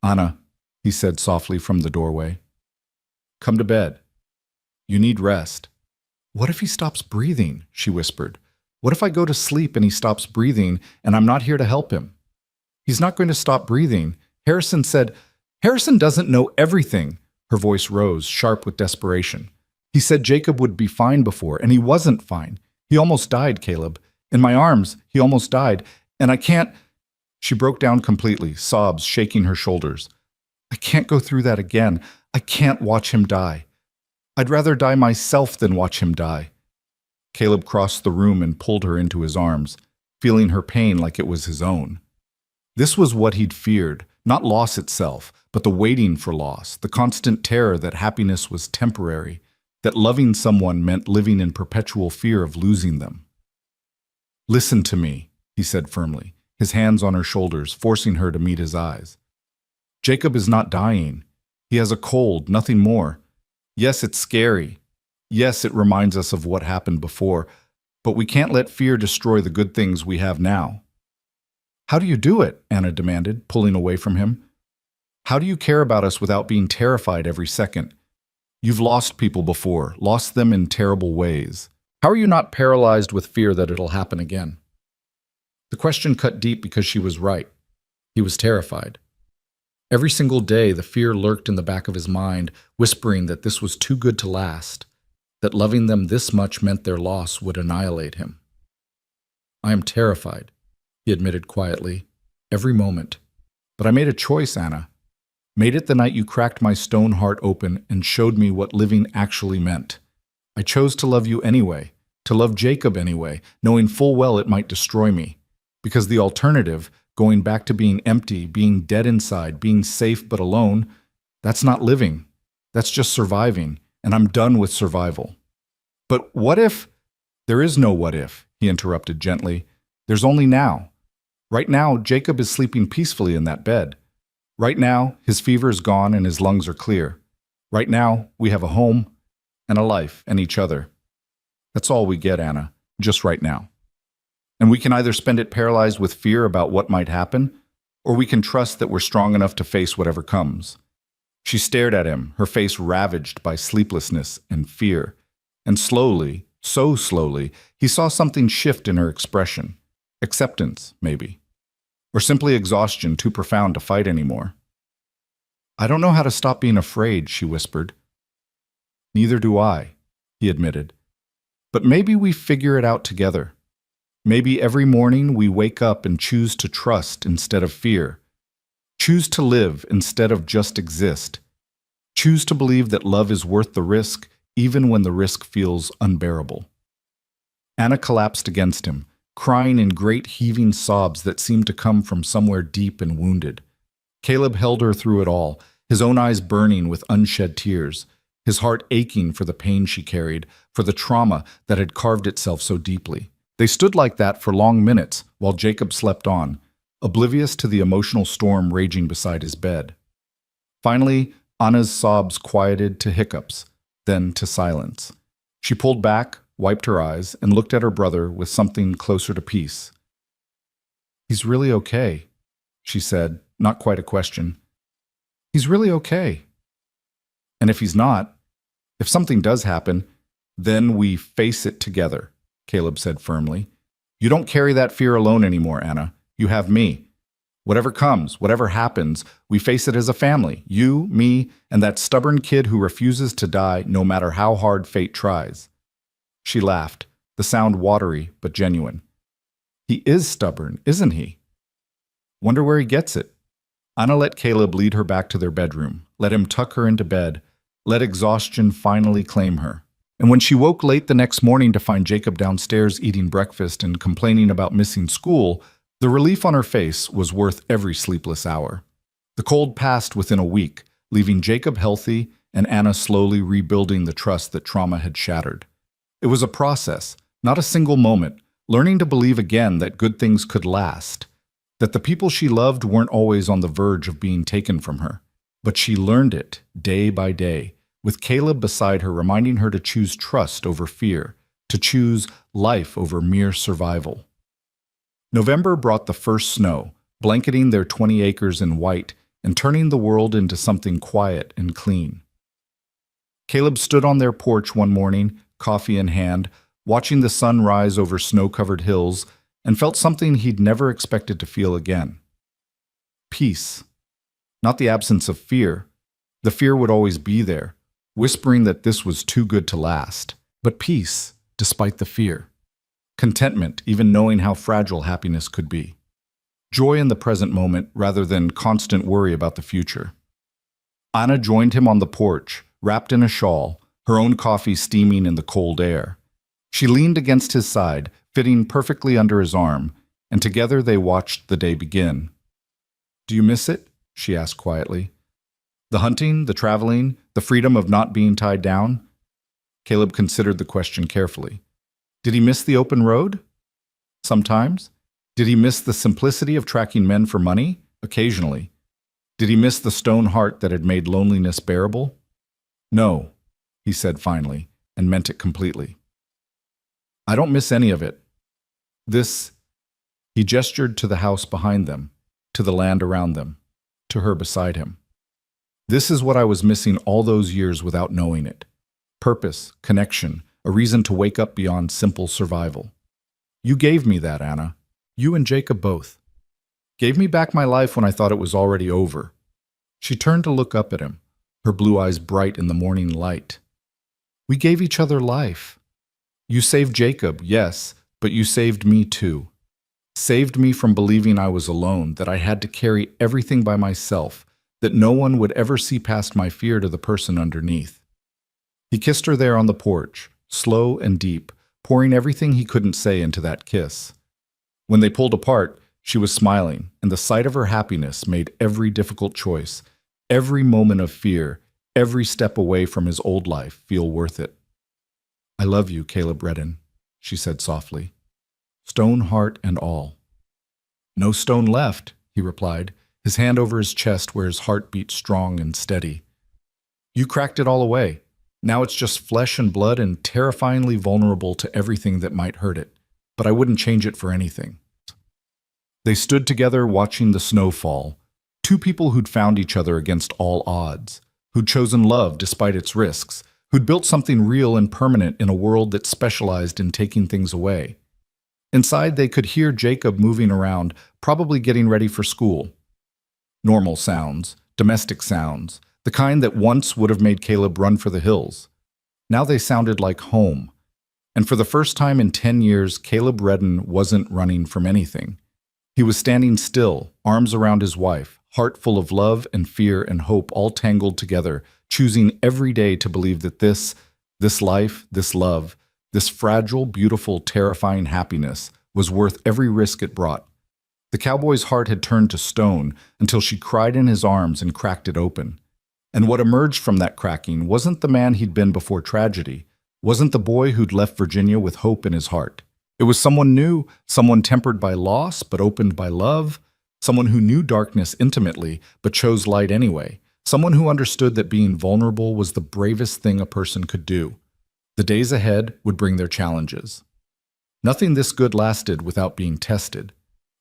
[SPEAKER 1] "Anna," he said softly from the doorway, "come to bed. You need rest." "What if he stops breathing?" she whispered. "What if I go to sleep and he stops breathing and I'm not here to help him?" "He's not going to stop breathing. Harrison said—" "Harrison doesn't know everything." Her voice rose, sharp with desperation. "He said Jacob would be fine before, and he wasn't fine. He almost died, Caleb. In my arms, he almost died, and I can't—" She broke down completely, sobs shaking her shoulders. "I can't go through that again. I can't watch him die. I'd rather die myself than watch him die." Caleb crossed the room and pulled her into his arms, feeling her pain like it was his own. This was what he'd feared, not loss itself, but the waiting for loss, the constant terror that happiness was temporary, that loving someone meant living in perpetual fear of losing them. "Listen to me," he said firmly, his hands on her shoulders, forcing her to meet his eyes. "Jacob is not dying. He has a cold, nothing more. Yes, it's scary. Yes, it reminds us of what happened before, but we can't let fear destroy the good things we have now." "How do you do it?" Anna demanded, pulling away from him. "How do you care about us without being terrified every second? You've lost people before, lost them in terrible ways. How are you not paralyzed with fear that it'll happen again?" The question cut deep because she was right. He was terrified. Every single day, the fear lurked in the back of his mind, whispering that this was too good to last, that loving them this much meant their loss would annihilate him. "I am terrified," he admitted quietly, "every moment. But I made a choice, Anna. Made it the night you cracked my stone heart open and showed me what living actually meant. I chose to love you anyway, to love Jacob anyway, knowing full well it might destroy me. Because the alternative, going back to being empty, being dead inside, being safe but alone, that's not living. That's just surviving, and I'm done with survival." "But what if—" "There is no what if," he interrupted gently. "There's only now. Right now, Jacob is sleeping peacefully in that bed. Right now, his fever is gone and his lungs are clear. Right now, we have a home and a life and each other. That's all we get, Anna, just right now. And we can either spend it paralyzed with fear about what might happen, or we can trust that we're strong enough to face whatever comes." She stared at him, her face ravaged by sleeplessness and fear. And slowly, so slowly, he saw something shift in her expression. Acceptance, maybe. Or simply exhaustion too profound to fight anymore. "I don't know how to stop being afraid," she whispered. "Neither do I," he admitted. "But maybe we figure it out together. Maybe every morning we wake up and choose to trust instead of fear. Choose to live instead of just exist. Choose to believe that love is worth the risk, even when the risk feels unbearable." Anna collapsed against him, crying in great heaving sobs that seemed to come from somewhere deep and wounded. Caleb held her through it all, his own eyes burning with unshed tears, his heart aching for the pain she carried, for the trauma that had carved itself so deeply. They stood like that for long minutes while Jacob slept on, oblivious to the emotional storm raging beside his bed. Finally, Anna's sobs quieted to hiccups, then to silence. She pulled back, wiped her eyes, and looked at her brother with something closer to peace. "He's really okay," she said, not quite a question. "He's really okay. And if he's not, if something does happen, then we face it together," Caleb said firmly. "You don't carry that fear alone anymore, Anna. You have me. Whatever comes, whatever happens, we face it as a family. You, me, and that stubborn kid who refuses to die no matter how hard fate tries." She laughed, the sound watery but genuine. "He is stubborn, isn't he? Wonder where he gets it." Anna let Caleb lead her back to their bedroom, let him tuck her into bed, let exhaustion finally claim her. And when she woke late the next morning to find Jacob downstairs eating breakfast and complaining about missing school, the relief on her face was worth every sleepless hour. The cold passed within a week, leaving Jacob healthy and Anna slowly rebuilding the trust that trauma had shattered. It was a process, Not a single moment, learning to believe again that good things could last, that the people she loved weren't always on the verge of being taken from her. But she learned it day by day, with Caleb beside her reminding her to choose trust over fear, to choose life over mere survival. November brought the first snow, blanketing their 20 acres in white and turning the world into something quiet and clean. Caleb stood on their porch one morning, coffee in hand, watching the sun rise over snow-covered hills, and felt something he'd never expected to feel again. Peace. Not the absence of fear. The fear would always be there, whispering that this was too good to last. But peace, despite the fear. Contentment, even knowing how fragile happiness could be. Joy in the present moment rather than constant worry about the future. Anna joined him on the porch, wrapped in a shawl, her own coffee steaming in the cold air. She leaned against his side, fitting perfectly under his arm, and together they watched the day begin. "Do you miss it?" she asked quietly. "The hunting, the traveling, the freedom of not being tied down?" Caleb considered the question carefully. Did he miss the open road? Sometimes. Did he miss the simplicity of tracking men for money? Occasionally. Did he miss the stone heart that had made loneliness bearable? No, he said finally, and meant it completely. I don't miss any of it. He gestured to the house behind them, to the land around them, to her beside him. This is what I was missing all those years without knowing it. Purpose, connection, a reason to wake up beyond simple survival. You gave me that, Anna. You and Jacob both. Gave me back my life when I thought it was already over. She turned to look up at him, her blue eyes bright in the morning light. We gave each other life. You saved Jacob, yes, but you saved me too. Saved me from believing I was alone, that I had to carry everything by myself, that no one would ever see past my fear to the person underneath. He kissed her there on the porch, slow and deep, pouring everything he couldn't say into that kiss. When they pulled apart, she was smiling, and the sight of her happiness made every difficult choice, every moment of fear, every step away from his old life feel worth it. I love you, Caleb Redden, she said softly. Stone heart and all. No stone left, he replied, his hand over his chest where his heart beat strong and steady. You cracked it all away. Now it's just flesh and blood and terrifyingly vulnerable to everything that might hurt it, but I wouldn't change it for anything. They stood together watching the snow fall, two people who'd found each other against all odds, who'd chosen love despite its risks, who'd built something real and permanent in a world that specialized in taking things away. Inside, they could hear Jacob moving around, probably getting ready for school. Normal sounds, domestic sounds, the kind that once would have made Caleb run for the hills. Now they sounded like home. And for the first time in 10 years, Caleb Redden wasn't running from anything. He was standing still, arms around his wife, heart full of love and fear and hope all tangled together, choosing every day to believe that this life, this love, this fragile, beautiful, terrifying happiness was worth every risk it brought. The cowboy's heart had turned to stone until she cried in his arms and cracked it open. And what emerged from that cracking wasn't the man he'd been before tragedy, wasn't the boy who'd left Virginia with hope in his heart. It was someone new, someone tempered by loss but opened by love, someone who knew darkness intimately but chose light anyway, someone who understood that being vulnerable was the bravest thing a person could do. The days ahead would bring their challenges. Nothing this good lasted without being tested.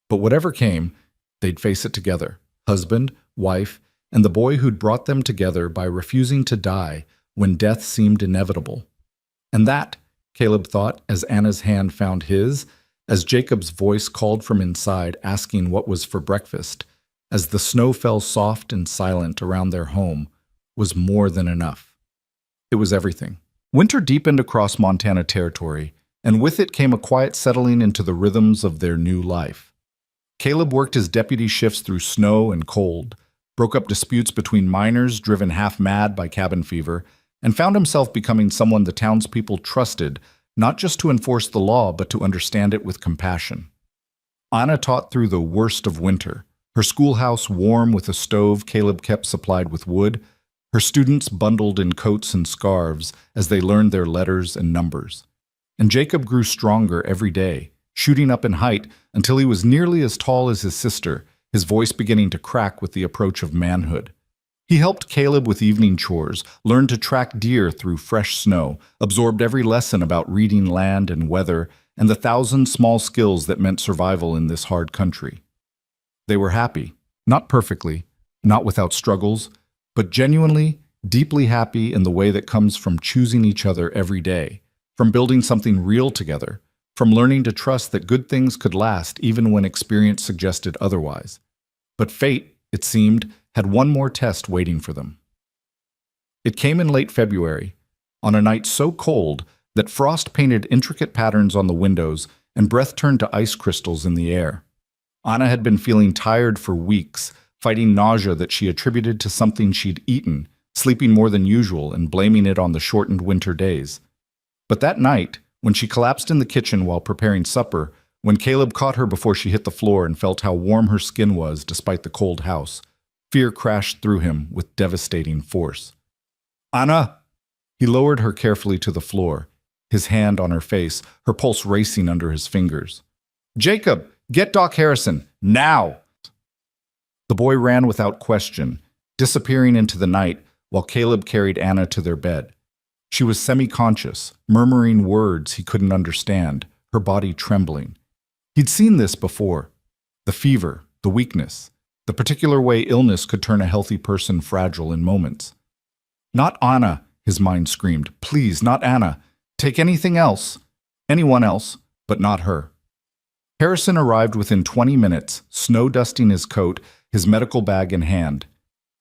[SPEAKER 1] But whatever came, they'd face it together, husband, wife, and the boy who'd brought them together by refusing to die when death seemed inevitable. And that, Caleb thought, as Anna's hand found his, as Jacob's voice called from inside asking what was for breakfast, as the snow fell soft and silent around their home, was more than enough. It was everything. Winter deepened across Montana territory, and with it came a quiet settling into the rhythms of their new life. Caleb worked his deputy shifts through snow and cold, broke up disputes between miners driven half mad by cabin fever, and found himself becoming someone the townspeople trusted, not just to enforce the law, but to understand it with compassion. Anna taught through the worst of winter, her schoolhouse warm with a stove Caleb kept supplied with wood, her students bundled in coats and scarves as they learned their letters and numbers. And Jacob grew stronger every day, shooting up in height until he was nearly as tall as his sister, his voice beginning to crack with the approach of manhood. He helped Caleb with evening chores, learned to track deer through fresh snow, absorbed every lesson about reading land and weather, and the thousand small skills that meant survival in this hard country. They were happy, not perfectly, not without struggles, but genuinely, deeply happy in the way that comes from choosing each other every day, from building something real together, from learning to trust that good things could last even when experience suggested otherwise. But fate, it seemed, had one more test waiting for them. It came in late February, on a night so cold that frost painted intricate patterns on the windows and breath turned to ice crystals in the air. Anna had been feeling tired for weeks, fighting nausea that she attributed to something she'd eaten, sleeping more than usual and blaming it on the shortened winter days. But that night, when she collapsed in the kitchen while preparing supper, when Caleb caught her before she hit the floor and felt how warm her skin was despite the cold house, fear crashed through him with devastating force. "Anna!" He lowered her carefully to the floor, his hand on her face, her pulse racing under his fingers. "Jacob, get Doc Harrison, now!" The boy ran without question, disappearing into the night while Caleb carried Anna to their bed. She was semi-conscious, murmuring words he couldn't understand, her body trembling. He'd seen this before. The fever, the weakness, the particular way illness could turn a healthy person fragile in moments. "Not Anna," his mind screamed. "Please, not Anna. Take anything else. Anyone else, but not her." Harrison arrived within 20 minutes, snow-dusting his coat, his medical bag in hand.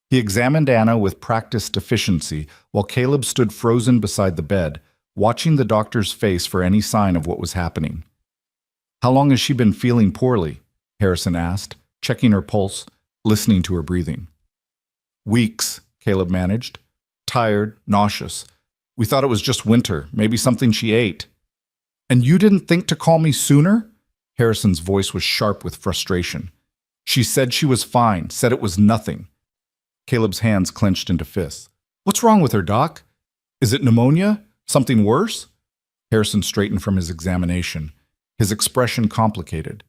[SPEAKER 1] He examined Anna with practiced efficiency while Caleb stood frozen beside the bed, watching the doctor's face for any sign of what was happening. "How long has she been feeling poorly?" Harrison asked, checking her pulse, listening to her breathing. "Weeks," Caleb managed. "Tired, nauseous. We thought it was just winter, maybe something she ate." "And you didn't think to call me sooner?" Harrison's voice was sharp with frustration. "She said she was fine, said it was nothing." Caleb's hands clenched into fists. "What's wrong with her, Doc? Is it pneumonia? Something worse?" Harrison straightened from his examination, his expression complicated.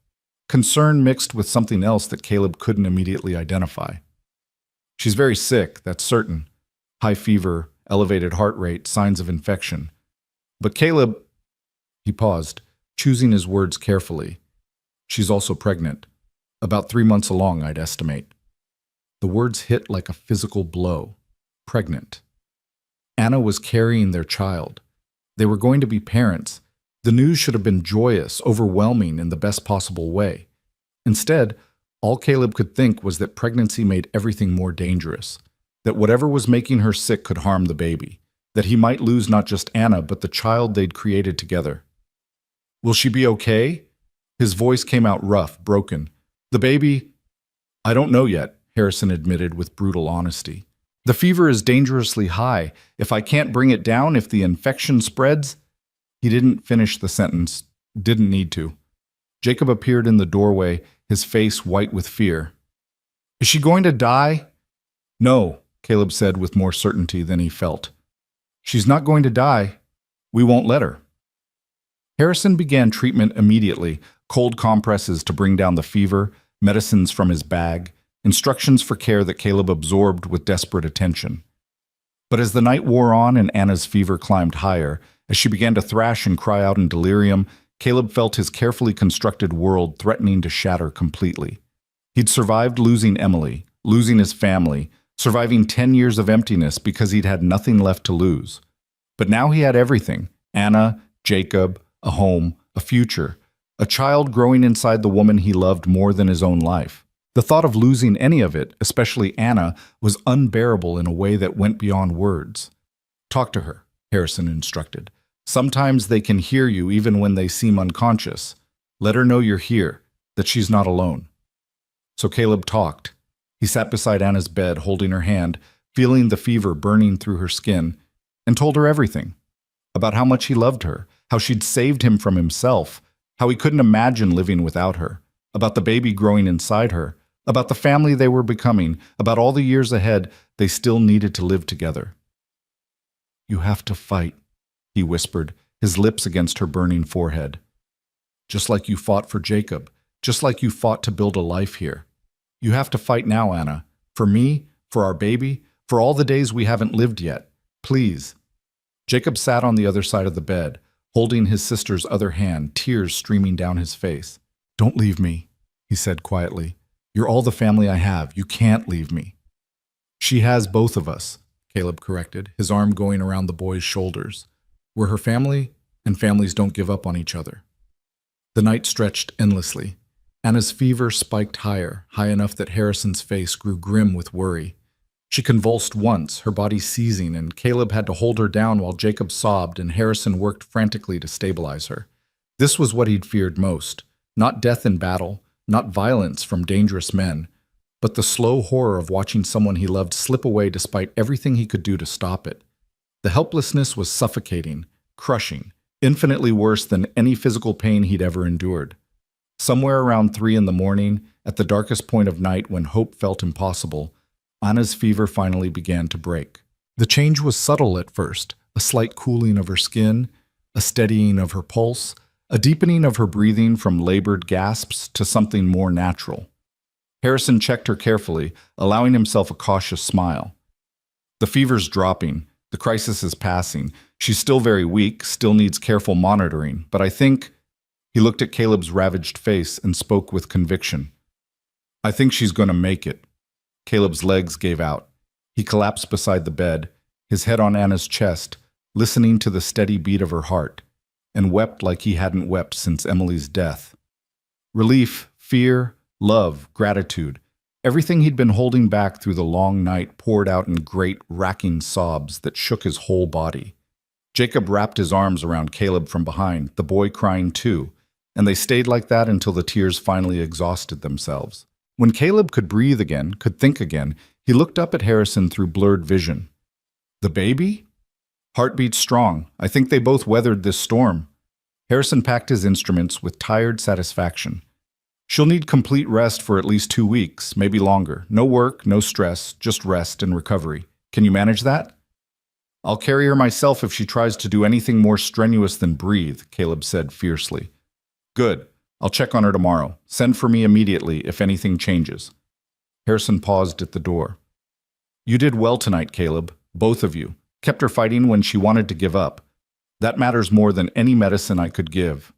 [SPEAKER 1] Concern mixed with something else that Caleb couldn't immediately identify. "She's very sick, that's certain. High fever, elevated heart rate, signs of infection. But Caleb..." He paused, choosing his words carefully. "She's also pregnant. About 3 months along, I'd estimate." The words hit like a physical blow. Pregnant. Anna was carrying their child. They were going to be parents. The news should have been joyous, overwhelming in the best possible way. Instead, all Caleb could think was that pregnancy made everything more dangerous, that whatever was making her sick could harm the baby, that he might lose not just Anna, but the child they'd created together. "Will she be okay?" His voice came out rough, broken. "The baby..." "I don't know yet," Harrison admitted with brutal honesty. "The fever is dangerously high. If I can't bring it down, if the infection spreads..." He didn't finish the sentence, didn't need to. Jacob appeared in the doorway, his face white with fear. "Is she going to die?" "No," Caleb said with more certainty than he felt. "She's not going to die. We won't let her." Harrison began treatment immediately, cold compresses to bring down the fever, medicines from his bag, instructions for care that Caleb absorbed with desperate attention. But as the night wore on and Anna's fever climbed higher, as she began to thrash and cry out in delirium, Caleb felt his carefully constructed world threatening to shatter completely. He'd survived losing Emily, losing his family, surviving 10 years of emptiness because he'd had nothing left to lose. But now he had everything: Anna, Jacob, a home, a future, a child growing inside the woman he loved more than his own life. The thought of losing any of it, especially Anna, was unbearable in a way that went beyond words. "Talk to her," Harrison instructed. "Sometimes they can hear you even when they seem unconscious. Let her know you're here, that she's not alone." So Caleb talked. He sat beside Anna's bed, holding her hand, feeling the fever burning through her skin, and told her everything. About how much he loved her, how she'd saved him from himself, how he couldn't imagine living without her, about the baby growing inside her, about the family they were becoming, about all the years ahead they still needed to live together. "You have to fight," he whispered, his lips against her burning forehead. Just like you fought for Jacob, just like you fought to build a life here. You have to fight now, Anna. For me, for our baby, for all the days we haven't lived yet. Please. Jacob sat on the other side of the bed, holding his sister's other hand, tears streaming down his face. Don't leave me, he said quietly. You're all the family I have. You can't leave me. She has both of us, Caleb corrected, his arm going around the boy's shoulders. We're her family, and families don't give up on each other. The night stretched endlessly. Anna's fever spiked higher, high enough that Harrison's face grew grim with worry. She convulsed once, her body seizing, and Caleb had to hold her down while Jacob sobbed and Harrison worked frantically to stabilize her. This was what he'd feared most. Not death in battle, not violence from dangerous men, but the slow horror of watching someone he loved slip away despite everything he could do to stop it. The helplessness was suffocating, crushing, infinitely worse than any physical pain he'd ever endured. Somewhere around 3 a.m, at the darkest point of night when hope felt impossible, Anna's fever finally began to break. The change was subtle at first, a slight cooling of her skin, a steadying of her pulse, a deepening of her breathing from labored gasps to something more natural. Harrison checked her carefully, allowing himself a cautious smile. The fever's dropping, the crisis is passing. She's still very weak, still needs careful monitoring, but I think... He looked at Caleb's ravaged face and spoke with conviction. I think she's going to make it. Caleb's legs gave out. He collapsed beside the bed, his head on Anna's chest, listening to the steady beat of her heart, and wept like he hadn't wept since Emily's death. Relief, fear, love, gratitude, everything he'd been holding back through the long night poured out in great, racking sobs that shook his whole body. Jacob wrapped his arms around Caleb from behind, the boy crying too, and they stayed like that until the tears finally exhausted themselves. When Caleb could breathe again, could think again, he looked up at Harrison through blurred vision. The baby? Heartbeat strong. I think they both weathered this storm. Harrison packed his instruments with tired satisfaction. She'll need complete rest for at least 2 weeks, maybe longer. No work, no stress, just rest and recovery. Can you manage that? I'll carry her myself if she tries to do anything more strenuous than breathe, Caleb said fiercely. Good. I'll check on her tomorrow. Send for me immediately if anything changes. Harrison paused at the door. You did well tonight, Caleb. Both of you. Kept her fighting when she wanted to give up. That matters more than any medicine I could give.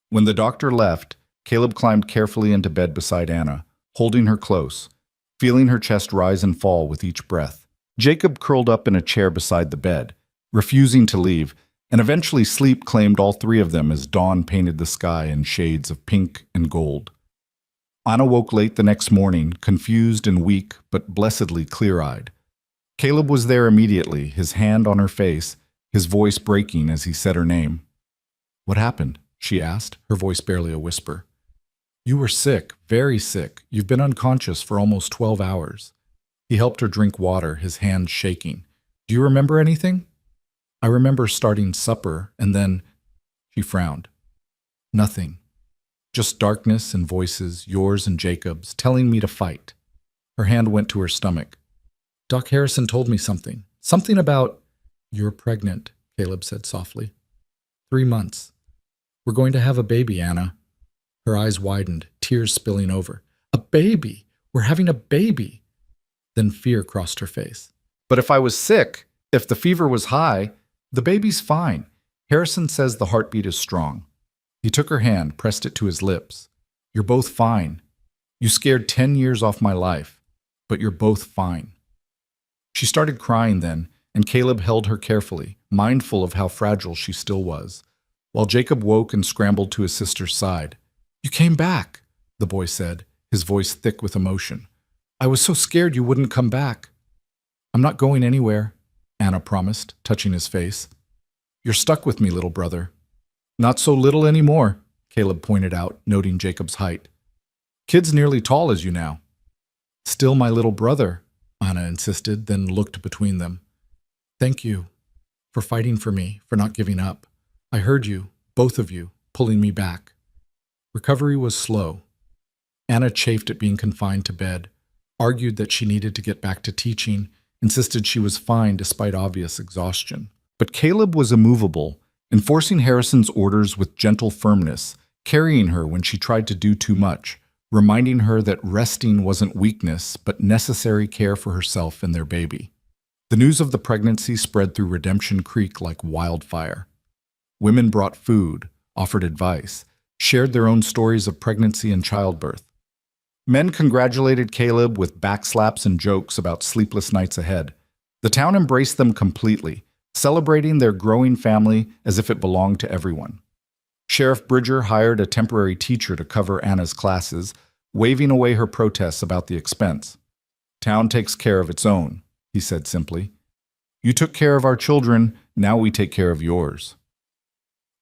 [SPEAKER 1] When the doctor left, Caleb climbed carefully into bed beside Anna, holding her close, feeling her chest rise and fall with each breath. Jacob curled up in a chair beside the bed, refusing to leave, and eventually sleep claimed all 3 of them as dawn painted the sky in shades of pink and gold. Anna woke late the next morning, confused and weak, but blessedly clear-eyed. Caleb was there immediately, his hand on her face, his voice breaking as he said her name. What happened? She asked, her voice barely a whisper. You were sick, very sick. You've been unconscious for almost 12 hours. He helped her drink water, his hands shaking. Do you remember anything? I remember starting supper, and then... She frowned. Nothing. Just darkness and voices, yours and Jacob's, telling me to fight. Her hand went to her stomach. Doc Harrison told me something. Something about... You're pregnant, Caleb said softly. 3 months. We're going to have a baby, Anna. Her eyes widened, tears spilling over. A baby! We're having a baby! Then fear crossed her face. But if I was sick, if the fever was high, the baby's fine. Harrison says the heartbeat is strong. He took her hand, pressed it to his lips. You're both fine. You scared 10 years off my life, but you're both fine. She started crying then, and Caleb held her carefully, mindful of how fragile she still was, while Jacob woke and scrambled to his sister's side. You came back, the boy said, his voice thick with emotion. I was so scared you wouldn't come back. I'm not going anywhere, Anna promised, touching his face. You're stuck with me, little brother. Not so little anymore, Caleb pointed out, noting Jacob's height. Kid's nearly tall as you now. Still my little brother, Anna insisted, then looked between them. Thank you for fighting for me, for not giving up. I heard you, both of you, pulling me back. Recovery was slow. Anna chafed at being confined to bed, argued that she needed to get back to teaching, insisted she was fine despite obvious exhaustion. But Caleb was immovable, enforcing Harrison's orders with gentle firmness, carrying her when she tried to do too much, reminding her that resting wasn't weakness but necessary care for herself and their baby. The news of the pregnancy spread through Redemption Creek like wildfire. Women brought food, offered advice, shared their own stories of pregnancy and childbirth. Men congratulated Caleb with backslaps and jokes about sleepless nights ahead. The town embraced them completely, celebrating their growing family as if it belonged to everyone. Sheriff Bridger hired a temporary teacher to cover Anna's classes, waving away her protests about the expense. "Town takes care of its own," he said simply. "You took care of our children, now we take care of yours."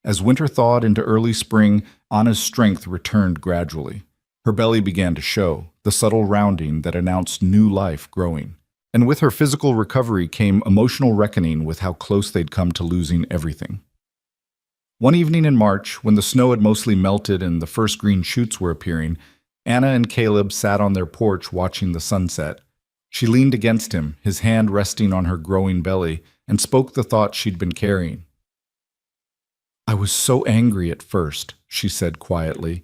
[SPEAKER 1] As winter thawed into early spring, Anna's strength returned gradually. Her belly began to show, the subtle rounding that announced new life growing. And with her physical recovery came emotional reckoning with how close they'd come to losing everything. One evening in March, when the snow had mostly melted and the first green shoots were appearing, Anna and Caleb sat on their porch watching the sunset. She leaned against him, his hand resting on her growing belly, and spoke the thoughts she'd been carrying. "I was so angry at first," she said quietly.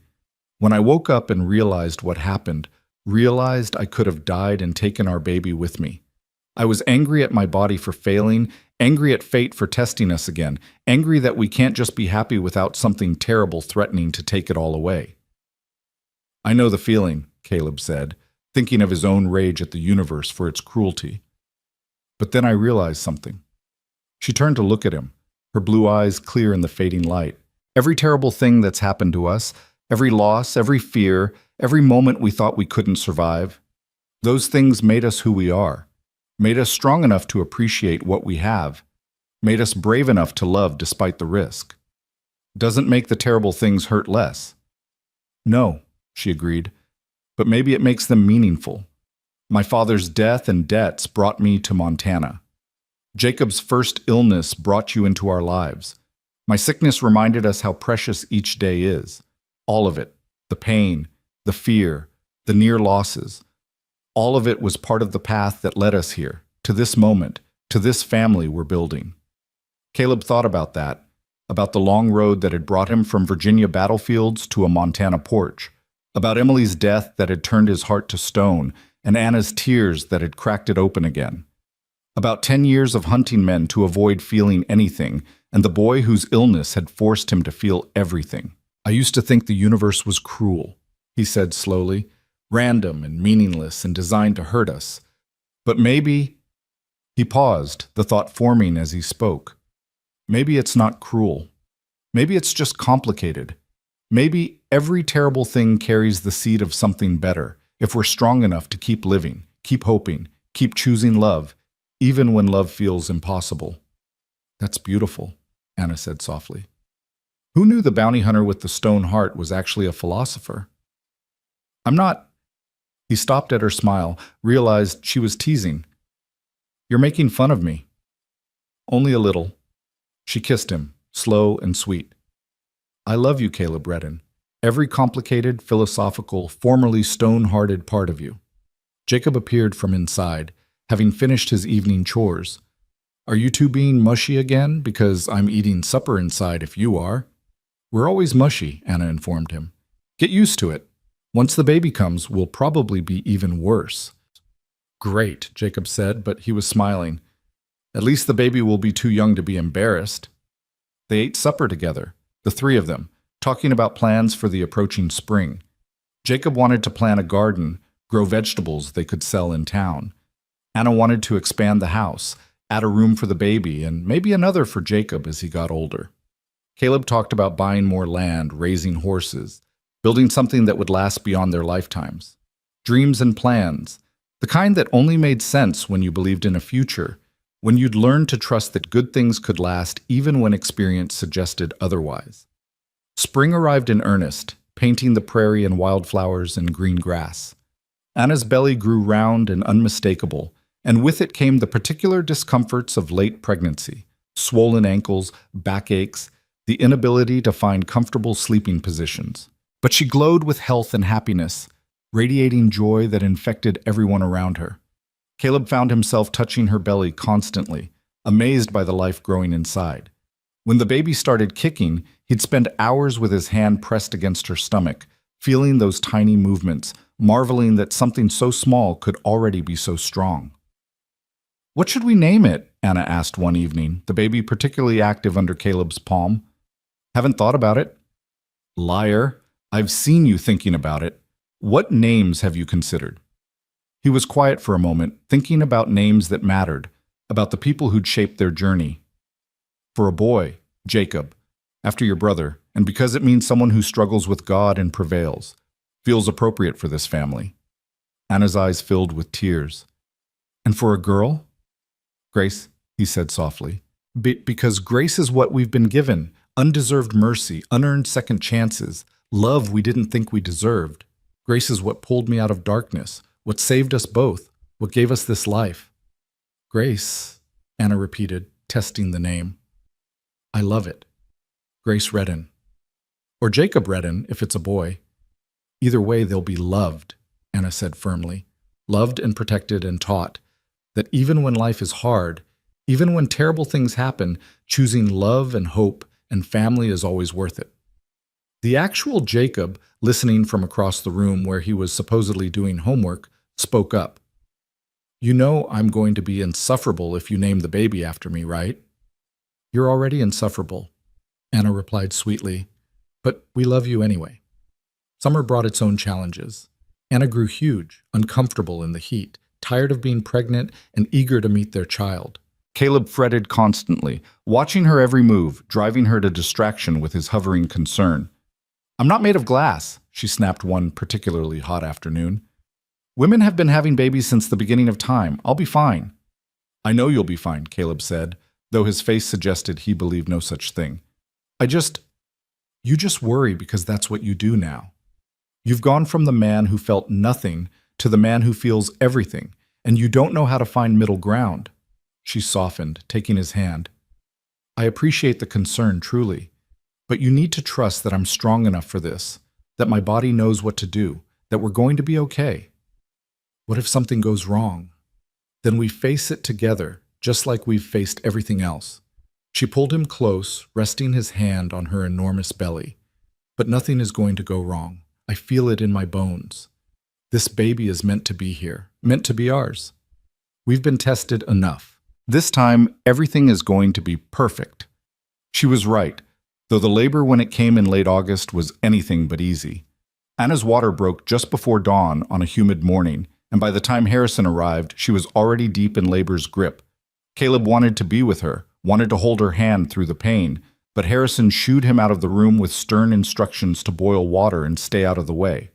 [SPEAKER 1] "When I woke up and realized what happened, realized I could have died and taken our baby with me. I was angry at my body for failing, angry at fate for testing us again, angry that we can't just be happy without something terrible threatening to take it all away." "I know the feeling," Caleb said, thinking of his own rage at the universe for its cruelty. "But then I realized something." She turned to look at him, her blue eyes clear in the fading light. "Every terrible thing that's happened to us, every loss, every fear, every moment we thought we couldn't survive, those things made us who we are, made us strong enough to appreciate what we have, made us brave enough to love despite the risk. Doesn't make the terrible things hurt less." "No," she agreed, "but maybe it makes them meaningful. My father's death and debts brought me to Montana. Jacob's first illness brought you into our lives. My sickness reminded us how precious each day is. All of it, the pain, the fear, the near losses. All of it was part of the path that led us here, to this moment, to this family we're building." Caleb thought about that, about the long road that had brought him from Virginia battlefields to a Montana porch, about Emily's death that had turned his heart to stone, and Anna's tears that had cracked it open again. About 10 years of hunting men to avoid feeling anything, and the boy whose illness had forced him to feel everything. "I used to think the universe was cruel," he said slowly, "random and meaningless and designed to hurt us. But maybe—" He paused, the thought forming as he spoke. "Maybe it's not cruel. Maybe it's just complicated. Maybe every terrible thing carries the seed of something better, if we're strong enough to keep living, keep hoping, keep choosing love, even when love feels impossible." "That's beautiful," Anna said softly. Who knew the bounty hunter with the stone heart was actually a philosopher? "I'm not—" He stopped at her smile, realized she was teasing. "You're making fun of me." "Only a little." She kissed him, slow and sweet. "I love you, Caleb Redden. Every complicated, philosophical, formerly stone-hearted part of you." Jacob appeared from inside, having finished his evening chores. "Are you two being mushy again? Because I'm eating supper inside if you are." "We're always mushy," Anna informed him. "Get used to it. Once the baby comes, we'll probably be even worse." "Great," Jacob said, but he was smiling. "At least the baby will be too young to be embarrassed." They ate supper together, the three of them, talking about plans for the approaching spring. Jacob wanted to plant a garden, grow vegetables they could sell in town. Anna wanted to expand the house, add a room for the baby, and maybe another for Jacob as he got older. Caleb talked about buying more land, raising horses, building something that would last beyond their lifetimes. Dreams and plans, the kind that only made sense when you believed in a future, when you'd learned to trust that good things could last even when experience suggested otherwise. Spring arrived in earnest, painting the prairie in wildflowers and green grass. Anna's belly grew round and unmistakable, and with it came the particular discomforts of late pregnancy, swollen ankles, backaches, the inability to find comfortable sleeping positions. But she glowed with health and happiness, radiating joy that infected everyone around her. Caleb found himself touching her belly constantly, amazed by the life growing inside. When the baby started kicking, he'd spend hours with his hand pressed against her stomach, feeling those tiny movements, marveling that something so small could already be so strong. "What should we name it?" Anna asked one evening, the baby particularly active under Caleb's palm. "Haven't thought about it." "Liar. I've seen you thinking about it. What names have you considered?" He was quiet for a moment, thinking about names that mattered, about the people who'd shaped their journey. "For a boy, Jacob, after your brother, and because it means someone who struggles with God and prevails. Feels appropriate for this family." Anna's eyes filled with tears. "And for a girl?" "Grace," he said softly. Because grace is what we've been given, undeserved mercy, unearned second chances, love we didn't think we deserved. Grace is what pulled me out of darkness, what saved us both, what gave us this life." "Grace," Anna repeated, testing the name. "I love it. Grace Redden. Or Jacob Redden, if it's a boy. Either way, they'll be loved," Anna said firmly. "Loved and protected and taught that even when life is hard, even when terrible things happen, choosing love and hope and family is always worth it." The actual Jacob, listening from across the room where he was supposedly doing homework, spoke up. "You know I'm going to be insufferable if you name the baby after me, right?" "You're already insufferable," Anna replied sweetly, "but we love you anyway." Summer brought its own challenges. Anna grew huge, uncomfortable in the heat, tired of being pregnant and eager to meet their child. Caleb fretted constantly, watching her every move, driving her to distraction with his hovering concern. "I'm not made of glass," she snapped one particularly hot afternoon. "Women have been having babies since the beginning of time. I'll be fine." "I know you'll be fine," Caleb said, though his face suggested he believed no such thing. You just worry because that's what you do now. You've gone from the man who felt nothing to the man who feels everything, and you don't know how to find middle ground." She softened, taking his hand. "I appreciate the concern, truly, but you need to trust that I'm strong enough for this, that my body knows what to do, that we're going to be okay. What if something goes wrong? Then we face it together, just like we've faced everything else." She pulled him close, resting his hand on her enormous belly. "But nothing is going to go wrong. I feel it in my bones. This baby is meant to be here, meant to be ours. We've been tested enough. This time, everything is going to be perfect." She was right, though the labor when it came in late August was anything but easy. Anna's water broke just before dawn on a humid morning, and by the time Harrison arrived, she was already deep in labor's grip. Caleb wanted to be with her, wanted to hold her hand through the pain, but Harrison shooed him out of the room with stern instructions to boil water and stay out of the way.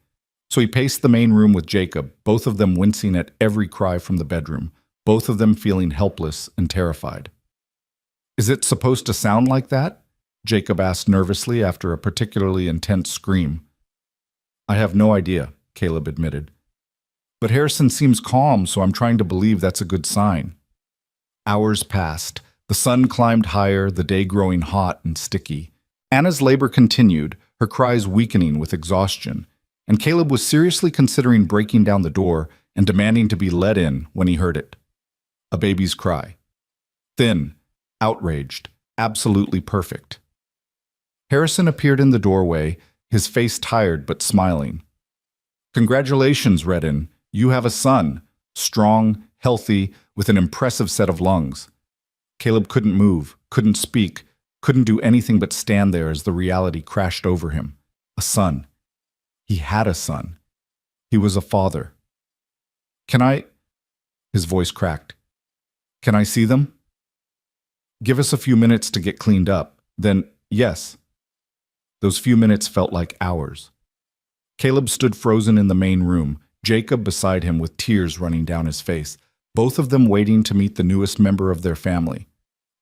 [SPEAKER 1] So he paced the main room with Jacob, both of them wincing at every cry from the bedroom, both of them feeling helpless and terrified. "Is it supposed to sound like that?" Jacob asked nervously after a particularly intense scream. "I have no idea," Caleb admitted. "But Harrison seems calm, so I'm trying to believe that's a good sign." Hours passed. The sun climbed higher, the day growing hot and sticky. Anna's labor continued, her cries weakening with exhaustion, and Caleb was seriously considering breaking down the door and demanding to be let in when he heard it. A baby's cry. Thin, outraged, absolutely perfect. Harrison appeared in the doorway, his face tired but smiling. "Congratulations, Redden. You have a son, strong, healthy, with an impressive set of lungs." Caleb couldn't move, couldn't speak, couldn't do anything but stand there as the reality crashed over him. A son. He had a son. He was a father. "Can I—" His voice cracked. "Can I see them?" "Give us a few minutes to get cleaned up. Then, yes." Those few minutes felt like hours. Caleb stood frozen in the main room, Jacob beside him with tears running down his face, both of them waiting to meet the newest member of their family.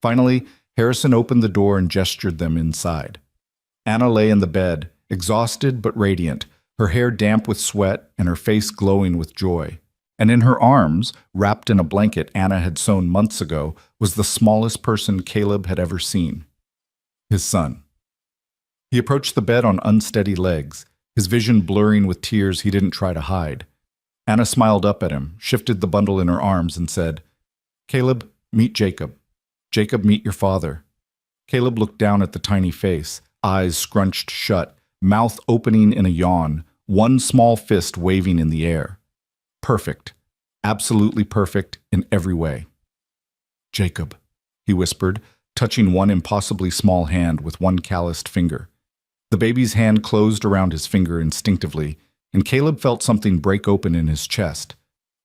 [SPEAKER 1] Finally, Harrison opened the door and gestured them inside. Anna lay in the bed, exhausted but radiant, her hair damp with sweat and her face glowing with joy. And in her arms, wrapped in a blanket Anna had sewn months ago, was the smallest person Caleb had ever seen. His son. He approached the bed on unsteady legs, his vision blurring with tears he didn't try to hide. Anna smiled up at him, shifted the bundle in her arms, and said, "Caleb, meet Jacob. Jacob, meet your father." Caleb looked down at the tiny face, eyes scrunched shut, mouth opening in a yawn, one small fist waving in the air. Perfect. Absolutely perfect in every way. Jacob, he whispered, touching one impossibly small hand with one calloused finger. The baby's hand closed around his finger instinctively, and Caleb felt something break open in his chest.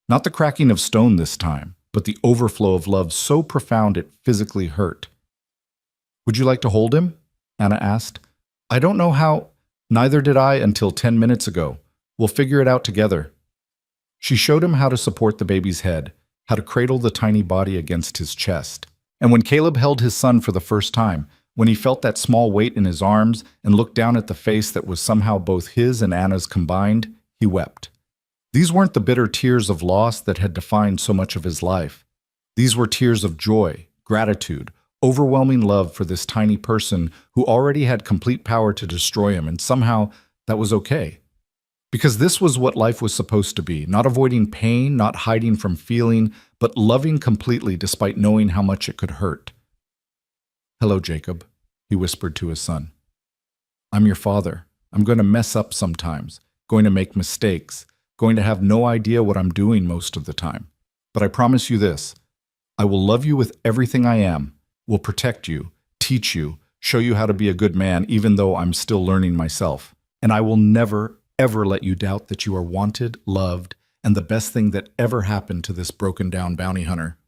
[SPEAKER 1] Not the cracking of stone this time, but the overflow of love so profound it physically hurt. Would you like to hold him? Anna asked. I don't know how. Neither did I until 10 minutes ago. We'll figure it out together. She showed him how to support the baby's head, how to cradle the tiny body against his chest. And when Caleb held his son for the first time, when he felt that small weight in his arms and looked down at the face that was somehow both his and Anna's combined, he wept. These weren't the bitter tears of loss that had defined so much of his life. These were tears of joy, gratitude, overwhelming love for this tiny person who already had complete power to destroy him, and somehow that was okay. Because this was what life was supposed to be, not avoiding pain, not hiding from feeling, but loving completely despite knowing how much it could hurt. Hello, Jacob, he whispered to his son. I'm your father. I'm going to mess up sometimes, going to make mistakes, going to have no idea what I'm doing most of the time. But I promise you this, I will love you with everything I am, will protect you, teach you, show you how to be a good man even though I'm still learning myself. And I will never, ever let you doubt that you are wanted, loved, and the best thing that ever happened to this broken-down bounty hunter.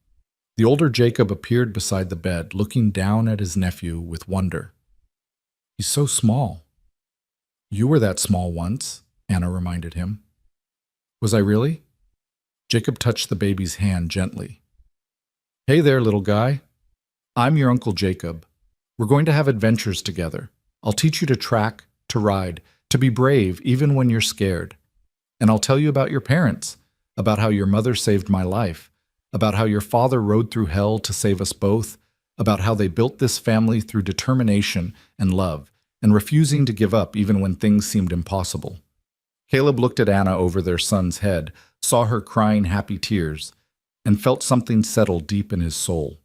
[SPEAKER 1] The older Jacob appeared beside the bed, looking down at his nephew with wonder. He's so small. You were that small once, Anna reminded him. Was I really? Jacob touched the baby's hand gently. Hey there, little guy. I'm your Uncle Jacob. We're going to have adventures together. I'll teach you to track, to ride, to be brave even when you're scared. And I'll tell you about your parents, about how your mother saved my life, about how your father rode through hell to save us both, about how they built this family through determination and love, and refusing to give up even when things seemed impossible. Caleb looked at Anna over their son's head, saw her crying happy tears, and felt something settle deep in his soul.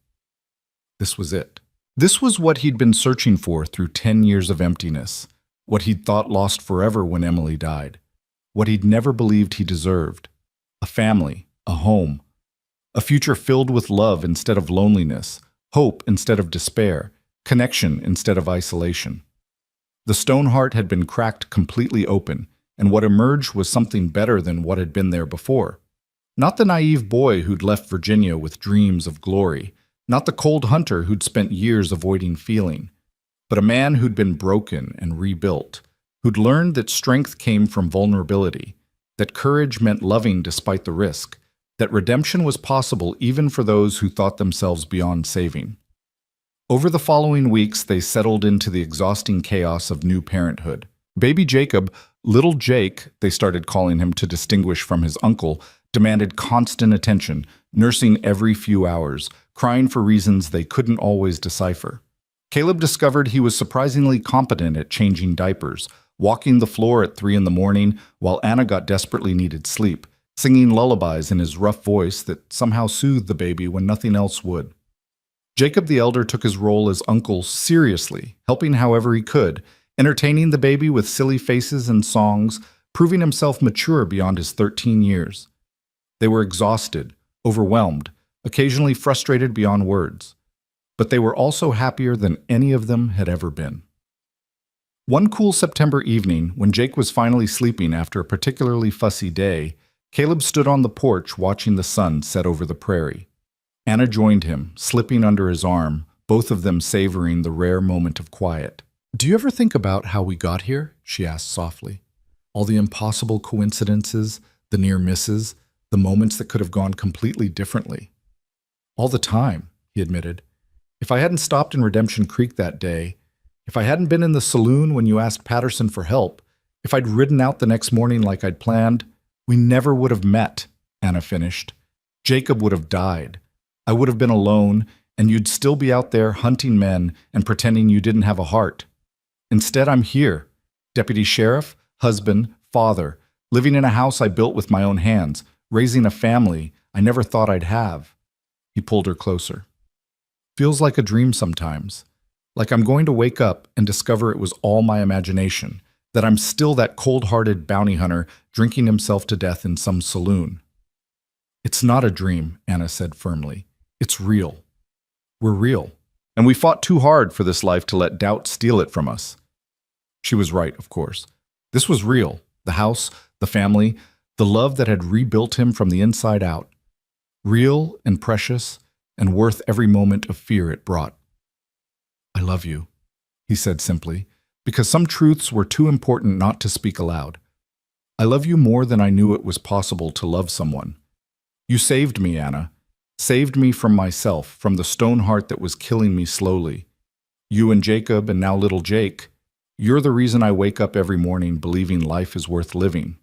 [SPEAKER 1] This was it. This was what he'd been searching for through 10 years of emptiness, what he'd thought lost forever when Emily died, what he'd never believed he deserved. A family, a home, a future filled with love instead of loneliness, hope instead of despair, connection instead of isolation. The stone heart had been cracked completely open, and what emerged was something better than what had been there before. Not the naive boy who'd left Virginia with dreams of glory, not the cold hunter who'd spent years avoiding feeling, but a man who'd been broken and rebuilt, who'd learned that strength came from vulnerability, that courage meant loving despite the risk, that redemption was possible even for those who thought themselves beyond saving. Over the following weeks, they settled into the exhausting chaos of new parenthood. Baby Jacob, little Jake, they started calling him to distinguish from his uncle, demanded constant attention, nursing every few hours, crying for reasons they couldn't always decipher. Caleb discovered he was surprisingly competent at changing diapers, walking the floor at 3 a.m, while Anna got desperately needed sleep, singing lullabies in his rough voice that somehow soothed the baby when nothing else would. Jacob the elder took his role as uncle seriously, helping however he could, entertaining the baby with silly faces and songs, proving himself mature beyond his 13 years. They were exhausted, overwhelmed, occasionally frustrated beyond words, but they were also happier than any of them had ever been. One cool September evening, when Jake was finally sleeping after a particularly fussy day, Caleb stood on the porch watching the sun set over the prairie. Anna joined him, slipping under his arm, both of them savoring the rare moment of quiet. "Do you ever think about how we got here?" she asked softly. "All the impossible coincidences, the near misses, the moments that could have gone completely differently." "All the time," he admitted. "If I hadn't stopped in Redemption Creek that day, if I hadn't been in the saloon when you asked Patterson for help, if I'd ridden out the next morning like I'd planned, we never would have met," Anna finished. "Jacob would have died. I would have been alone, and you'd still be out there hunting men and pretending you didn't have a heart. Instead, I'm here, deputy sheriff, husband, father, living in a house I built with my own hands, raising a family I never thought I'd have." He pulled her closer. "Feels like a dream sometimes, Like I'm going to wake up and discover it was all my imagination, that I'm still that cold-hearted bounty hunter drinking himself to death in some saloon. It's not a dream, Anna said firmly. It's real. We're real. And we fought too hard for this life to let doubt steal it from us. She was right, of course. This was real. The house, the family, the love that had rebuilt him from the inside out. Real and precious and worth every moment of fear it brought. I love you, he said simply, because some truths were too important not to speak aloud. I love you more than I knew it was possible to love someone. You saved me, Anna. Saved me from myself, from the stone heart that was killing me slowly. You and Jacob, and now little Jake, you're the reason I wake up every morning believing life is worth living.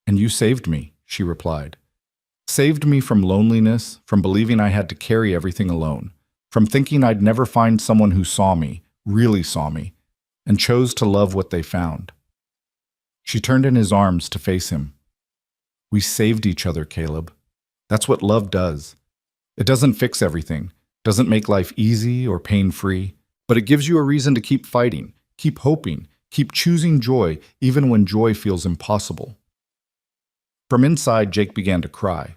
[SPEAKER 1] And you saved me, she replied. Saved me from loneliness, from believing I had to carry everything alone, from thinking I'd never find someone who saw me, really saw me, and chose to love what they found. She turned in his arms to face him. We saved each other, Caleb. That's what love does. It doesn't fix everything, doesn't make life easy or pain-free, but it gives you a reason to keep fighting, keep hoping, keep choosing joy, even when joy feels impossible. From inside, Jake began to cry,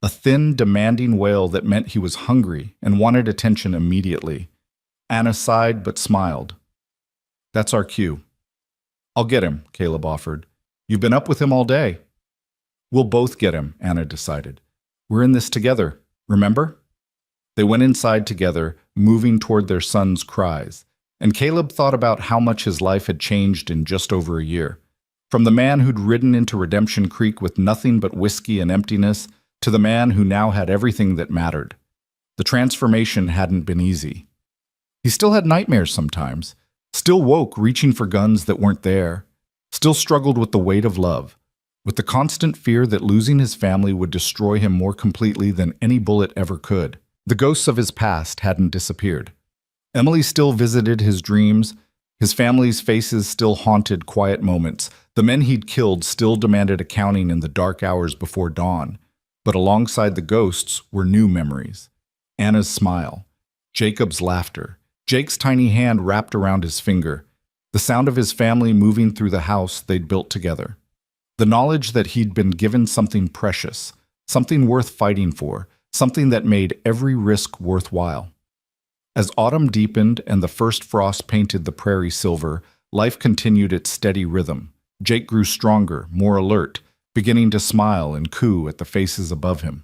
[SPEAKER 1] a thin, demanding wail that meant he was hungry and wanted attention immediately. Anna sighed but smiled. That's our cue. I'll get him, Caleb offered. You've been up with him all day. We'll both get him, Anna decided. We're in this together. Remember? They went inside together, moving toward their son's cries, and Caleb thought about how much his life had changed in just over a year. From the man who'd ridden into Redemption Creek with nothing but whiskey and emptiness, to the man who now had everything that mattered. The transformation hadn't been easy. He still had nightmares sometimes, still woke reaching for guns that weren't there, still struggled with the weight of love, with the constant fear that losing his family would destroy him more completely than any bullet ever could. The ghosts of his past hadn't disappeared. Emily still visited his dreams. His family's faces still haunted quiet moments. The men he'd killed still demanded accounting in the dark hours before dawn. But alongside the ghosts were new memories. Anna's smile, Jacob's laughter, Jake's tiny hand wrapped around his finger, the sound of his family moving through the house they'd built together. The knowledge that he'd been given something precious, something worth fighting for, something that made every risk worthwhile. As autumn deepened and the first frost painted the prairie silver, life continued its steady rhythm. Jake grew stronger, more alert, beginning to smile and coo at the faces above him.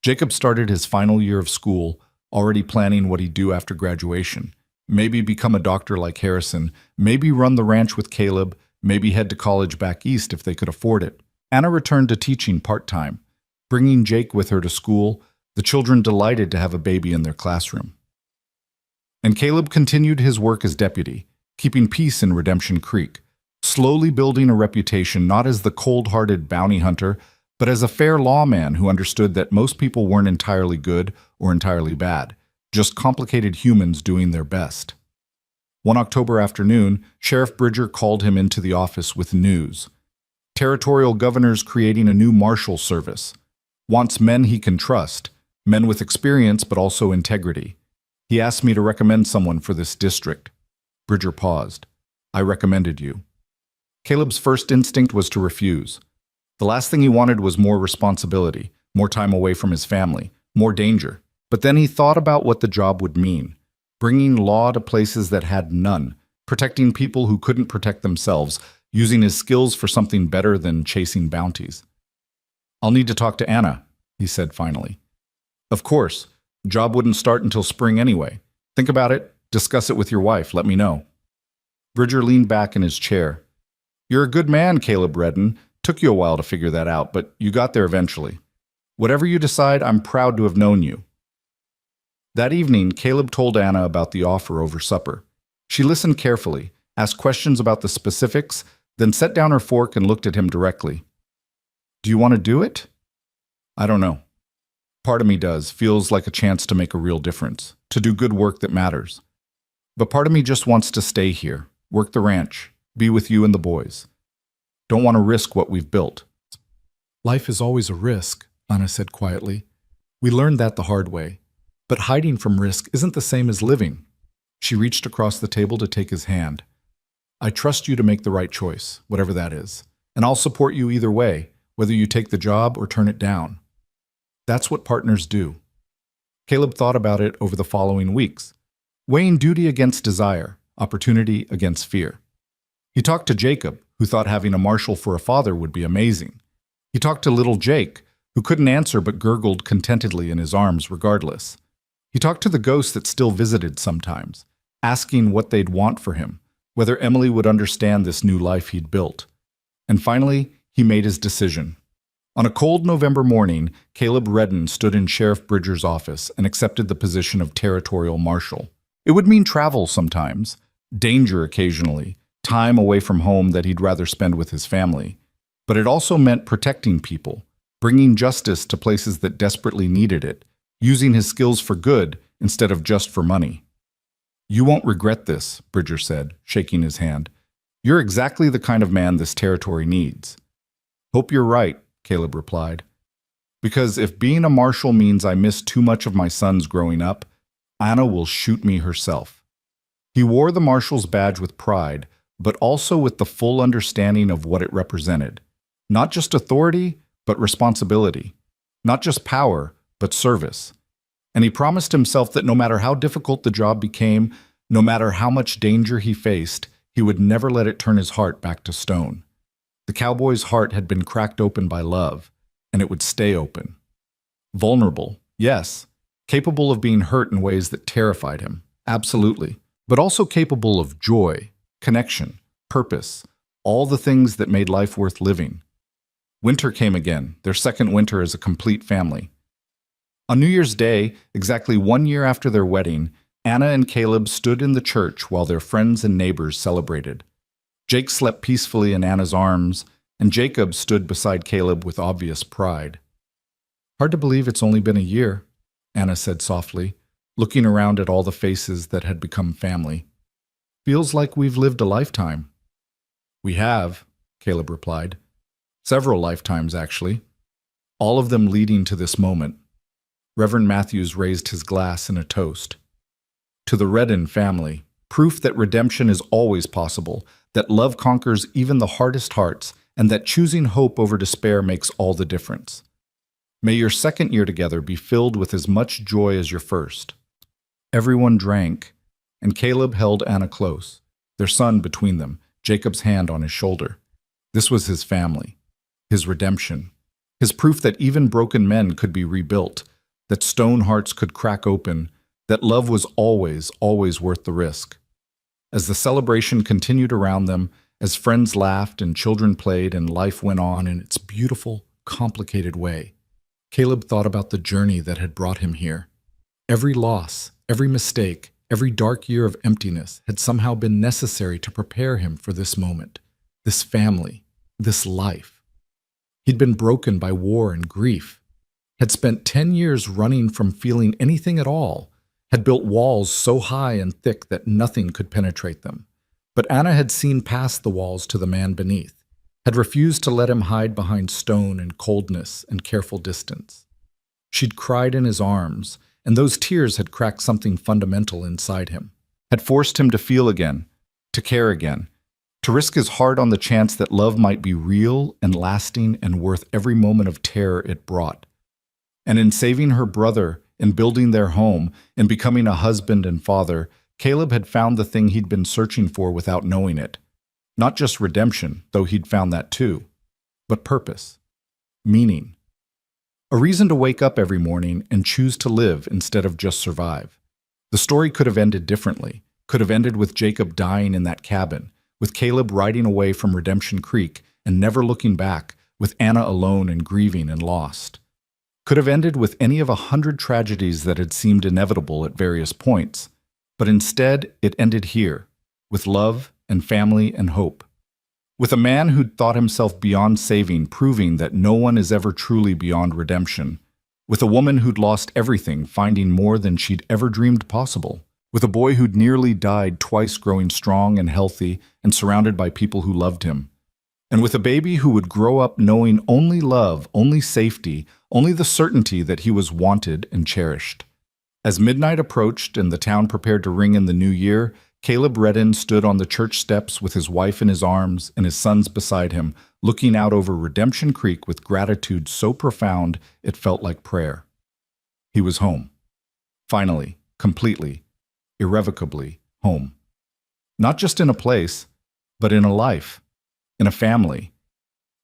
[SPEAKER 1] Jacob started his final year of school, already planning what he'd do after graduation. Maybe become a doctor like Harrison, maybe run the ranch with Caleb, maybe head to college back east if they could afford it. Anna returned to teaching part-time, bringing Jake with her to school, the children delighted to have a baby in their classroom. And Caleb continued his work as deputy, keeping peace in Redemption Creek, slowly building a reputation not as the cold-hearted bounty hunter, but as a fair lawman who understood that most people weren't entirely good or entirely bad, just complicated humans doing their best. One October afternoon, Sheriff Bridger called him into the office with news. Territorial governor's creating a new marshal service. Wants men he can trust, men with experience but also integrity. He asked me to recommend someone for this district. Bridger paused. I recommended you. Caleb's first instinct was to refuse. The last thing he wanted was more responsibility, more time away from his family, more danger. But then he thought about what the job would mean. Bringing law to places that had none, protecting people who couldn't protect themselves, using his skills for something better than chasing bounties. I'll need to talk to Anna, he said finally. Of course. Job wouldn't start until spring anyway. Think about it, discuss it with your wife, let me know. Bridger leaned back in his chair. You're a good man, Caleb Redden. Took you a while to figure that out, but you got there eventually. Whatever you decide, I'm proud to have known you. That evening, Caleb told Anna about the offer over supper. She listened carefully, asked questions about the specifics, then set down her fork and looked at him directly. Do you want to do it? I don't know. Part of me does, feels like a chance to make a real difference, to do good work that matters. But part of me just wants to stay here, work the ranch, be with you and the boys. Don't want to risk what we've built. Life is always a risk, Anna said quietly. We learned that the hard way. But hiding from risk isn't the same as living. She reached across the table to take his hand. I trust you to make the right choice, whatever that is, and I'll support you either way, whether you take the job or turn it down. That's what partners do. Caleb thought about it over the following weeks, weighing duty against desire, opportunity against fear. He talked to Jacob, who thought having a marshal for a father would be amazing. He talked to little Jake, who couldn't answer but gurgled contentedly in his arms regardless. He talked to the ghosts that still visited sometimes, asking what they'd want for him, whether Emily would understand this new life he'd built. And finally, he made his decision. On a cold November morning, Caleb Redden stood in Sheriff Bridger's office and accepted the position of territorial marshal. It would mean travel sometimes, danger occasionally, time away from home that he'd rather spend with his family. But it also meant protecting people, bringing justice to places that desperately needed it, using his skills for good instead of just for money. You won't regret this, Bridger said, shaking his hand. You're exactly the kind of man this territory needs. Hope you're right, Caleb replied. Because if being a marshal means I miss too much of my sons growing up, Anna will shoot me herself. He wore the marshal's badge with pride, but also with the full understanding of what it represented. Not just authority, but responsibility. Not just power, but service. And he promised himself that no matter how difficult the job became, no matter how much danger he faced, he would never let it turn his heart back to stone. The cowboy's heart had been cracked open by love, and it would stay open. Vulnerable, yes. Capable of being hurt in ways that terrified him, absolutely. But also capable of joy, connection, purpose, all the things that made life worth living. Winter came again, their second winter as a complete family. On New Year's Day, exactly 1 year after their wedding, Anna and Caleb stood in the church while their friends and neighbors celebrated. Jake slept peacefully in Anna's arms, and Jacob stood beside Caleb with obvious pride. Hard to believe it's only been a year, Anna said softly, looking around at all the faces that had become family. Feels like we've lived a lifetime. We have, Caleb replied. Several lifetimes, actually. All of them leading to this moment. Reverend Matthews raised his glass in a toast. To the Redden family, proof that redemption is always possible, that love conquers even the hardest hearts, and that choosing hope over despair makes all the difference. May your second year together be filled with as much joy as your first. Everyone drank, and Caleb held Anna close, their son between them, Jacob's hand on his shoulder. This was his family, his redemption, his proof that even broken men could be rebuilt, that stone hearts could crack open, that love was always, always worth the risk. As the celebration continued around them, as friends laughed and children played and life went on in its beautiful, complicated way, Caleb thought about the journey that had brought him here. Every loss, every mistake, every dark year of emptiness had somehow been necessary to prepare him for this moment, this family, this life. He'd been broken by war and grief, had spent 10 years running from feeling anything at all, had built walls so high and thick that nothing could penetrate them. But Anna had seen past the walls to the man beneath, had refused to let him hide behind stone and coldness and careful distance. She'd cried in his arms, and those tears had cracked something fundamental inside him, had forced him to feel again, to care again, to risk his heart on the chance that love might be real and lasting and worth every moment of terror it brought. And in saving her brother, in building their home, in becoming a husband and father, Caleb had found the thing he'd been searching for without knowing it. Not just redemption, though he'd found that too, but purpose, meaning. A reason to wake up every morning and choose to live instead of just survive. The story could have ended differently, could have ended with Jacob dying in that cabin, with Caleb riding away from Redemption Creek and never looking back, with Anna alone and grieving and lost. Could have ended with any of 100 tragedies that had seemed inevitable at various points, but instead it ended here, with love and family and hope. With a man who'd thought himself beyond saving, proving that no one is ever truly beyond redemption. With a woman who'd lost everything, finding more than she'd ever dreamed possible. With a boy who'd nearly died twice, growing strong and healthy and surrounded by people who loved him. And with a baby who would grow up knowing only love, only safety, only the certainty that he was wanted and cherished. As midnight approached and the town prepared to ring in the new year, Caleb Redden stood on the church steps with his wife in his arms and his sons beside him, looking out over Redemption Creek with gratitude so profound it felt like prayer. He was home. Finally, completely, irrevocably home. Not just in a place, but in a life, in a family,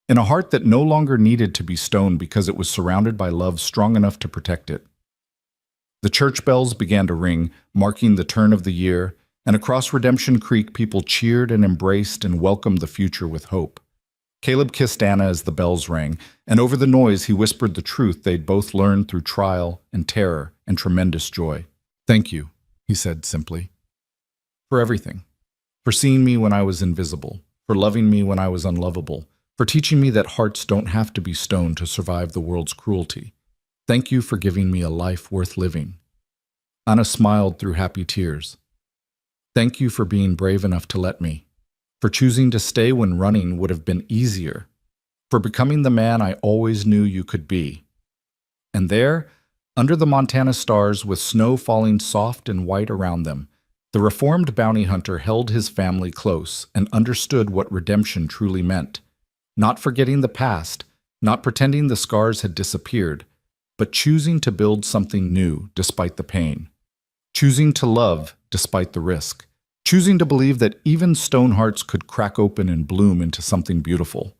[SPEAKER 1] in a heart that no longer needed to be stoned because it was surrounded by love strong enough to protect it. The church bells began to ring, marking the turn of the year, and across Redemption Creek people cheered and embraced and welcomed the future with hope. Caleb kissed Anna as the bells rang, and over the noise he whispered the truth they'd both learned through trial and terror and tremendous joy. "Thank you," he said simply, "for everything. For seeing me when I was invisible, for loving me when I was unlovable, for teaching me that hearts don't have to be stoned to survive the world's cruelty. Thank you for giving me a life worth living." Anna smiled through happy tears. "Thank you for being brave enough to let me, for choosing to stay when running would have been easier, for becoming the man I always knew you could be." And there, under the Montana stars with snow falling soft and white around them, the reformed bounty hunter held his family close and understood what redemption truly meant. Not forgetting the past, not pretending the scars had disappeared, but choosing to build something new despite the pain. Choosing to love despite the risk. Choosing to believe that even stone hearts could crack open and bloom into something beautiful.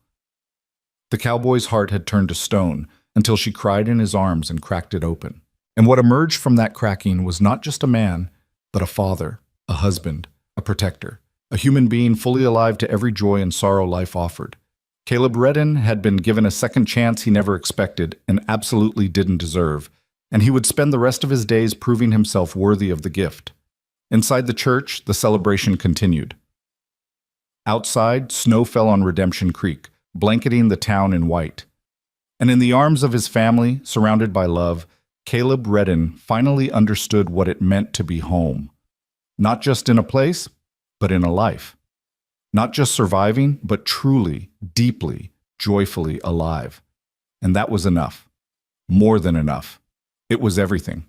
[SPEAKER 1] The cowboy's heart had turned to stone until she cried in his arms and cracked it open. And what emerged from that cracking was not just a man, but a father, a husband, a protector, a human being fully alive to every joy and sorrow life offered. Caleb Redden had been given a second chance he never expected and absolutely didn't deserve, and he would spend the rest of his days proving himself worthy of the gift. Inside the church, the celebration continued. Outside, snow fell on Redemption Creek, blanketing the town in white. And in the arms of his family, surrounded by love, Caleb Redden finally understood what it meant to be home. Not just in a place, but in a life. Not just surviving, but truly, deeply, joyfully alive. And that was enough. More than enough. It was everything.